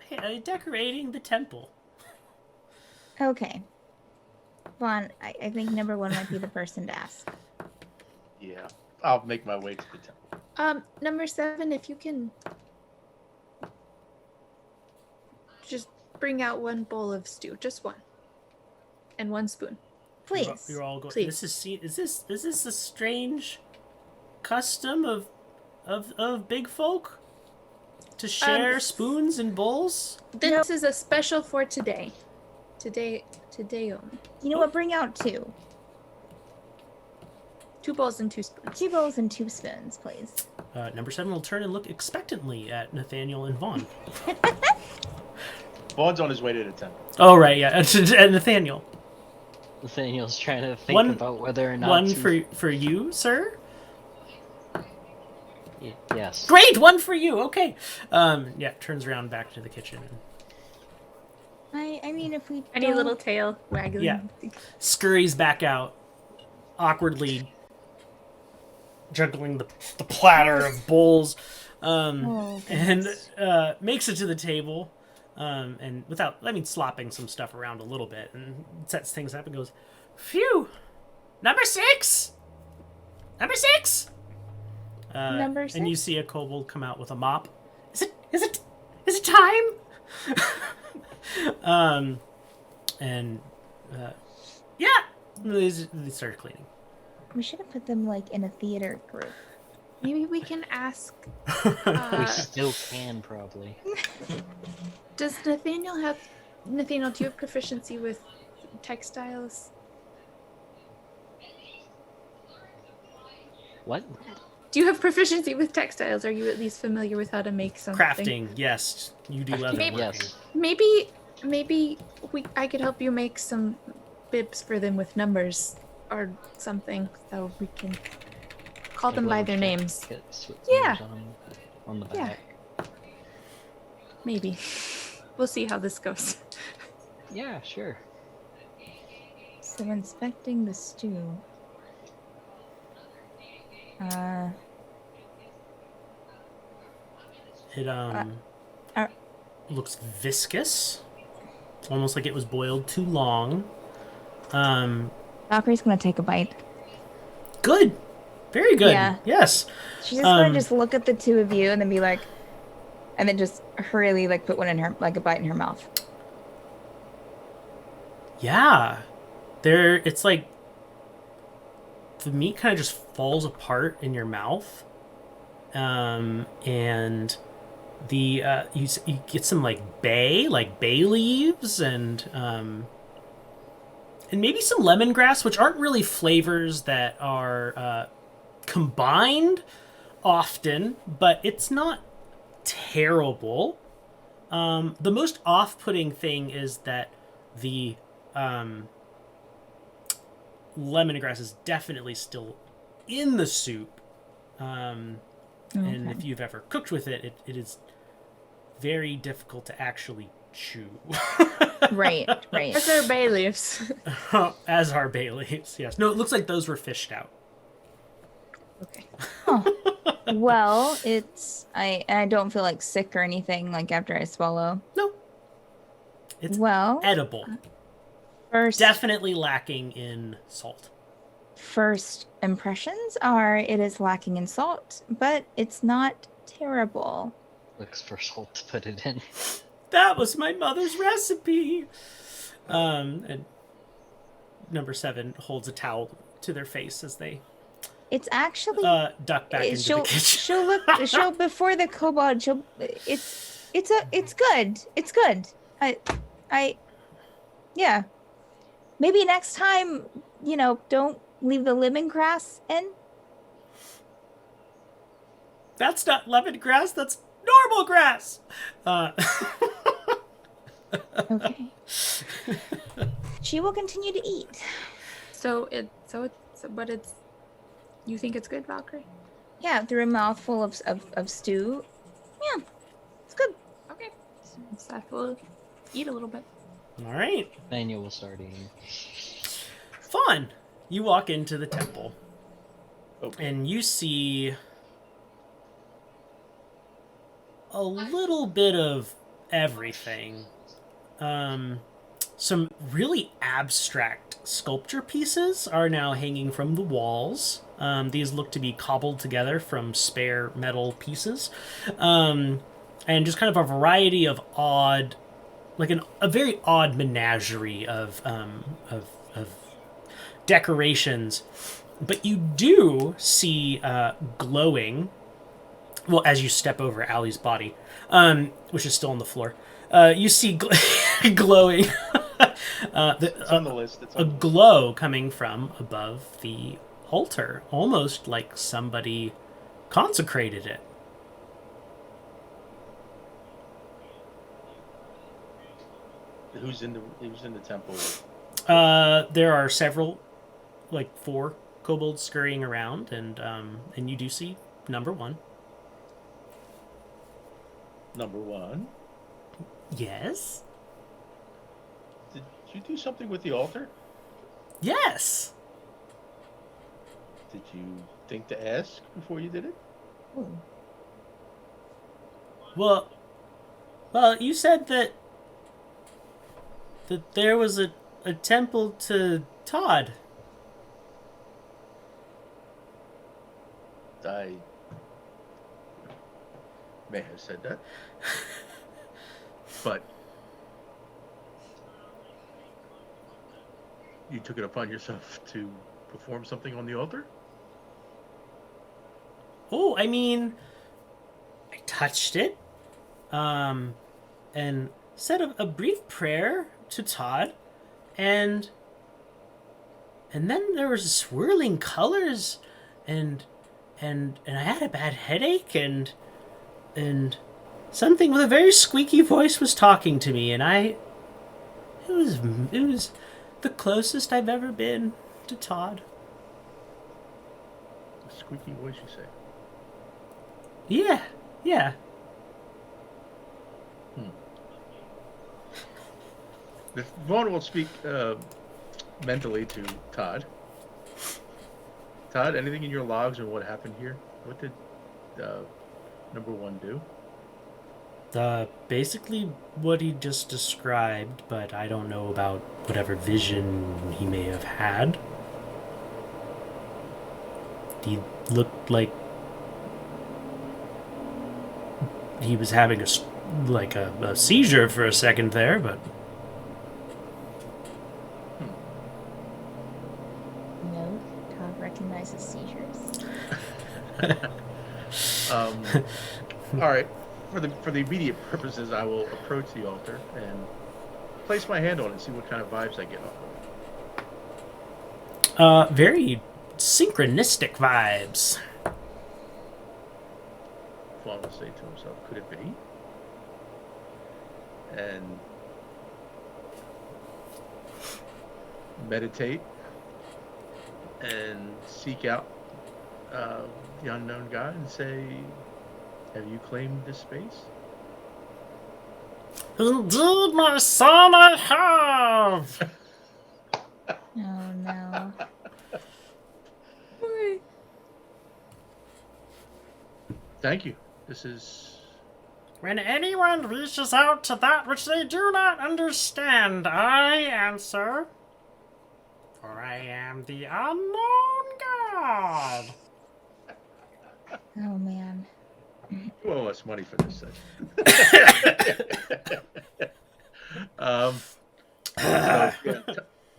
Hey, decorating the temple. Okay. Vaughn, I think number 1 might be the person to ask. Yeah, I'll make my way to the temple. Number 7, if you can just bring out one bowl of stew, just one. And 1 spoon. Please. You're all going. Please. Is this a strange custom of big folk to share spoons and bowls? This is a special for today. Today only. You know what? Bring out 2. 2 bowls and 2 spoons. 2 bowls and 2 spoons, please. Number 7 will turn and look expectantly at Nathaniel and Vaughn. Vaughn's on his way to the temple. Oh right, yeah, and Nathaniel. Nathaniel's trying to think One- about whether or not One to... for you, sir. Yes. Great, one for you. Okay. Yeah, turns around back to the kitchen and I mean, if we Any don't- little tail waggling. Yeah. scurries back out, awkwardly juggling the platter of bowls, Oh, and goodness. makes it to the table, and slopping some stuff around a little bit, and sets things up and goes, "Phew, number 6, number 6." Number And you 6? see a kobold come out with a mop. Is it time? Yeah, they started cleaning. We should have put them like in a theater group. Maybe we can ask. We still can, probably. Does Nathaniel have? Nathaniel, do you have proficiency with textiles? What? Do you have proficiency with textiles? Are you at least familiar with how to make something? Crafting, yes, you do leather Maybe- working. Yes. Maybe Maybe I could help you make some bibs for them with numbers or something, so we can call Like them by little their check names. tickets with Yeah. numbers on the Yeah. back. Maybe. We'll see how this goes. Yeah, sure. So inspecting the stew. It uh, looks viscous, almost like it was boiled too long. Valkyrie's gonna take a bite. Good, very good. Yeah. Yes. She's just gonna just look at the two of you and then be like, and then just hurriedly like put one in her, like a bite in her mouth. Yeah, it's like the meat kind of just falls apart in your mouth, and the you get some like bay leaves and maybe some lemongrass, which aren't really flavors that are combined often, but it's not terrible. The most off-putting thing is that the lemongrass is definitely still in the soup. And if you've ever cooked with it, it is very difficult to actually chew. Right. As our bay leaves. As are bay leaves, yes. No, it looks like those were fished out. Okay. Well, I don't feel like sick or anything like after I swallow. No. It's Well, edible. Definitely lacking in salt. First impressions are it is lacking in salt, but it's not terrible. Looks for salt to put it in. That was my mother's recipe. And number 7 holds a towel to their face as they It's actually duck back into the kitchen. she'll before the kobold. It's good. It's good. Yeah. Maybe next time, don't leave the lemongrass in. That's not lemongrass. That's normal grass. Okay. She will continue to eat. But you think it's good, Valkyrie? Yeah, through a mouthful of stew. Yeah, it's good. Okay. So we'll eat a little bit. All right. Nathaniel will start eating. Fun. You walk into the temple, Okay. and you see a little bit of everything. Some really abstract sculpture pieces are now hanging from the walls. These look to be cobbled together from spare metal pieces. And just kind of a variety of odd, like a very odd menagerie of decorations. But you do see glowing, well, as you step over Allie's body, which is still on the floor. You see glowing, It's on the list. It's on a the list. glow coming from above the altar, almost like somebody consecrated it. Who's in the temple? There are several, like 4 kobolds scurrying around, and you do see number 1. Number 1. Yes. Did you do something with the altar? Yes. Did you think to ask before you did it? Well, you said that there was a temple to TOD. I may have said that. But you took it upon yourself to perform something on the altar? Oh, I mean, I touched it, and said a brief prayer to TOD, and then there was swirling colors, and I had a bad headache, and something with a very squeaky voice was talking to me, and I It was the closest I've ever been to Todd. A squeaky voice, you say? Yeah, yeah. If Vaughan will speak mentally to Todd. Todd, anything in your logs on what happened here? What did number 1 do? Basically what he just described, but I don't know about whatever vision he may have had. He looked like he was having a seizure for a second there, but No, Todd recognizes seizures. All right. For the immediate purposes, I will approach the altar and place my hand on it and see what kind of vibes I get off of it. very synchronistic vibes. Vaughn will say to himself, could it be? And meditate and seek out the unknown God and say, have you claimed this space? Indeed, my son, I have! Oh no. Thank you. This is... When anyone reaches out to that which they do not understand, I answer, for I am the unknown God. Oh man. You owe us money for this session. So, yeah,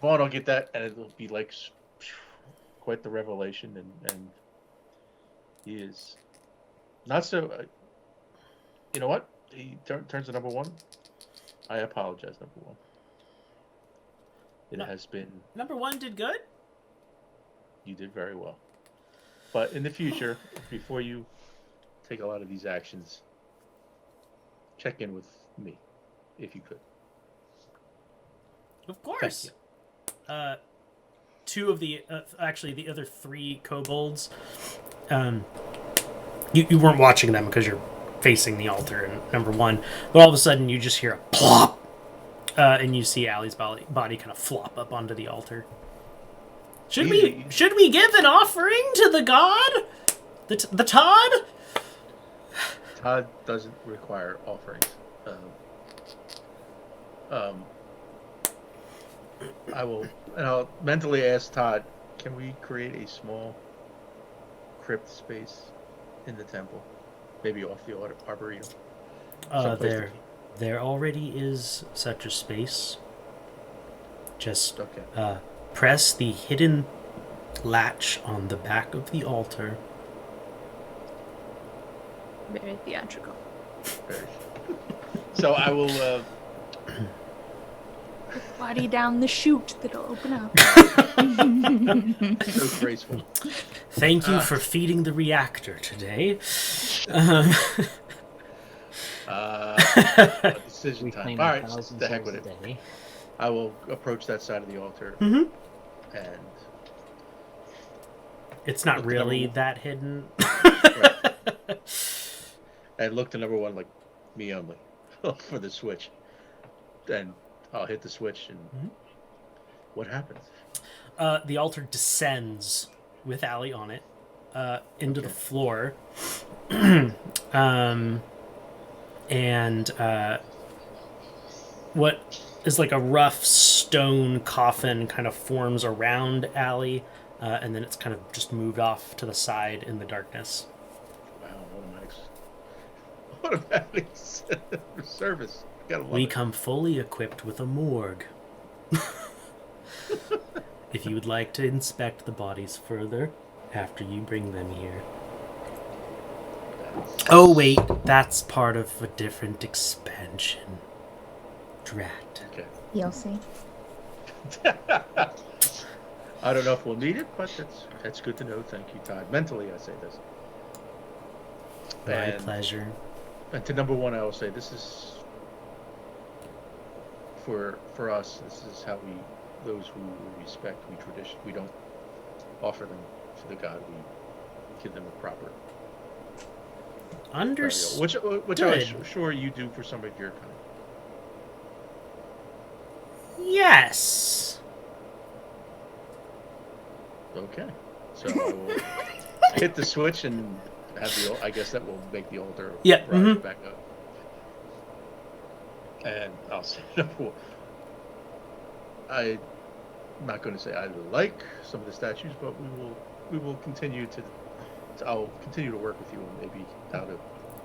Vaughn will get that, and it'll be like quite the revelation, and he is not so. You know what? He turns to number 1. I apologize, number 1. It has been. Number 1 did good? You did very well, but in the future, before you take a lot of these actions, check in with me, if you could. Of course. Two of the actually the other 3 kobolds. You weren't watching them because you're facing the altar and number 1, but all of a sudden you just hear a plop, and you see Allie's body kind of flop up onto the altar. Should we give an offering to the god, the Todd? Todd doesn't require offerings. I'll mentally ask Todd, can we create a small crypt space in the temple? Maybe off the Arboretum? Someplace to keep. There already is such a space. Just Okay. press the hidden latch on the back of the altar. Very theatrical. Very. So I will... Body down the chute that'll open up. so graceful. Thank you for feeding the reactor today. Decision We time. claim All right, 1,000 the heck souls with a it. day. I will approach that side of the altar Mm-hmm. and... It's not Look, really number- that hidden. And look to number 1 like me only for the switch. And I'll hit the switch and what happens? The altar descends with Allie on it into the floor. And what is like a rough stone coffin kind of forms around Allie, and then it's kind of just moved off to the side in the darkness. Wow, automatic service. Gotta love We it. come fully equipped with a morgue. If you would like to inspect the bodies further after you bring them here. Oh wait, that's part of a different expansion. Drat. Okay. You'll see. I don't know if we'll need it, but that's good to know. Thank you, Todd. Mentally, I say this. My pleasure. And to number 1, I will say this is for us, this is how those who we respect, we don't offer them to the god. We give them a proper burial, Understood. which I'm sure you do for somebody of your kind. Yes. Okay, so I will hit the switch and have I guess that will make the altar rise back up. And I'll say I'm not going to say I like some of the statues, but we will continue to. I'll continue to work with you on maybe how to.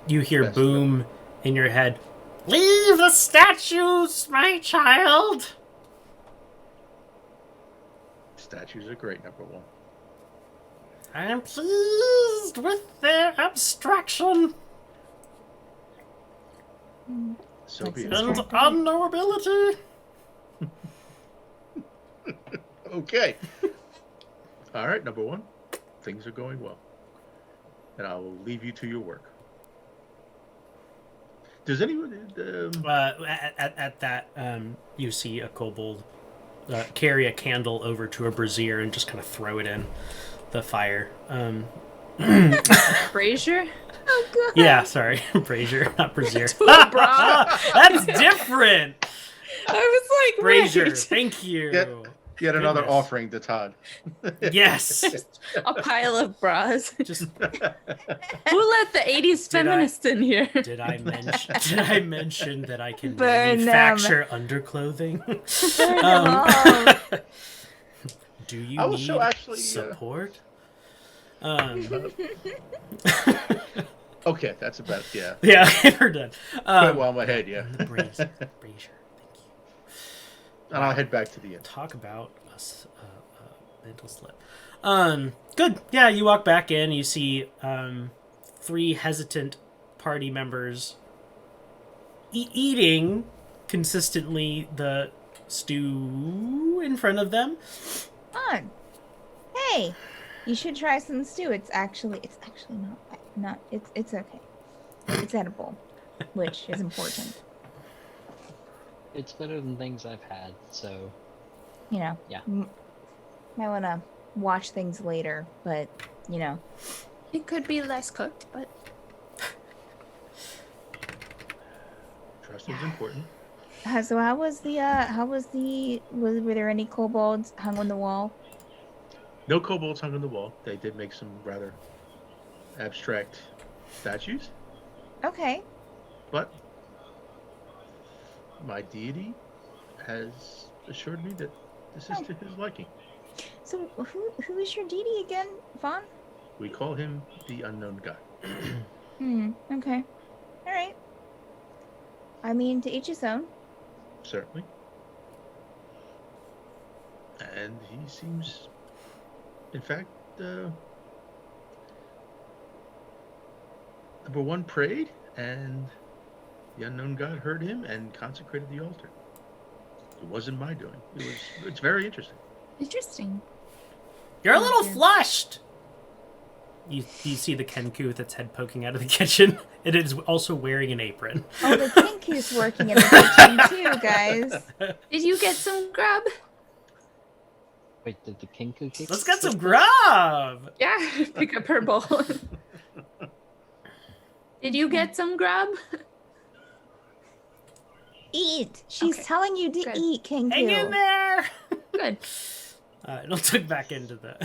You hear boom in your head. Leave the statues, my child. Statues are great, number one. I am pleased with their abstraction So be it. and unknowability. Okay. All right, number one. Things are going well. And I will leave you to your work. Does anyone... At that, you see a kobold carry a candle over to a brazier and just kind of throw it in the fire. Brazier? Oh god. Yeah, sorry. Brazier, not brazier. Bra. That's different! I was like, Brazier, wait. thank you. Yet another Goodness. offering to Todd. Yes. A pile of bras. Just Who let the 80s feminist in here? did I mention that I can Burn them. manufacture underclothing? Do you I will need show actually, support? Okay, that's about yeah. Yeah, we're done. Quite well in my head, yeah. Brazier, thank you. And I'll head back to the inn. Talk about a mental slip. Good. Yeah, you walk back in. You see 3 hesitant party members eating consistently the stew in front of them. On. Hey, you should try some stew. It's actually not. It's okay. It's edible, which is important. It's better than things I've had, so You know. Yeah. Might want to watch things later, but you know. It could be less cooked, but Trust is important. So were there any kobolds hung on the wall? No kobolds hung on the wall. They did make some rather abstract statues, Okay. but my deity has assured me that this is to his liking. So who is your deity again, Vaughan? We call him the unknown god. Okay. All right. I mean, to each his own. Certainly. And he seems, in fact, number one prayed, and the unknown god heard him and consecrated the altar. It wasn't my doing. It's very interesting. interesting. You're a little flushed. You see the Kenku with its head poking out of the kitchen. It is also wearing an apron. Oh, the Kinku's working in the kitchen too, guys. Did you get some grub? wait, did the Kinku kick? Let's get some grub. Yeah, pick up her bowl. Did you get some grub? Eat. She's Okay. telling you to Good. eat, Kinku. Hang in there. Good. It'll tuck back into the.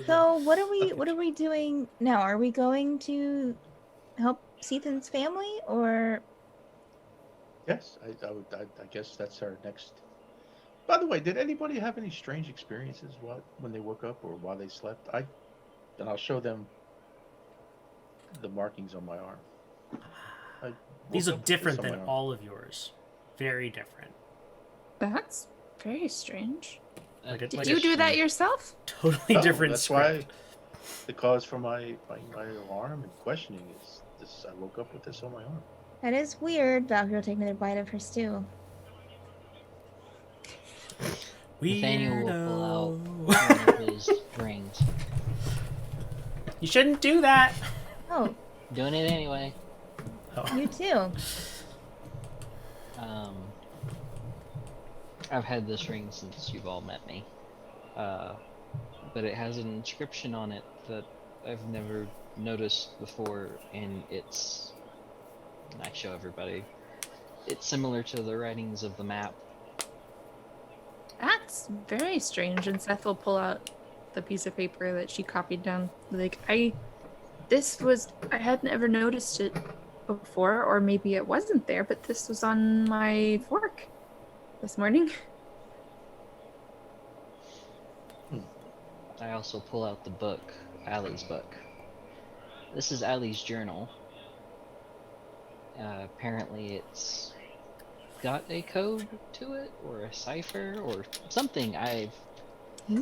So what are we doing now? Are we going to help Sethan's family, or Yes, I guess that's our next. By the way, did anybody have any strange experiences when they woke up or while they slept? Then I'll show them the markings on my arm. These look different on my than arm. all of yours. Very different. That's very strange. Like Did you do that yourself? Totally No, different That's script. why the cause for my alarm and questioning is this. I woke up with this on my arm. that is weird? Valkyrie will take another bite of her stew. Nathaniel will pull out Weirdo. one of his rings. You shouldn't do that. Oh, Doing it anyway. you too. I've had this ring since you've all met me. But it has an inscription on it that I've never noticed before, and I show everybody. It's similar to the writings of the map. That's very strange. And Seth will pull out the piece of paper that she copied down. Like, I hadn't ever noticed it before, or maybe it wasn't there, but this was on my fork this morning. I also pull out the book, Allie's book. This is Allie's journal. Apparently it's got a code to it, or a cipher, or something. I've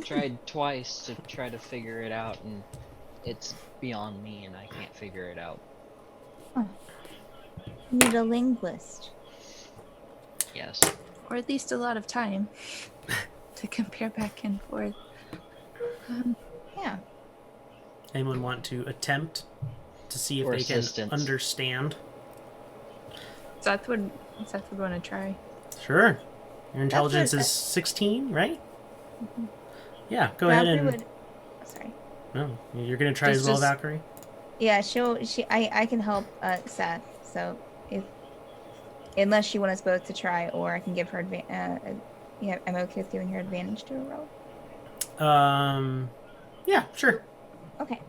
tried twice to try to figure it out, and it's beyond me, and I can't figure it out. Oh. You need a linguist. Yes. Or at least a lot of time to compare back and forth. Yeah. Anyone want to attempt to see if Or they assistance. can understand? Seth would want to try. Sure. Your intelligence what- is 16, right? Mm-hmm. Yeah, go ahead Valkyrie and... would... Sorry. No, you're going to try as well, Valkyrie? Yeah, I can help Seth. So unless she wants us both to try, or I can give her yeah, I'm okay with giving her advantage to a roll. Yeah, sure. Okay.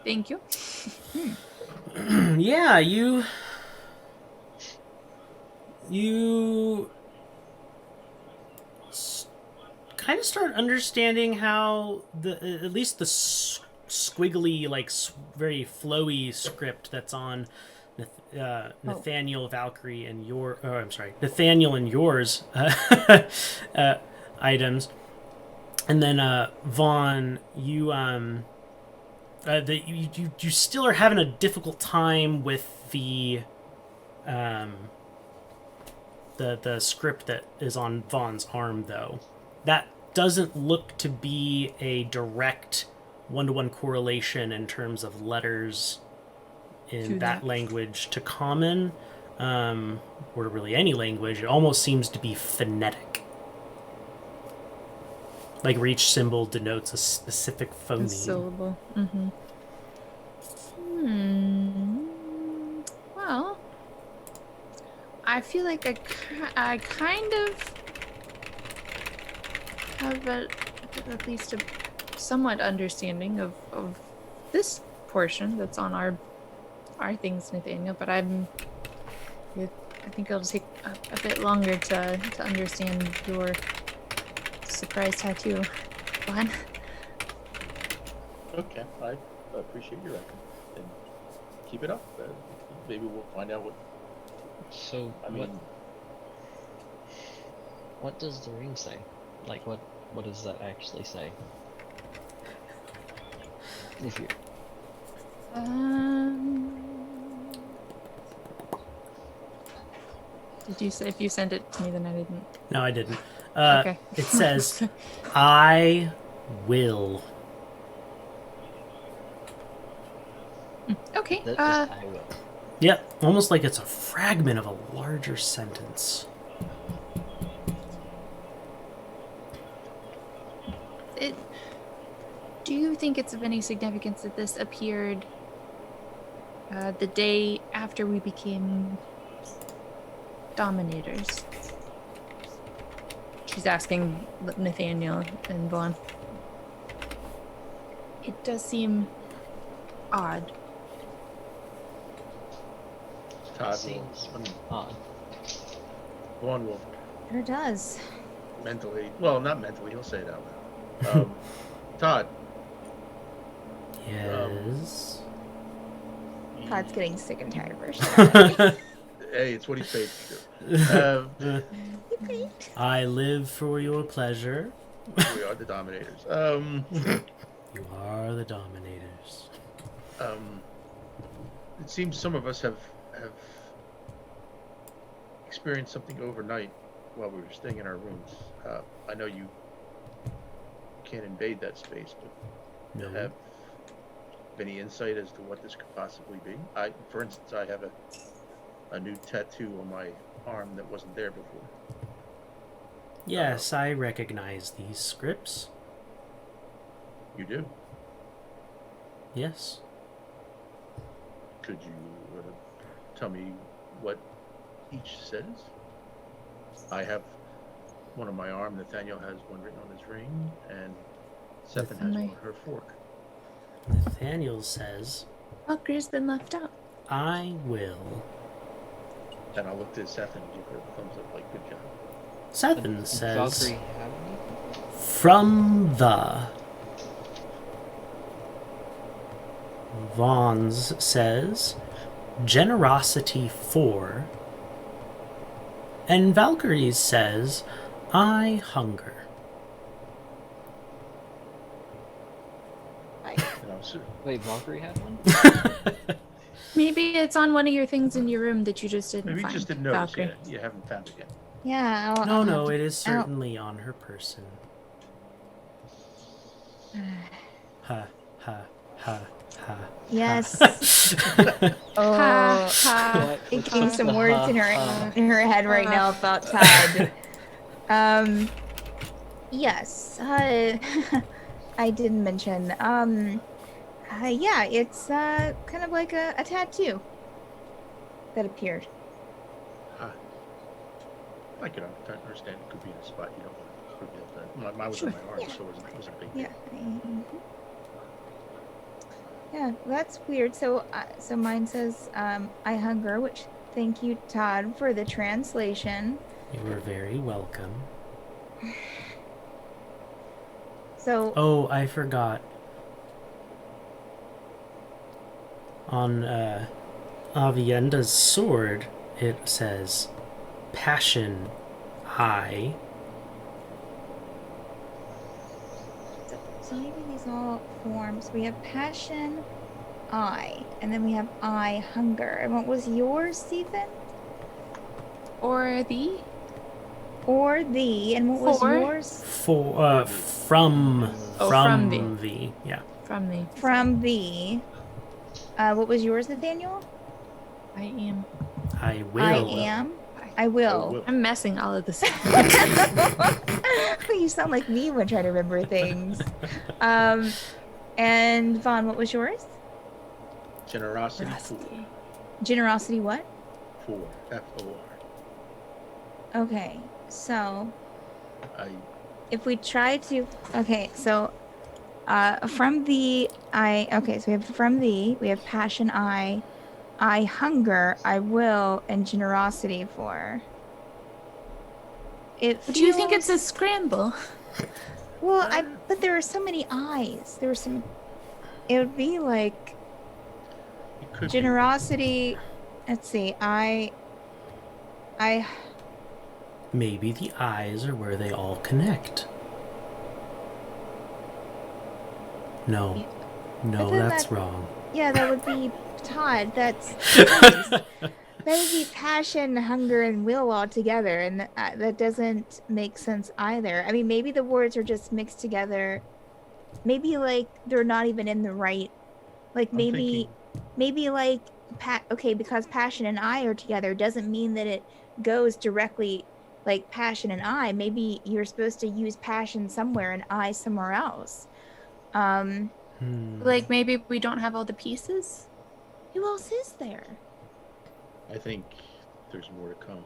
Thank you. Yeah, you kind of start understanding how at least the squiggly, like very flowy script that's on Nathaniel, Valkyrie, and Nathaniel and yours items, and then Vaughan, you you still are having a difficult time with the script that is on Vaughn's arm, though. That doesn't look to be a direct one-to-one correlation in terms of letters in that language to common, or really any language. It almost seems to be phonetic. Like where each symbol denotes a specific phoneme. A syllable. Mm-hmm. Well, I feel like I kind of have at least a somewhat understanding of this portion that's on our things, Nathaniel, but I think it'll take a bit longer to understand your surprise tattoo. Fun. Okay, I appreciate your effort, and keep it up. Maybe we'll find out what. So, what does the ring say? Like, what does that actually say? If you... Did you say if you sent it to me, then I didn't? No, I didn't. Okay. It says, I will. Okay. That just, I will. Yep, almost like it's a fragment of a larger sentence. Do you think it's of any significance that this appeared the day after we became dominators? She's asking Nathaniel and Vaughan. It does seem odd. Todd Seems will, odd. Vaughn will Sure does. mentally, well, not mentally, he'll say it out loud. Todd. Yes. Todd's getting sick and tired of her shit. Hey, it's what he's paid to do. I live for your pleasure. We are the dominators. You are the dominators. It seems some of us have experienced something overnight while we were staying in our rooms. I know you can't invade that space, but No. any insight as to what this could possibly be? For instance, I have a new tattoo on my arm that wasn't there before. Yes, I recognize these scripts. You do? Yes. Could you tell me what each says? I have one on my arm. Nathaniel has one written on his ring, and Sethan has one on her fork. Nathaniel says, Valkyrie's been left out. I will. Then I'll look to Sethan and give her a thumbs up, like, good job. Sethan says, Valkyrie have anything? from the. Vaughan's says, generosity 4. And Valkyrie's says, I hunger. And I'll see. Wait, Valkyrie had one? Maybe it's on one of your things in your room that you just didn't Maybe you find. just didn't notice. Valkyrie. Yeah, you haven't found it yet. Yeah. No, I'll no, have it to- is certainly on her person. Ha, ha, ha, ha. Yes. Ha, Oh, ha. thinking some words in her head right now about Todd. Yes. I didn't mention. Yeah, it's kind of like a tattoo that appeared. I can understand it could be in a spot you don't want to reveal that. Mine was on my arm, Yeah. so it wasn't a big Yeah. deal. Yeah, that's weird. So, so mine says, "I hunger," which thank you, Todd, for the translation. You are very welcome. So, Oh, I forgot. On Avienda's sword, it says, passion, I. so maybe these all forms. We have passion, I, and then we have I hunger. And what was yours, Stephen? Or the Or thee, and what was For? yours? From from the, yeah. from the From thee. What was yours, Nathaniel? I am. I will. I am. I will. will. I'm messing all of this up. You sound like me when trying to remember things. And Vaughn, what was yours? Generosity 4. Generosity what? 4. F-O-R. Okay, so I if we try to, okay, so from the okay, so we have from the, we have passion I hunger, I will, and generosity 4. Do you think it's a scramble? Well, but there are so many I's. There were some. It would be like it could generosity. Let's see. I. Maybe the eyes are where they all connect. No. No, then that's that- wrong. Yeah, that would be Todd. That's. That would be passion, hunger, and will all together, and that doesn't make sense either. I mean, maybe the be just mixed together. Maybe like they're not even in the right. Like I'm maybe, thinking- maybe like okay, because passion and I are together doesn't mean that it goes directly like passion and I. Maybe you're supposed to use passion somewhere and I somewhere else. Like maybe we don't have all the pieces? Who else is there? I think there's more to come.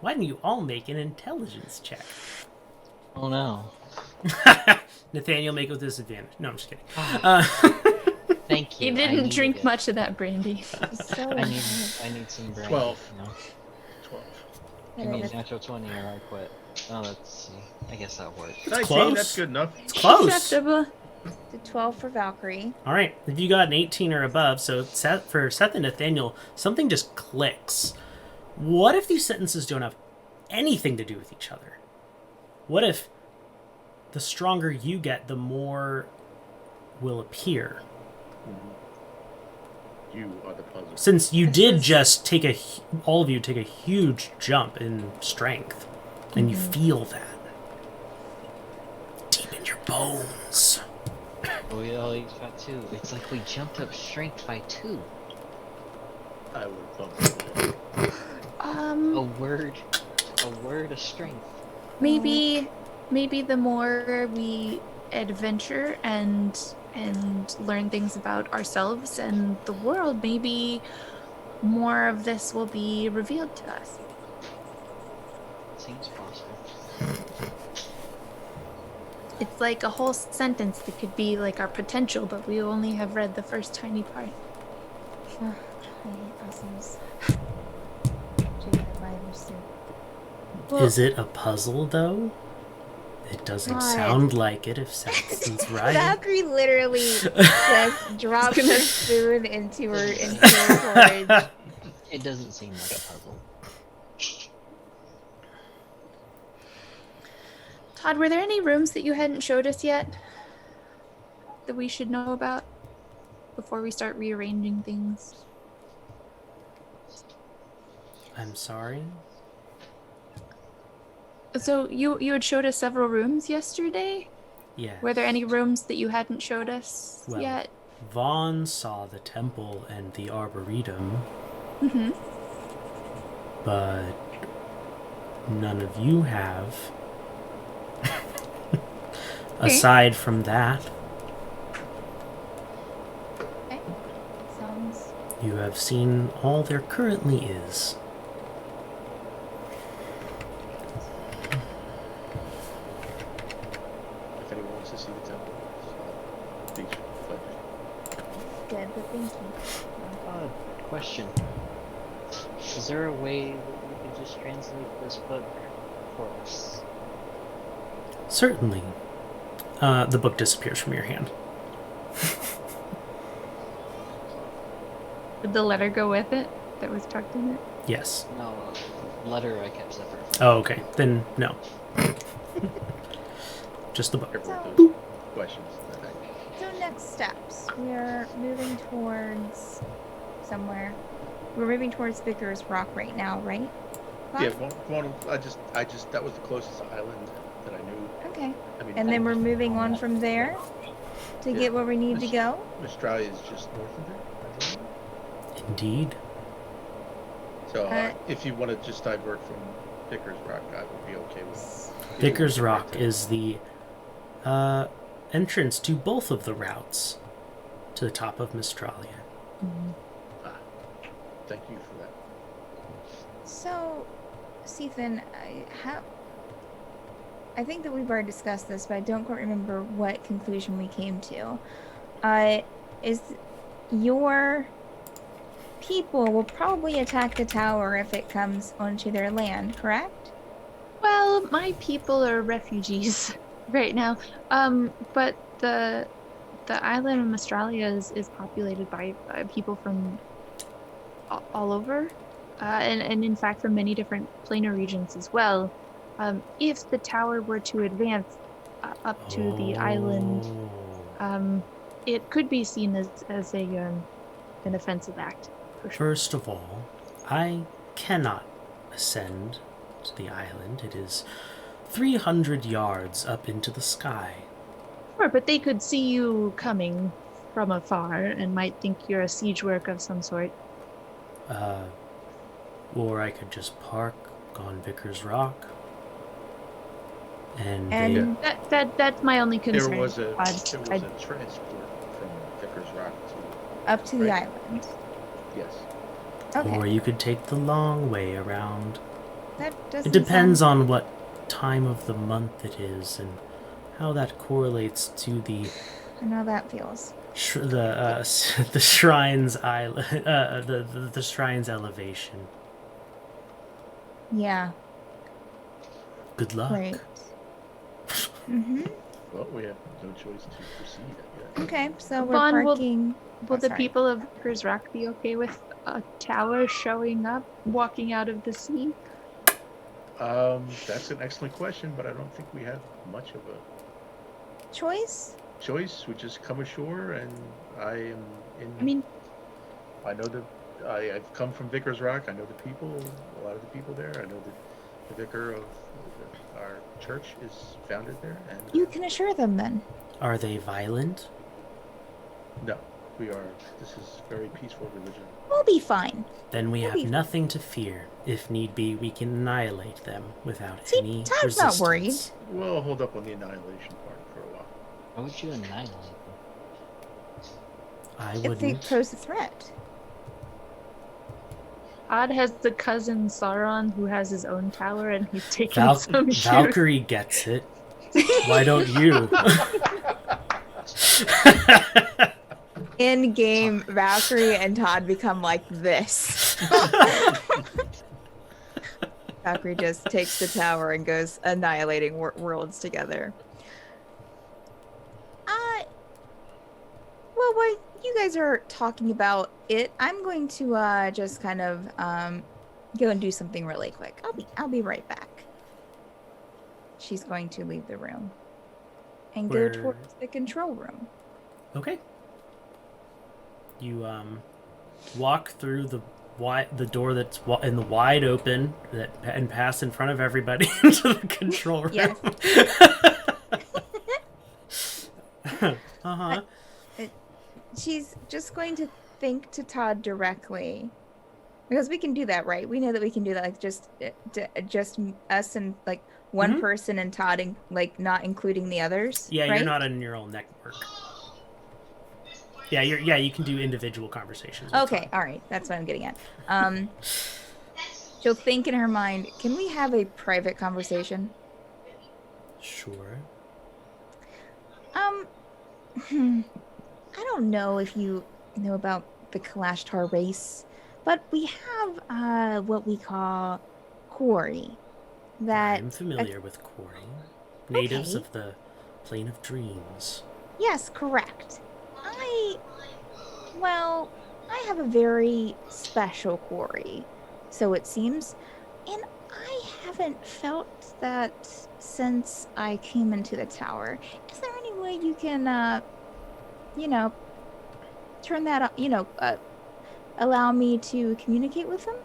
Why don't you all make an intelligence check? Oh no. Nathaniel, make it with disadvantage. No, I'm just kidding. Thank you. You I didn't needed drink it. much of that brandy. So I need some brandy. 12. You know? 12. Give me a natural 20 or I quit. Oh, let's see. I guess that works. 19, close. that's good enough. It's close. Acceptable. the 12 for Valkyrie. All right, if you got an 18 or above, so for Seth and Nathaniel, something just clicks. What if these sentences don't have anything to do with each other? What if the stronger you get, the more will appear? You are the puzzle. Since you This did is- just all of you take a huge jump in strength, and you feel that deep in your bones. We only got 2. It's like we jumped up strength by 2. I would bump it. A word of strength. Maybe the more we adventure and learn things about ourselves and the world, maybe more of this will be revealed to us. Seems possible. It's like a whole sentence that could be like our potential, but we only have read the first tiny part. I hate puzzles. Drink my Bible soup. Well, Is it a puzzle, though? It doesn't God. sound like it if Saxon's right. Valkyrie literally just dropped her spoon into her porridge. It doesn't seem like a puzzle. Todd, were there any rooms that you hadn't showed us yet that we should know about before we start rearranging things? I'm sorry? So you had showed us several rooms yesterday? Yes. Were there any rooms that you hadn't showed us Well, yet? Vaughan saw the temple and the arboretum, Mm-hmm. but none of you have. Aside from that, Okay. Sounds you have seen all there currently is. If anyone wants to see the temple, beach, but good, but thank you. Question. Is there a way that we could just translate this book for us? Certainly. The book disappears from your hand. Did the letter go with it that was tucked in it? Yes. No, letter I kept separate. Oh, okay. Then no. Just the book. careful So- with those questions. I think. So next steps. We're moving towards somewhere. We're moving towards Vicar's Rock right now, right? Yeah, I just that was the closest island that I knew. Okay. I mean, And then we're moving on from there to Yeah. get where we need to go. Australia is just north of there. I believe. Indeed. So Uh, if you want to just divert from Vicar's Rock, I would be okay with. Vicar's Rock is the entrance to both of the routes to the top of Mistralia. Thank you for that. So, Stephen, I think that we've already discussed this, but I don't quite remember what conclusion we came to. Is your people will probably attack the tower if it comes onto their land, correct? Well, my people are refugees right now. But the island of Mistralia is populated by people from all over, and in fact from many different planar regions as well. If the tower were to advance up to the island, it could be seen as an offensive act. For sure. First of all, I cannot ascend to the island. It is 300 yards up into the sky. Sure, but they could see you coming from afar and might think you're a siege work of some sort. Or I could just park on Vicar's Rock. And And That's my only concern. There was a Todd. transport from Vicar's Rock to up to the Right. island. yes. Okay. or you could take the long way around. That doesn't It depends sound... on what time of the month it is and how that correlates to the I know that feels. the shrine's island, the shrine's elevation. Yeah. Good luck. Great. Mm-hmm. Well, we have no choice to proceed, I guess. Okay, so we're Vaughn, will- parking. Will Oh, the sorry. people of Vicar's Rock be okay with a tower showing up, walking out of the sea? That's an excellent question, but I don't think we have much of a Choice? choice. We just come ashore, and I am in. I mean, I know I've come from Vicar's Rock. I know the people, a lot of the people there. I know the vicar of our church is founded there, and You can assure them then. Are they violent? No, we are. This is very peaceful religion. We'll be fine. Then we We'll have be- nothing to fear. If need be, we can annihilate them without See, any Todd's resistance. not worried. We'll hold up on the annihilation part for a while. Why would you annihilate them? I If they wouldn't. pose a threat. Odd has the cousin Sauron who has his own tower and he's taking some shoes. Valkyrie gets it. Why don't you? In game, Valkyrie and Todd become like this. Valkyrie just takes the tower and goes annihilating worlds together. Well, while you guys are talking about it, I'm going to just kind of go and do something really quick. I'll be right back. She's going to leave the room and Where- go towards the control room. Okay. You walk through the door that's in the wide open and pass in front of everybody into the control room. Yes. Uh-huh. She's just going to think to Todd directly, because we can do that, right? We know that we can do that, like just us and like one Mhm. person and Todd, and like not including the others. Yeah, right? you're not in your own network. Yeah, you can do individual conversations. with Okay, Todd. all right, that's what I'm getting at. She'll think in her mind, can we have a private conversation? Sure. I don't know if you know about the Kalashtar race, but we have what we call quarry. That I'm familiar with quarry. Natives Okay. of the Plane of Dreams. Yes, correct. I have a very special quarry, so it seems, and I haven't felt that since I came into the tower. Is there any way you can, turn that up, allow me to communicate with them?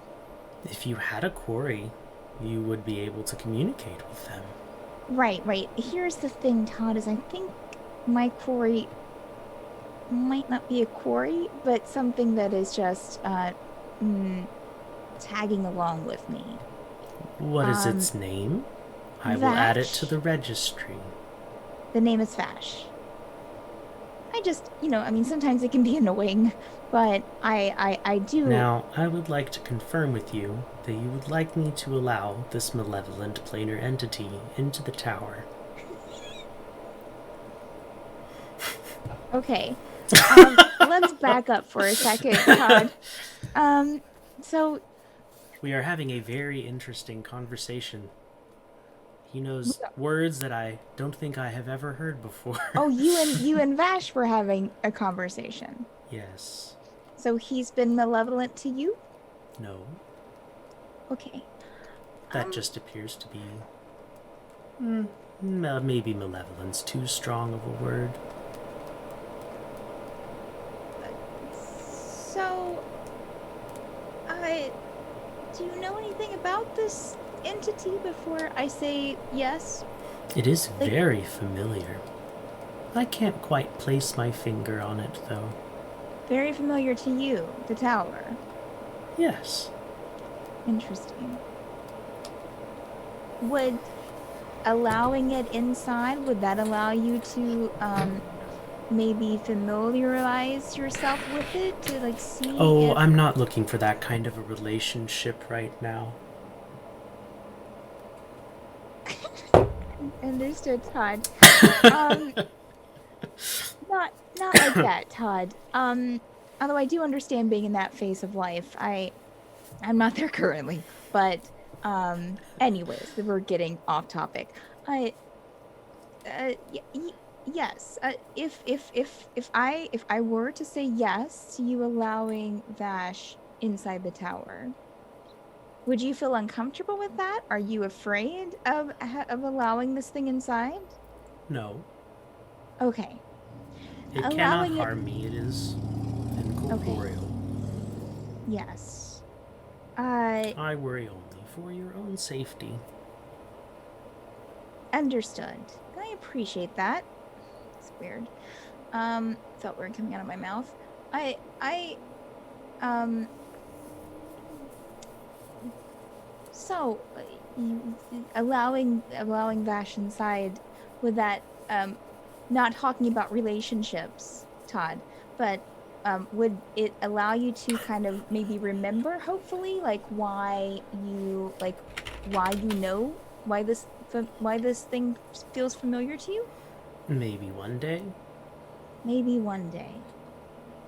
If you had a quarry, you would be able to communicate with them. Right. Here's the thing, Todd, is I think my quarry might not be a quarry, but something that is just tagging along with me. What is its name? I will add it to the registry. The name is Vash. I just, sometimes it can be annoying, but I do. Now, I would like to confirm with you that you would like me to allow this malevolent planar entity into the tower. Okay. Let's back up for a second, Todd. So We are having a very interesting conversation. He knows words that I don't think I have ever heard before. oh, you and Vash were having a conversation. Yes. So he's been malevolent to you? No. Okay. That just appears to be... maybe malevolence too strong of a word. So, do you know anything about this entity before I say yes? It is Like- very familiar. I can't quite place my finger on it, though. Very familiar to you, the tower. Yes. Interesting. Would allowing it inside, would that allow you to maybe familiarize yourself with it to like see Oh, if... I'm not looking for that kind of a relationship right now. Understood, Todd. Not like that, Todd. Although I do understand being in that phase of life. I'm not there currently, but anyways, we're getting off topic. Yes. If I were to say yes to you allowing Vash inside the tower, would you feel uncomfortable with that? Are you afraid of allowing this thing inside? No. Okay. It cannot Allowing it- harm me. It is incorporeal. Yes. I worry only for your own safety. Understood. I appreciate that. It's weird. felt weird coming out of my mouth. So, allowing Vash inside with that, not talking about relationships, Todd, but would it allow you to kind of maybe remember, hopefully, like why you know why this thing feels familiar to you? Maybe one day. Maybe one day.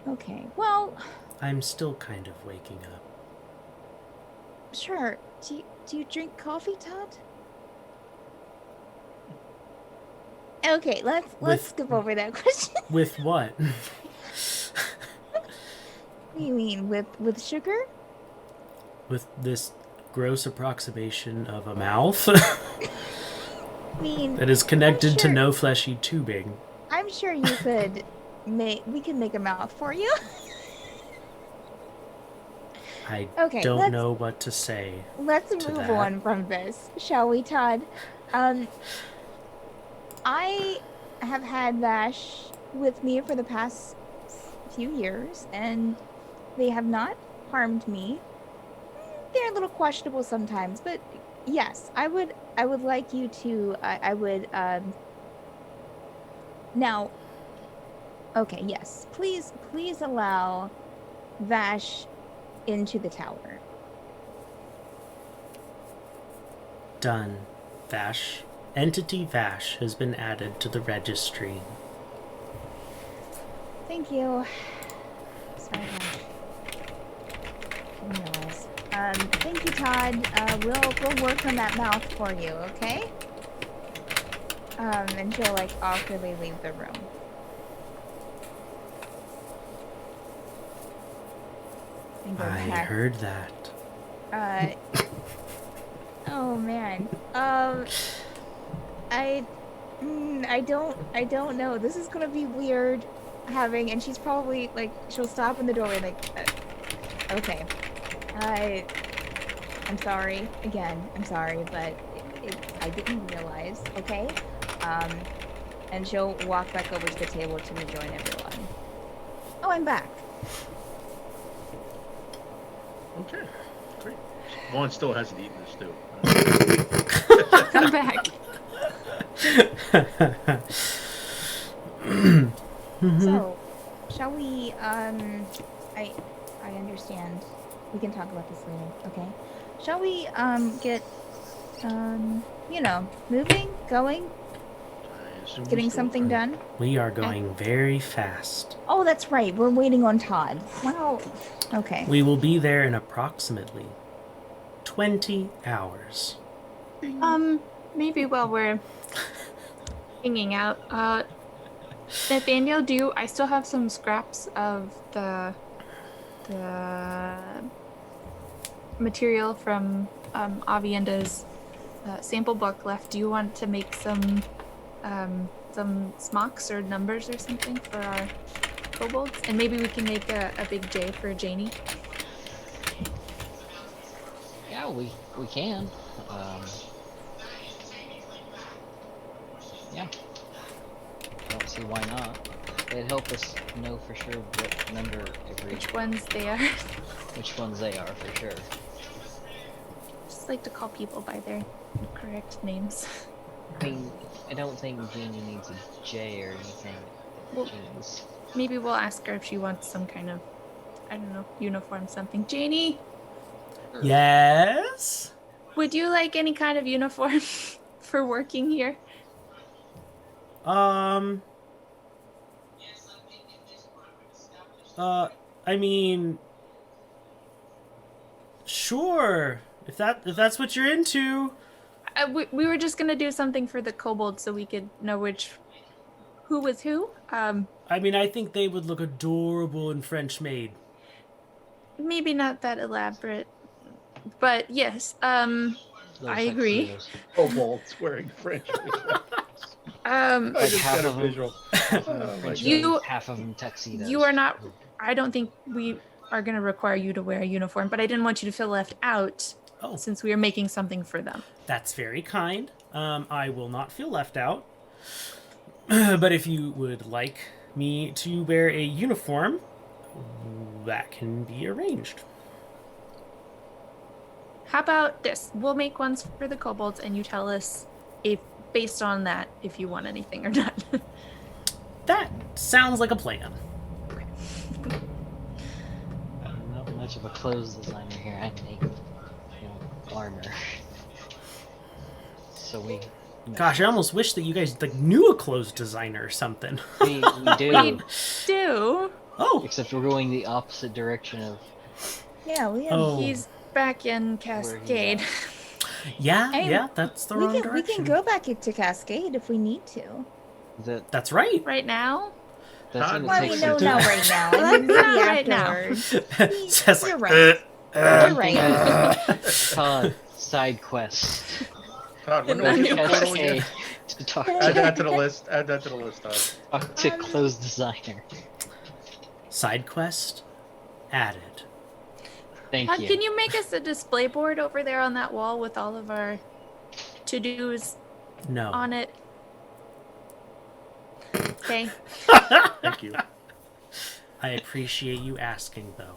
Okay. Well, I'm still kind of waking up. sure. Do you drink coffee, Todd? Okay, let's skip over that question. With what? What do you mean with sugar? With this gross approximation of a mouth I mean, that is connected to sure- no fleshy tubing. I'm sure you could we could make a mouth for you. I Okay, don't know what to say. Let's to move that. on from this, shall we, Todd? I have had Vash with me for the past few years, and they have not harmed me. They're a little questionable sometimes, but yes, I would like you to. I would. Now. Okay. Yes. Please allow Vash into the tower. Done. Vash. Entity Vash has been added to the registry. Thank you. Sorry, Vash. Didn't realize. Thank you, Todd. We'll work on that mouth for you, okay? And she'll like awkwardly leave the room. And go I back. heard that. Oh man. I don't know. This is gonna be weird having, and she's probably like, she'll stop in the doorway like, okay. I'm sorry. Again, I'm sorry, but I didn't realize, okay? And she'll walk back over to the table to rejoin everyone. Oh, I'm back. Okay, great. Vaughn still hasn't eaten this stew. Come back. So, shall we, I understand. We can talk about this later, okay? Shall we, get, moving, going, I assume we getting still something are. done? We are going very fast. Oh, that's right. We're waiting on Todd. Well, okay. We will be there in approximately 20 hours. Maybe while we're hanging out, Nathaniel, I still have some scraps of the material from Avienda's sample book left. Do you want to make some smocks or numbers or something for our kobolds? And maybe we can make a big J for Jaynny. Yeah, we can. Yeah. Don't see why not. It'd help us know for sure what number every Which ones they are. which ones they are for sure. Just like to call people by their correct names. I mean, I don't think Jaynny needs a J or anything. Well- Jaynny's- Maybe we'll ask her if she wants some kind of, I don't know, uniform something. Jaynny, Yes? would you like any kind of uniform for working here? I mean, sure. If that's what you're into. We were just gonna do something for the kobold so we could know who was who. I mean, I think they would look adorable in French maid. Maybe not that elaborate, but yes. Little I agree. tuxedos. Kobolds wearing French. I Um, Like just half got a of 'em. visual. Half of Oh, them my French God. You- maid, half of them tuxedos. you are not. I don't think we are gonna require you to wear a uniform, but I didn't want you to feel left out Oh, since we are making something for them. that's very kind. I will not feel left out. But if you would like me to wear a uniform, that can be arranged. How about this? We'll make ones for the kobolds, and you tell us if, based on that, if you want anything or not. That sounds like a plan. I'm not much of a clothes designer here. I make, armor. So we. Gosh, I almost wish that you guys knew a clothes designer or something. We do. We do. Oh, Except we're going the opposite direction of Yeah, we have. Oh. He's back in where he's Cascade. at. yeah, I mean, yeah, that's the wrong we direction. can go back to Cascade if we need to. That's right. Right now? That's Todd, gonna Well, take we some know time. now right now. Well, I mean, that's maybe not right now. afterwards. Just You're like, right. You're One thing right. Todd, side quest. Todd, when Not do we new get the photo again? Cascade to talk Add to, that to the list. Add that to the list, Todd. talk to clothes designer. Side quest added. Thank you. Can you make us a display board over there on that wall with all of our to-dos No. on it? Okay. Thank you. I appreciate you asking, though.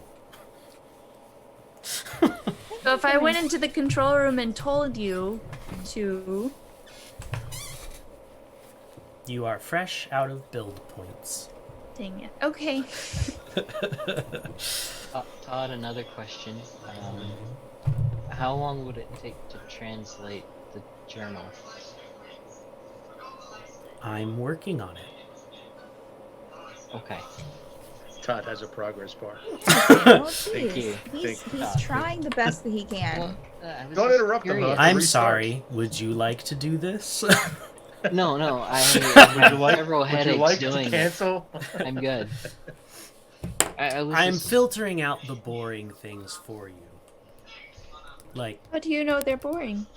So if I went into the control room and told you to... You are fresh out of build points. Dang it. Okay. Todd, another question. How long would it take to translate the journal? I'm working on it. Okay. Todd has a progress bar. Oh, Thank geez. you. He's Thank he's you. trying the best that he can. Well, I was Don't just interrupt him, curious. huh? I'm Restart. sorry. Would you like to do this? No, I Would have you like, several would you headaches like doing to it. cancel? I'm good. I was I'm just, filtering out the boring things for you. Like, How do you know they're boring?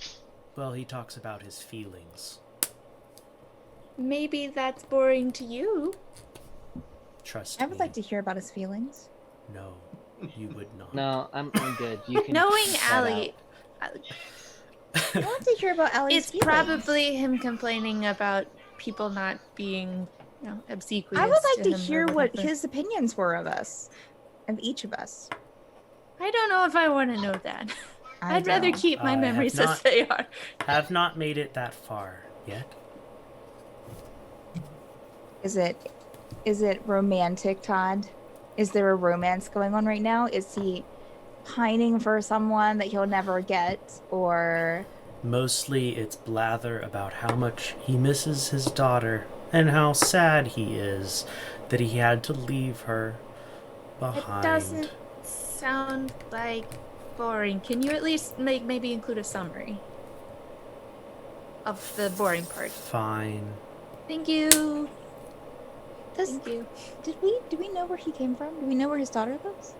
well, he talks about his feelings. Maybe that's boring to you. Trust I me. would like to hear about his feelings. No, you would not. No, I'm good. You can Knowing cut that Allie, out. I want to hear about Ellie's it's feelings. probably him complaining about people not being, obsequious. I would like to him or hear what whatever. his opinions were of us, of each of us. I don't know if I want to know that. I I'd rather don't. keep my I have memories as not- they are. Have not made it that far yet. Is it romantic, Todd? Is there a romance going on right now? Is he pining for someone that he'll never get, or Mostly it's blather about how much he misses his daughter and how sad he is that he had to leave her behind. It doesn't sound like boring. Can you at least maybe include a summary of the boring part? Fine. Thank you. does Thank you. do we know where he came from? Do we know where his daughter lives?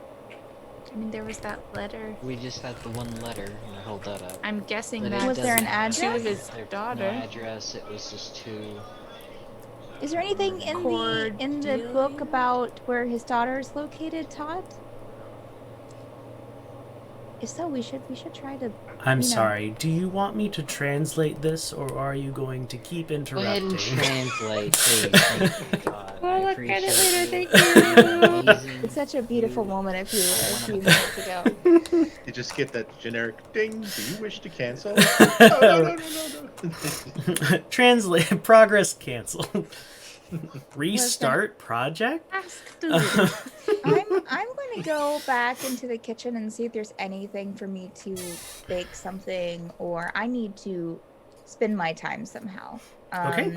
I mean, there was that letter. We just had the one letter, and I hold that up. I'm guessing But it that Was there an doesn't have- address? to his There's daughter. No address. It was just two. Is there anything in the book Cordelia? about where his daughter is located, Todd? If so, we should try to. I'm You know. sorry. Do you want me to translate this, or are you going to keep Go ahead interrupting? and translate, please. Thank you, Todd. I'll I look at it appreciate later, you. thank you. Amazing. It's such a beautiful You- moment a few one of minutes ago. You just get that generic ding. Do you wish to cancel? No. Translate. Progress canceled. Restart project? Ask Dude. I'm going to go back into the kitchen and see if there's anything for me to bake something, or I need to spend my time somehow. Okay.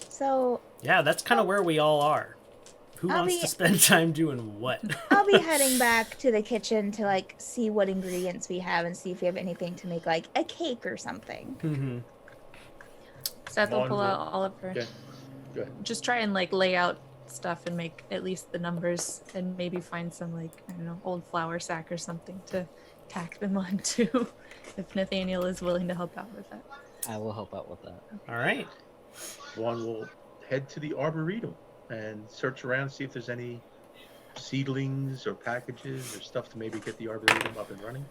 So Yeah, that's kind of where we all are. Who I'll wants be- to spend time doing what? I'll be heading back to the kitchen to see what ingredients we have and see if we have anything to make a cake or something. Mhm. Seth will One pull will- out all of her. Okay. Go ahead. Just try and lay out stuff and make at least the numbers, and maybe find some I don't know, old flour sack or something to tack them onto. If Nathaniel is willing to help out with that. I will help out with that. All right. One will head to the arboretum and search around, see if there's any seedlings or packages or stuff to maybe get the arboretum up and running.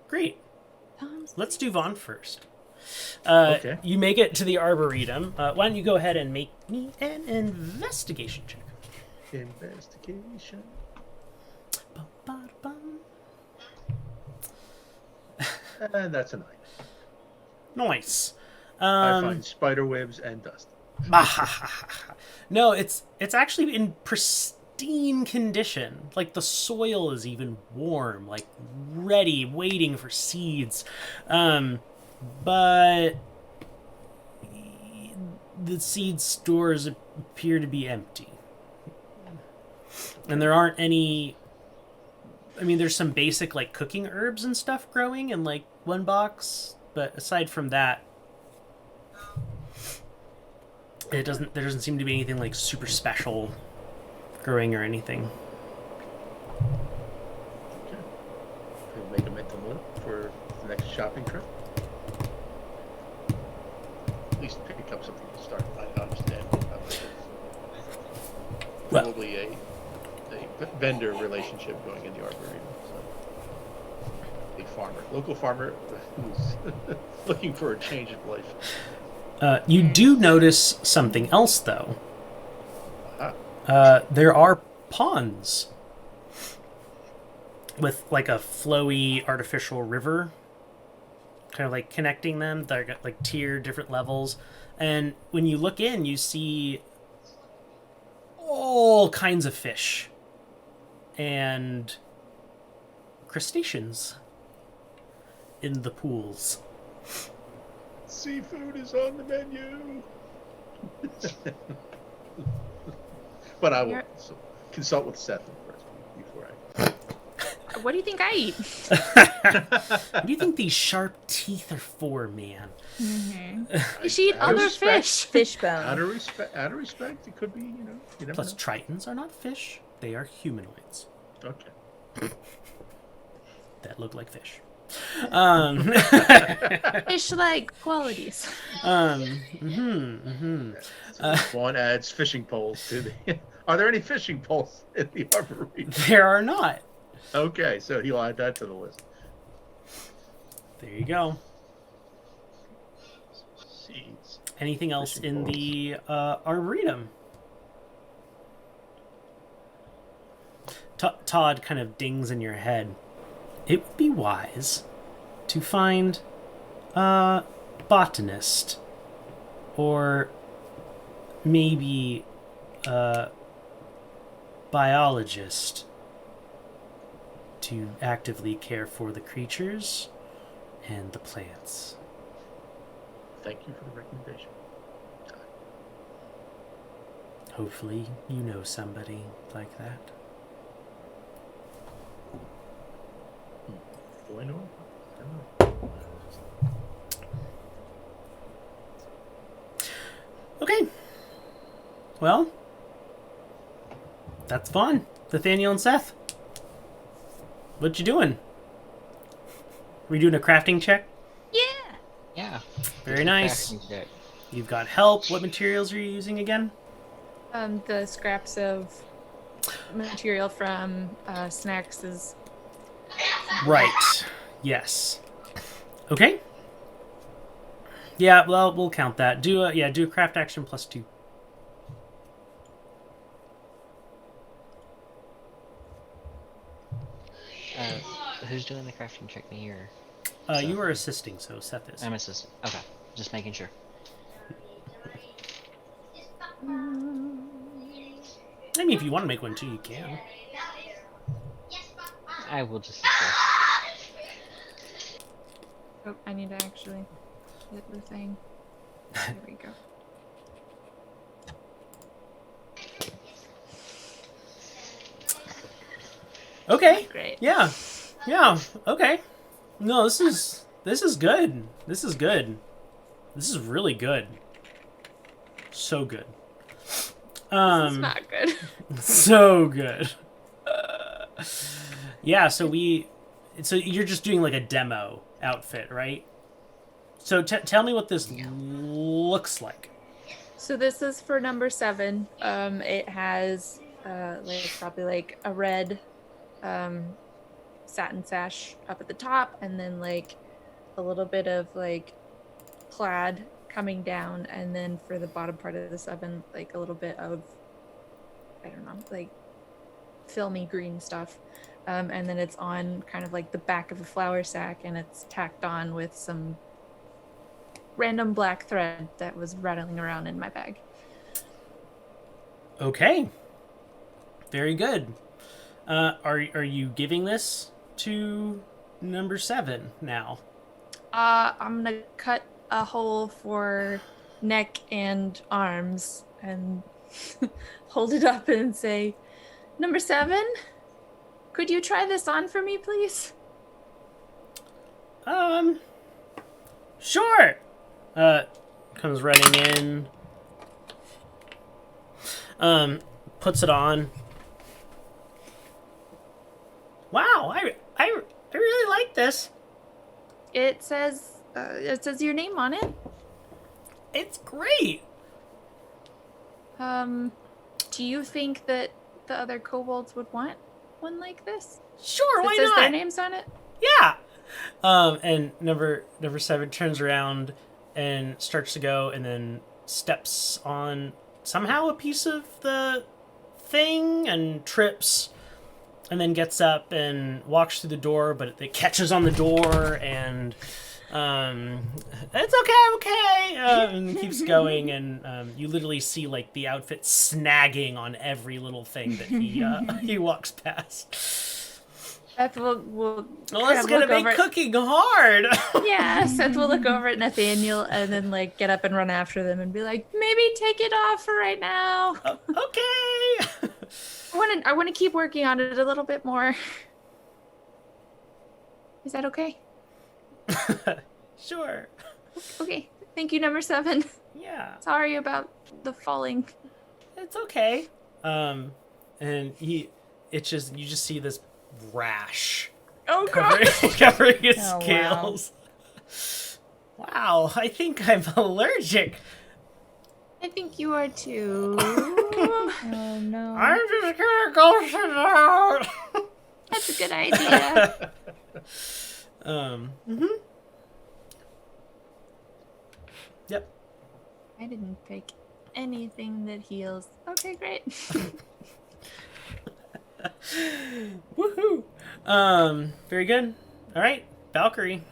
Great. Let's do Vaughan first. Okay. You make it to the Arboretum. Why don't you go ahead and make me an investigation check? Investigation. Ba-ba-bum. And that's a 9. Nice. I find spider webs and dust. No, it's actually in pristine condition. Like the soil is even warm, like ready, waiting for seeds. But the seed stores appear to be empty. And there aren't any... I mean, there's some basic like cooking herbs and stuff growing in like one box, but aside from that, there doesn't seem to be anything like super special growing or anything. Okay. We'll make a mental note for the next shopping trip. At least pick up something to start. I understand. Probably a vendor relationship going in the Arboretum. So. A farmer, local farmer who's looking for a change of life. You do notice something else, though. Uh-huh. There are ponds with like a flowy artificial river, kind of like connecting them. They're got like tiered different levels, and when you look in, you see all kinds of fish and crustaceans in the pools. Seafood is on the menu. But I will consult with Seth first before I. What do you think I eat? What do you think these sharp teeth are for, man? You should eat other fish. Fishbone. Out of respect, it could be, you never Plus, know. tritons are not fish; they are humanoids Okay. that look like fish. Fish-like qualities. Vaughn adds fishing poles to the. Are there any fishing poles in the Arboretum? There are not. Okay, so he'll add that to the list. There you go. Seeds. Anything else Fishing in poles. the Arboretum? Todd kind of dings in your head. It would be wise to find a botanist or maybe a biologist to actively care for the creatures and the plants. Thank you for the recommendation. Hopefully you know somebody like that. Do I know him? I don't know. Okay. Well, that's fun. Nathaniel and Seth. What you doing? We doing a crafting check? Yeah. Very nice. Crafting check. You've got help. What materials are you using again? The scraps of material from snacks is Right. Yes. Okay. Yeah, well, we'll count that. Do a craft action +2. Who's doing the crafting check, me or? You are assisting, so Seth is. I'm assistant. Okay, just making sure. I mean, if you want to make one too, you can. I will just assist. Oh, I need to actually hit the thing. There we go. Okay. Great. Yeah. Okay. No, this is good. This is good. This is really good. So good. It's not good. So good. Yeah, so you're just doing like a demo outfit, right? So tell me what this looks like. So this is for number 7. It has like probably like a red satin sash up at the top, and then like a little bit of like plaid coming down, and then for the bottom part of this oven, like a little bit of, I don't know, like filmy green stuff. And then it's on kind of like the back of a flour sack, and it's tacked on with some random black thread that was rattling around in my bag. Okay. Very good. Are you giving this to number 7 now? I'm gonna cut a hole for neck and arms and hold it up and say, "Number 7, could you try this on for me, please?" Sure. Comes running in. Puts it on. Wow, I really like this. It says your name on it. It's great. Do you think that the other kobolds would want one like this? Sure, That why says not? their names on it? Yeah. And number 7 turns around and starts to go, and then steps on somehow a piece of the thing and trips, and then gets up and walks through the door, but it catches on the door, and it's okay, and keeps going, and you literally see like the outfit snagging on every little thing that he walks past. Seth will Well, kind it's of gonna look make over. cooking hard. Yeah, Seth will look over at Nathaniel and then like get up and run after them and be like, "Maybe take it off for right now. Okay. I want to keep working on it a little bit more." Is that okay? Sure. Okay. Thank you, number 7. Yeah, Sorry about the falling. it's okay. And you just see this rash Oh covering, god. covering his Oh, wow. scales. Wow, I think I'm allergic. I think you are too. Oh no. I'm just gonna go sit down. That's a good idea. Mm-hmm. Yep. I didn't pick anything that heals. Okay, great. Woohoo! Very good. All right, Valkyrie.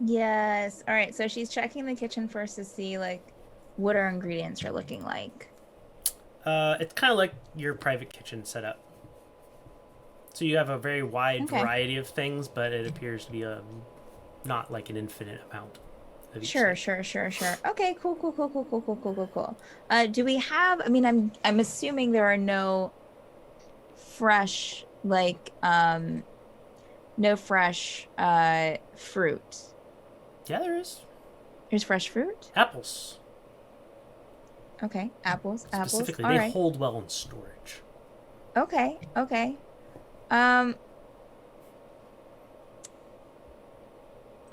Yes. All right. So she's checking the kitchen first to see like what our ingredients are looking like. It's kind of like your private kitchen setup. So you have a very wide Okay. variety of things, but it appears to be not like an infinite amount of each Sure, thing. sure. Okay, cool. Do we have? I mean, I'm assuming there are no fresh no fresh fruit. Yeah, there is. There's fresh fruit. Apples. Okay, apples. Specifically, All they right. hold well in storage. Okay.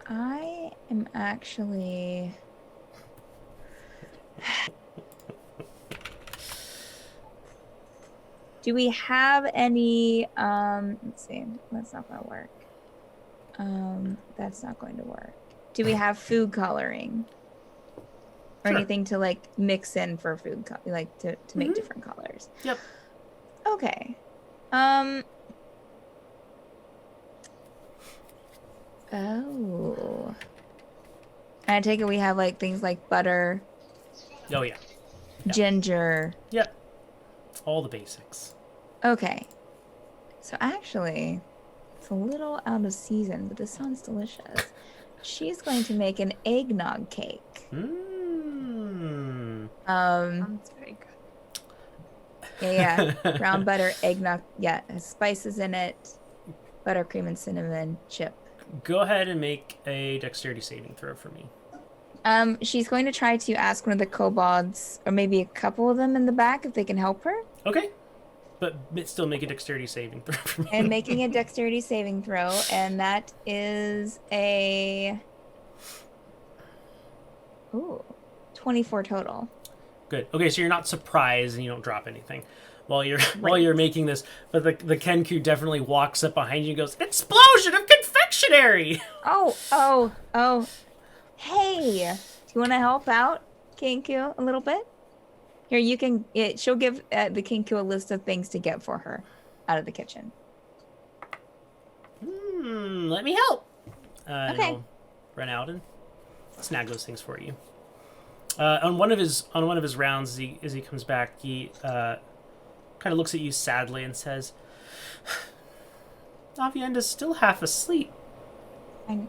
I am actually. Do we have any? Let's see. That's not gonna work. That's not going to work. Do we have food coloring? Or Sure. anything to like mix in for food, like to make Mhm. different colors? Yep. Okay. Oh. And I take it we have like things like butter, Oh yeah. Yeah. ginger. Yep. All the basics. Okay. So actually, it's a little out of season, but this sounds delicious. She's going to make an eggnog cake. Mmm. Sounds very good. Yeah. Brown butter, eggnog. Yeah, it has spices in it. Buttercream and cinnamon chip. Go ahead and make a dexterity saving throw for me. She's going to try to ask one of the kobolds, or maybe a couple of them in the back, if they can help her. Okay. But still make a dexterity saving throw for me. And making a dexterity saving throw, and that is a 24 total. Good. Okay, so you're not surprised and you don't drop anything while you're making this. But the Kenku definitely walks up behind you and goes, "Explosion of confectionery!" Oh. Hey, do you want to help out Kinku a little bit? Here, you can. She'll give the Kinku a list of things to get for her out of the kitchen. Let me help. And Okay. I'll run out and snag those things for you. On one of his rounds, as he comes back, he kind of looks at you sadly and says, "Avienda's still half asleep." I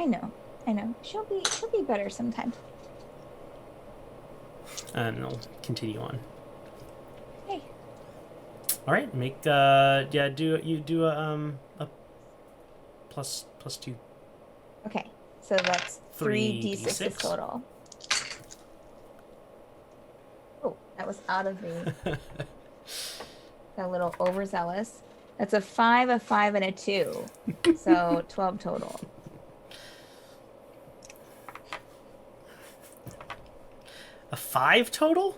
know. She'll be better sometime. And I'll continue on. Hey. All right, make do a plus 2. Okay, so that's 3d6 3d6. total. Oh, that was out of the. Got a little overzealous. That's a 5, a 5, and a 2. So 12 total. A 5 total?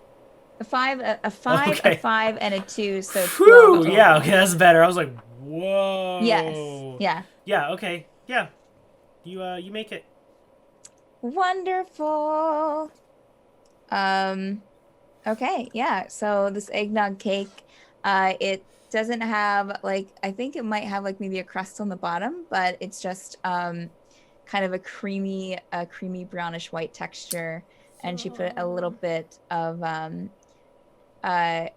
A 5, a 5, Okay. a 5, and a 2. So 12 Whew, total. yeah, okay, that's better. I was like, whoa. Yes. Yeah. Yeah, okay. Yeah. You make it. Wonderful. Okay, yeah. So this eggnog cake, it doesn't have like, I think it might have like maybe a crust on the bottom, but it's just kind of a creamy brownish white texture. And she put a little bit of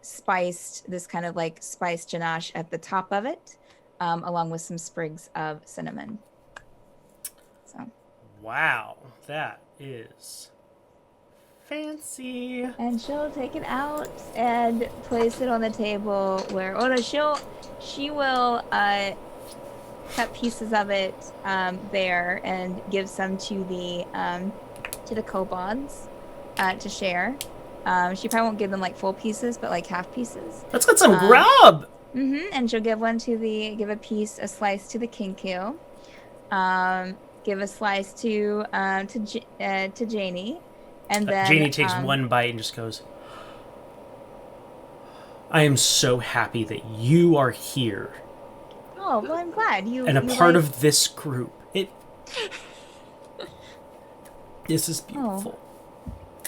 spiced, this kind of like spiced ganache at the top of it, along with some sprigs of cinnamon. So. Wow, that is fancy. And she'll take it out and place it on the table where, she will cut pieces of it there and give some to the kobolds to share. She probably won't give them like full pieces, but like half pieces. Let's get some grub. And she'll give a slice to the kinku. Give a slice to Jaynny. And then Jaynny takes one bite and just goes, "I am so happy that you are here Oh, well, I'm glad you. and a you part like... of this group. This is beautiful."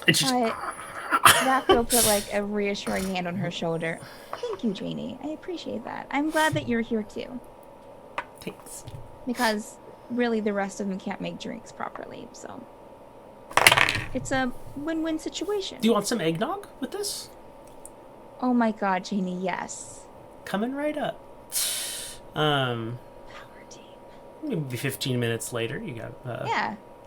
It's just, Rocco put like a reassuring hand on her shoulder. Thank you, Jaynny. I appreciate that. I'm glad that you're here too. thanks. Because really, the rest of them can't make drinks properly, so it's a win-win situation. Do you want some eggnog with this? Oh my God, Jaynny, yes. Coming right up. Power team. Maybe 15 minutes later, you got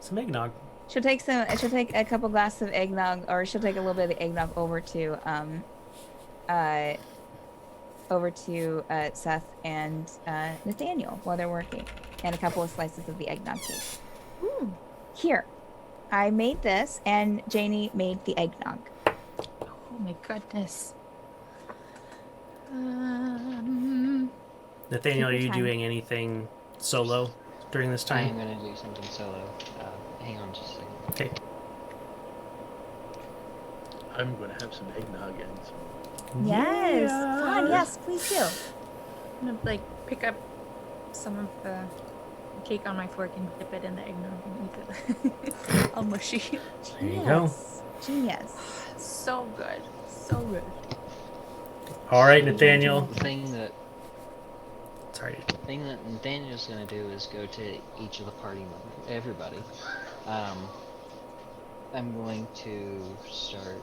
some eggnog. She'll take a couple glasses of eggnog, or she'll take a little bit of the eggnog over to Seth and Nathaniel while they're working, and a couple of slices of the eggnog cake. Here, I made this, and Jaynny made the eggnog. Oh my goodness. Nathaniel, are Take your you time. doing anything solo during this I am time? gonna do something solo. Hang on just a second. Okay. I'm gonna have some eggnog and some. Yes, Yeah. fun. Yes, please do. I'm gonna like pick up some of the cake on my fork and dip it in the eggnog and eat it. All mushy. There you go. Genius. So good. So good. All right, Nathaniel. The thing that Sorry. Nathaniel's gonna do is go to each of the party members, everybody. I'm going to start,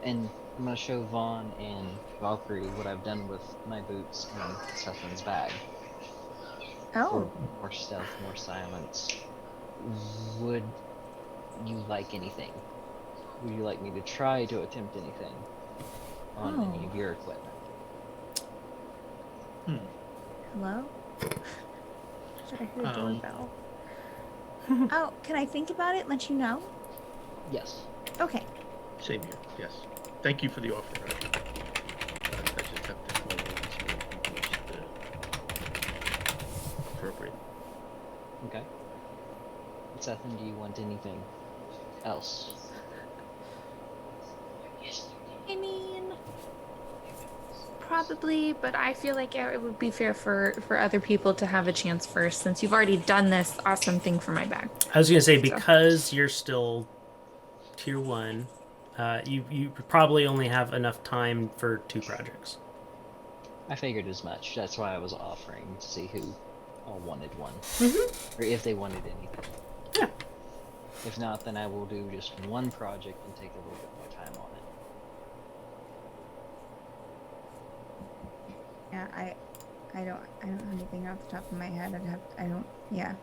and I'm gonna show Vaughan and Valkyrie what I've done with my boots and Seth's bag. Oh. For more stealth, more silence. Would you like anything? Would you like me to try to attempt anything on any of your equipment? Hello? Should I hear a doorbell? Oh, can I think about it and let you know? Yes. Okay. Same here. Yes. Thank you for the offer. I just have to follow appropriate. Okay. Seth, do you want anything else? I mean, probably, but I feel like it would be fair for other people to have a chance first, since you've already done this awesome thing for my bag. I was gonna say, because you're still tier 1, you probably only have enough time for 2 projects. I figured as much. That's why I was offering to see who all wanted one, Mm-hmm. or if they wanted anything. Yeah. If not, then I will do just one project and take a little bit more time on it. Yeah, I don't have anything off the top of my head. Yeah.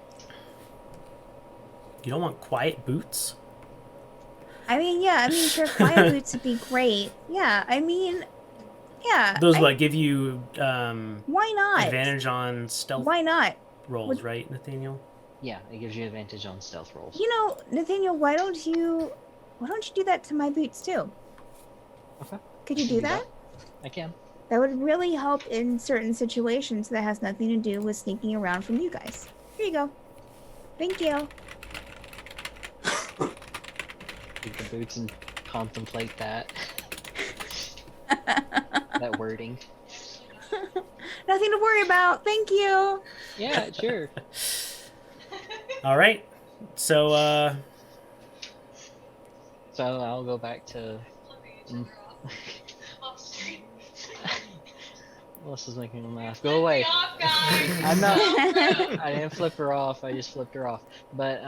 You don't want quiet boots? Sure, quiet boots would be great. Yeah, Those give you why not? advantage on stealth Why not? rolls, right, Nathaniel? Yeah, it gives you advantage on stealth rolls. You know, Nathaniel, why don't you do that to my boots too? Okay. Could you do that? I can. That would really help in certain situations that has nothing to do with sneaking around from you guys. Here you go. Thank you. Take the boots and contemplate that. That wording. Nothing to worry about. Thank you. Yeah, sure. All right. So, So I'll go back to. Melissa's making me laugh. Go away. I'm not. I didn't flip her off. I just flipped her off. But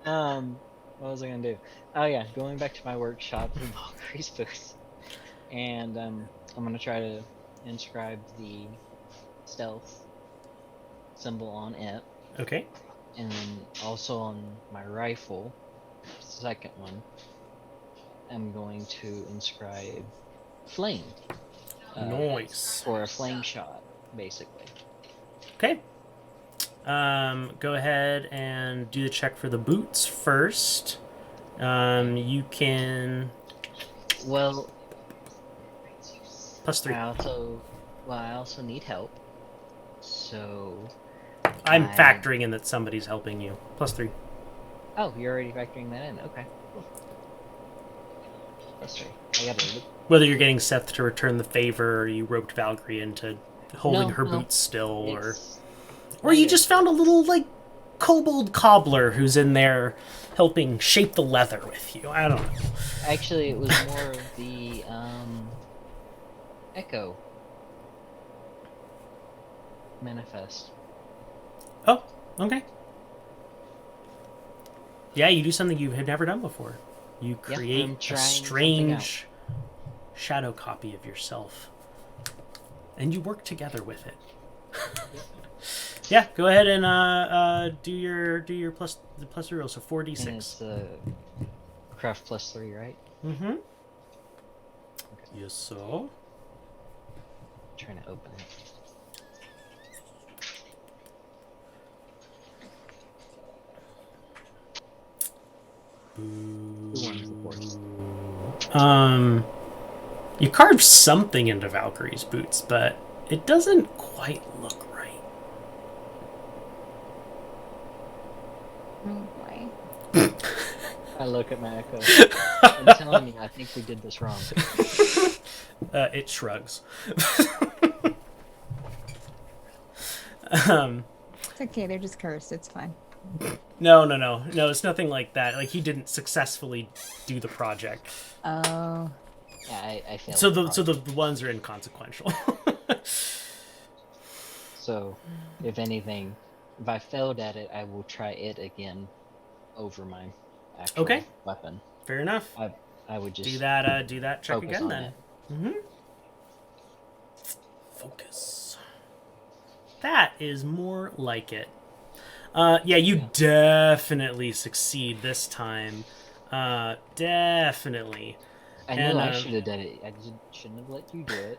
what was I gonna do? Oh yeah, going back to my workshop in Valkyrie's booth, and I'm gonna try to inscribe the stealth symbol on it, okay. and then also on my rifle, second one, I'm going to inscribe flame. Nice. For a flame shot, basically. Okay. Go ahead and do the check for the boots first. You can Well, +3. I also need help. So I'm factoring in that somebody's helping you. +3. Oh, you're already factoring that in. Okay, cool. +3. I gotta look. Whether you're getting Seth to return the favor, or you roped Valkyrie into holding her boots still, or you just found a little kobold cobbler who's in there helping shape the leather with you. I don't know. Actually, it was more of the echo manifest. Oh, okay. Yeah, you do something you have never done before. You create a strange shadow copy of yourself, and you work together with it. Yeah, go ahead and do your plus 3 roll, so 4d6. And it's craft +3, right? Mm-hmm. Okay. Yes, so. Trying to open it. You carved something into Valkyrie's boots, but it doesn't quite look right. Oh boy. I look at my echo. I'm telling you, I think we did this wrong. It shrugs. It's okay, they're just cursed. It's fine. No, it's nothing like that. Like, he didn't successfully do the project. Oh. Yeah, I failed. So the ones are inconsequential. So, if anything, if I failed at it, I will try it again over my actual weapon. Fair enough. I would just do that check focus again on then. it. Mm-hmm. Focus. That is more like it. Yeah, you definitely succeed this time. Definitely. I know I should have done it. I shouldn't have let you do it.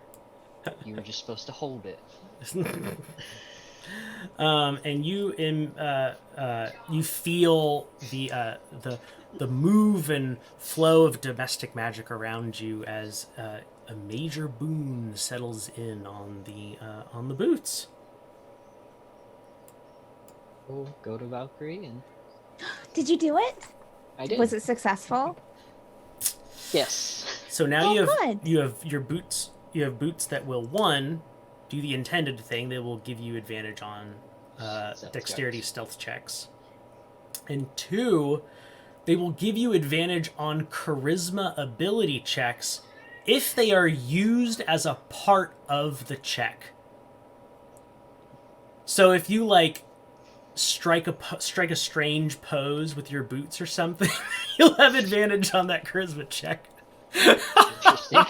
You were just supposed to hold it. And you feel the move and flow of domestic magic around you as a major boon settles in on the boots. We'll go to Valkyrie and. Did you do it? I did. Was it successful? Yes. So now Oh, you good. have your boots. You have boots that will, one, do the intended thing. They will give you advantage on dexterity stealth checks. And two, they will give you advantage on charisma ability checks if they are used as a part of the check. So if you like strike a strange pose with your boots or something, you'll have advantage on that charisma check. Interesting.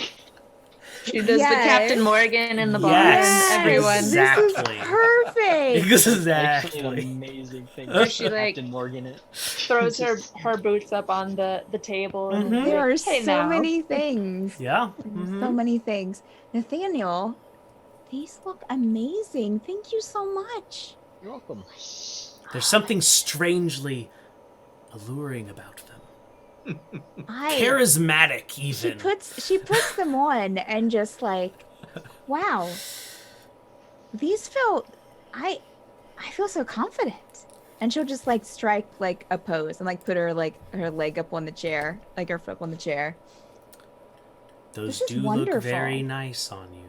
She does Yes. the Captain Morgan in the bar Yes, and everyone. exactly. This is perfect. Actually, an Exactly. amazing thing. Or she, like, Captain Morgan it. Throws her boots up on the table. And Mhm. is There like, are "Hey, so now." many things. Yeah. So Mhm. many things. Nathaniel, these look amazing. Thank you so much. You're welcome. There's something strangely alluring about them. I Charismatic, she even. puts them on and just like, wow. These feel I feel so confident. And she'll just like strike like a pose and like put her leg up on the chair, like her foot up on the chair. Those This is do wonderful. look very nice on you.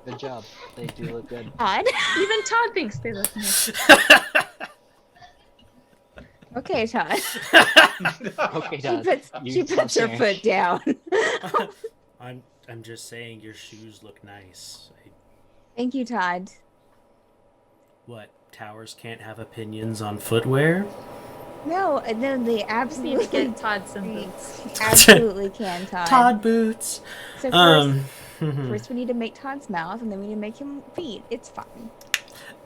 Good job. They do look good. Todd. Even Todd thinks they look nice. Okay, Todd. Okay, She Dad. puts You she stop puts her staring. foot down. I'm just saying your shoes look nice. Thank you, Todd. What? Towers can't have opinions on footwear? No, they Just need to absolutely get Todd some boots. absolutely can, Todd. Todd boots. So first, Mhm. first we need to make Todd's mouth, and then we need to make him feet. It's fine.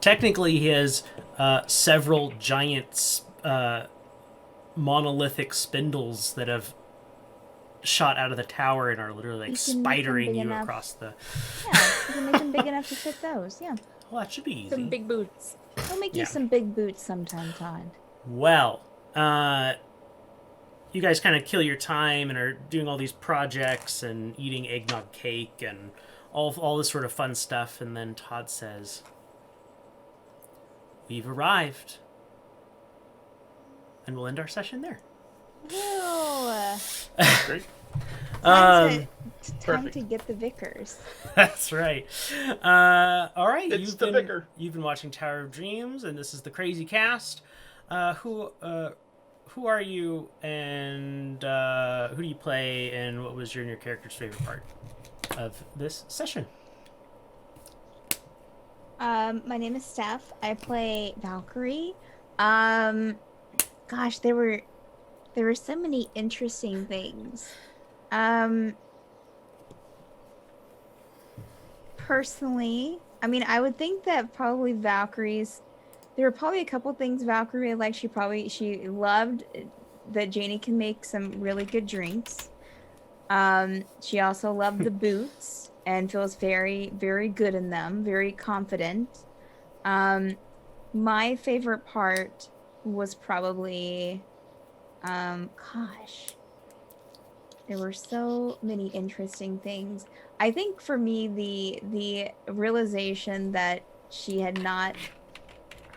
Technically, he has several giant monolithic spindles that have shot out of the tower and are literally like You can make them spidering big you enough. across the. Yeah, you can make them big enough to fit those. Yeah, Well, that should be easy. Some big boots. we'll make Yeah. you some big boots sometime, Todd. Well, you guys kind of kill your time and are doing all these projects and eating eggnog cake and all this sort of fun stuff, and then Todd says, "We've arrived," and we'll end our session there. Whoa! Great. Time perfect. to get the Vicars. That's right. All right, It's the Vicar. You've been watching Tower of Dreams, and this is the Crazy Cast. Who are you, and who do you play, and what was your character's favorite part of this session? My name is Steph. I play Valkyrie. Gosh, there were so many interesting things. Personally, I mean, I would think that probably Valkyrie's. There were probably a couple things Valkyrie liked. She loved that Jaynny can make some really good drinks. She also loved the boots and feels very, very good in them, very confident. My favorite part was probably, gosh, there were so many interesting things. I think for me, the realization that she had not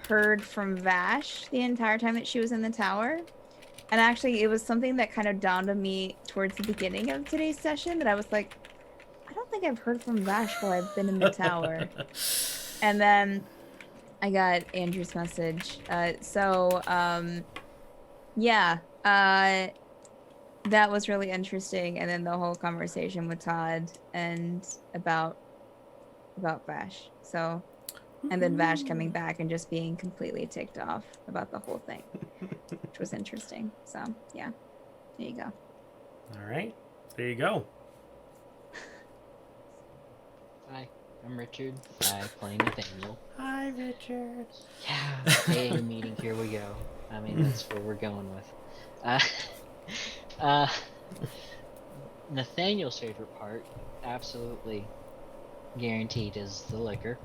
heard from Vash the entire time that she was in the tower. And actually, it was something that kind of dawned on me towards the beginning of today's session that I was like, I don't think I've heard from Vash while I've been in the tower. And then I got Andrew's message. Yeah, that was really interesting. And then the whole conversation with Todd and about Vash. So, and then Vash coming back and just being completely ticked off about the whole thing, which was interesting. So, yeah, there you go. All right, there you go. Hi, I'm Richard. I play Nathaniel. Hi, Richard. Yeah, hey, meeting, here we go. I mean, that's what we're going with. Nathaniel's favorite part, absolutely guaranteed, is the liquor.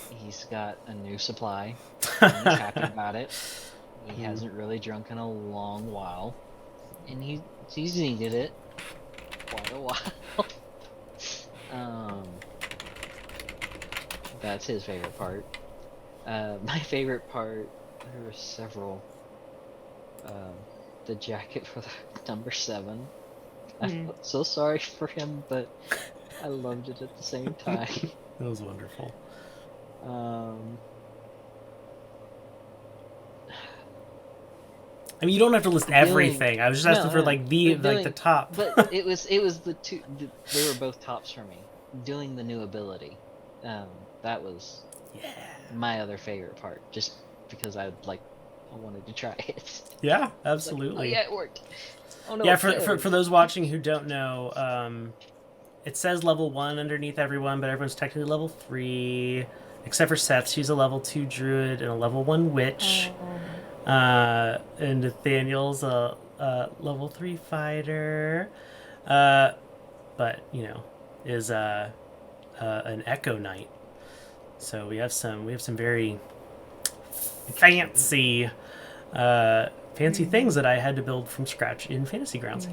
He's got a new supply, and he's happy about it. He hasn't really drunk in a long while, and he's needed it quite a while. That's his favorite part. My favorite part, there were several. The jacket for the number 7. I Hmm. felt so sorry for him, but I loved it at the same time. That was wonderful. Um, I mean, you don't have to list Doing- everything. I was just asking no, for no, like the but top. But it was the two. They were both tops for me. Doing the new ability, that was Yeah. my other favorite part. Just because I wanted to try it. Yeah, Like, oh absolutely. yeah, it worked. Oh no. Yeah, it for failed. those watching who don't know, it says level 1 underneath everyone, but everyone's technically level 3, except for Seth. She's a level 2 druid and a level 1 witch. And Nathaniel's a level 3 fighter, but is an Echo Knight. So we have some very fancy things that I had to build from scratch in Fantasy Grounds.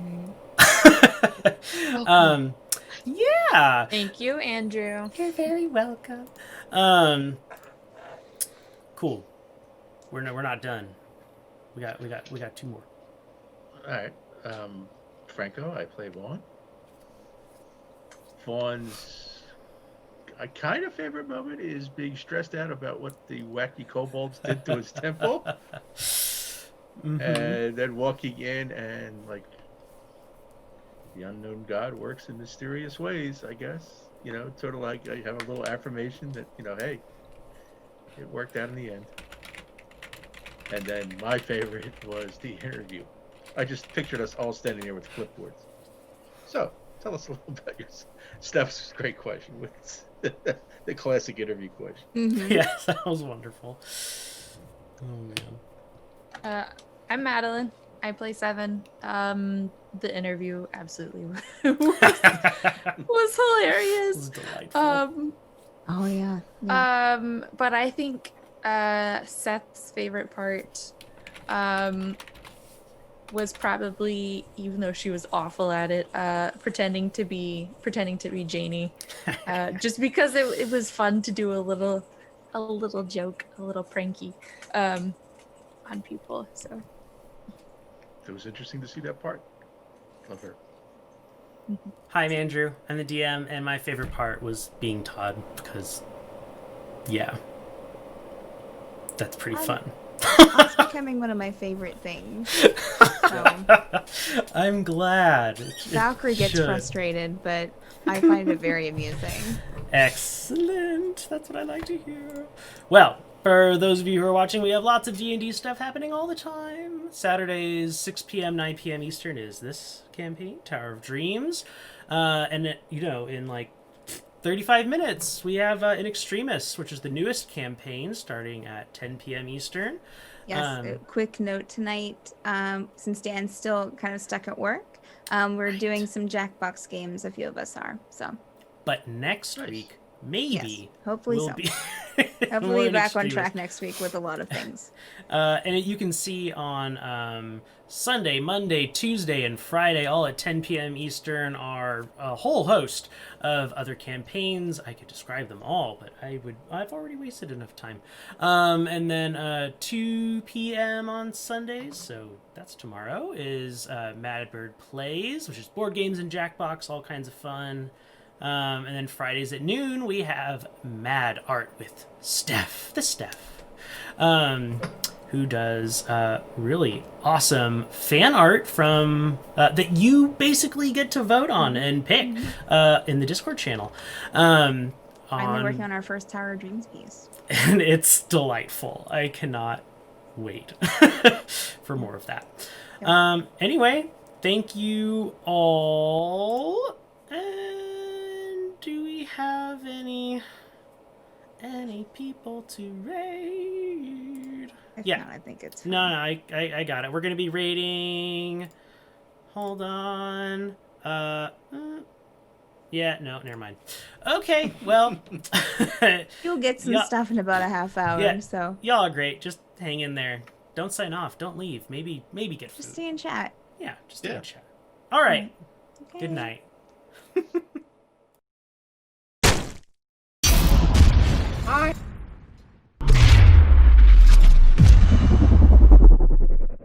Yeah. Thank you, Andrew. You're very welcome. Cool. We're not done. We got 2 more. All right. Franco, I play Vaughan. Vaughan's kind of favorite moment is being stressed out about what the wacky kobolds did to his temple, and then walking in and like the unknown god works in mysterious ways. I guess sort of like I have a little affirmation that hey, it worked out in the end. And then my favorite was the interview. I just pictured us all standing there with clipboards. So, tell us a little about your Steph's great question with the classic interview question. Yes, that was wonderful. Oh man. I'm Madeline. I play 7. The interview absolutely was It hilarious. was delightful. Oh yeah. But I think Seth's favorite part was probably, even though she was awful at it, pretending to be Jaynny, just because it was fun to do a little joke, a little pranky on people. So It was interesting to see that part. Love her. Hi, I'm Andrew. I'm the DM, and my favorite part was being Todd because, yeah, that's pretty fun. That's becoming one of my favorite things. So, I'm glad. Valkyrie gets frustrated, but I find it very amusing. Excellent. That's what I like to hear. Well, for those of you who are watching, we have lots of D&D stuff happening all the time. Saturdays, 6 p.m., 9 p.m. Eastern is this campaign, Tower of Dreams. And, in like 35 minutes, we have In Extremis, which is the newest campaign, starting at 10 p.m. Eastern. Yes, a quick note tonight, since Dan's still kind of stuck at work, we're doing some Jackbox games, a few of us are, so. But next week, maybe, yes, hopefully we'll so. be Hopefully in back on Extremis. track next week with a lot of things. And you can see on Sunday, Monday, Tuesday, and Friday, all at 10 p.m. Eastern, are a whole host of other campaigns. I could describe them all, but I've already wasted enough time. And then 2 p.m. on Sundays, so that's tomorrow, is Mad Bird Plays, which is board games and Jackbox, all kinds of fun. And then Fridays at noon, we have Mad Art with Steph, who does really awesome fan art from that you basically get to vote on and pick in the Discord channel. Finally working on our first Tower of Dreams piece. And it's delightful. I cannot wait for more of that. Yep. Anyway, thank you all. And do we have any people to raid? If Yeah. not, I think it's No, I got it. We're gonna be raiding. Hold on. Yeah, no, never mind. Okay, well, You'll get some Yeah. stuff in about a half hour, Yeah. so y'all are great. Just hang in there. Don't sign off. Don't leave. Maybe get food. just stay in chat. Yeah, just stay in chat. All right. Okay. Good night.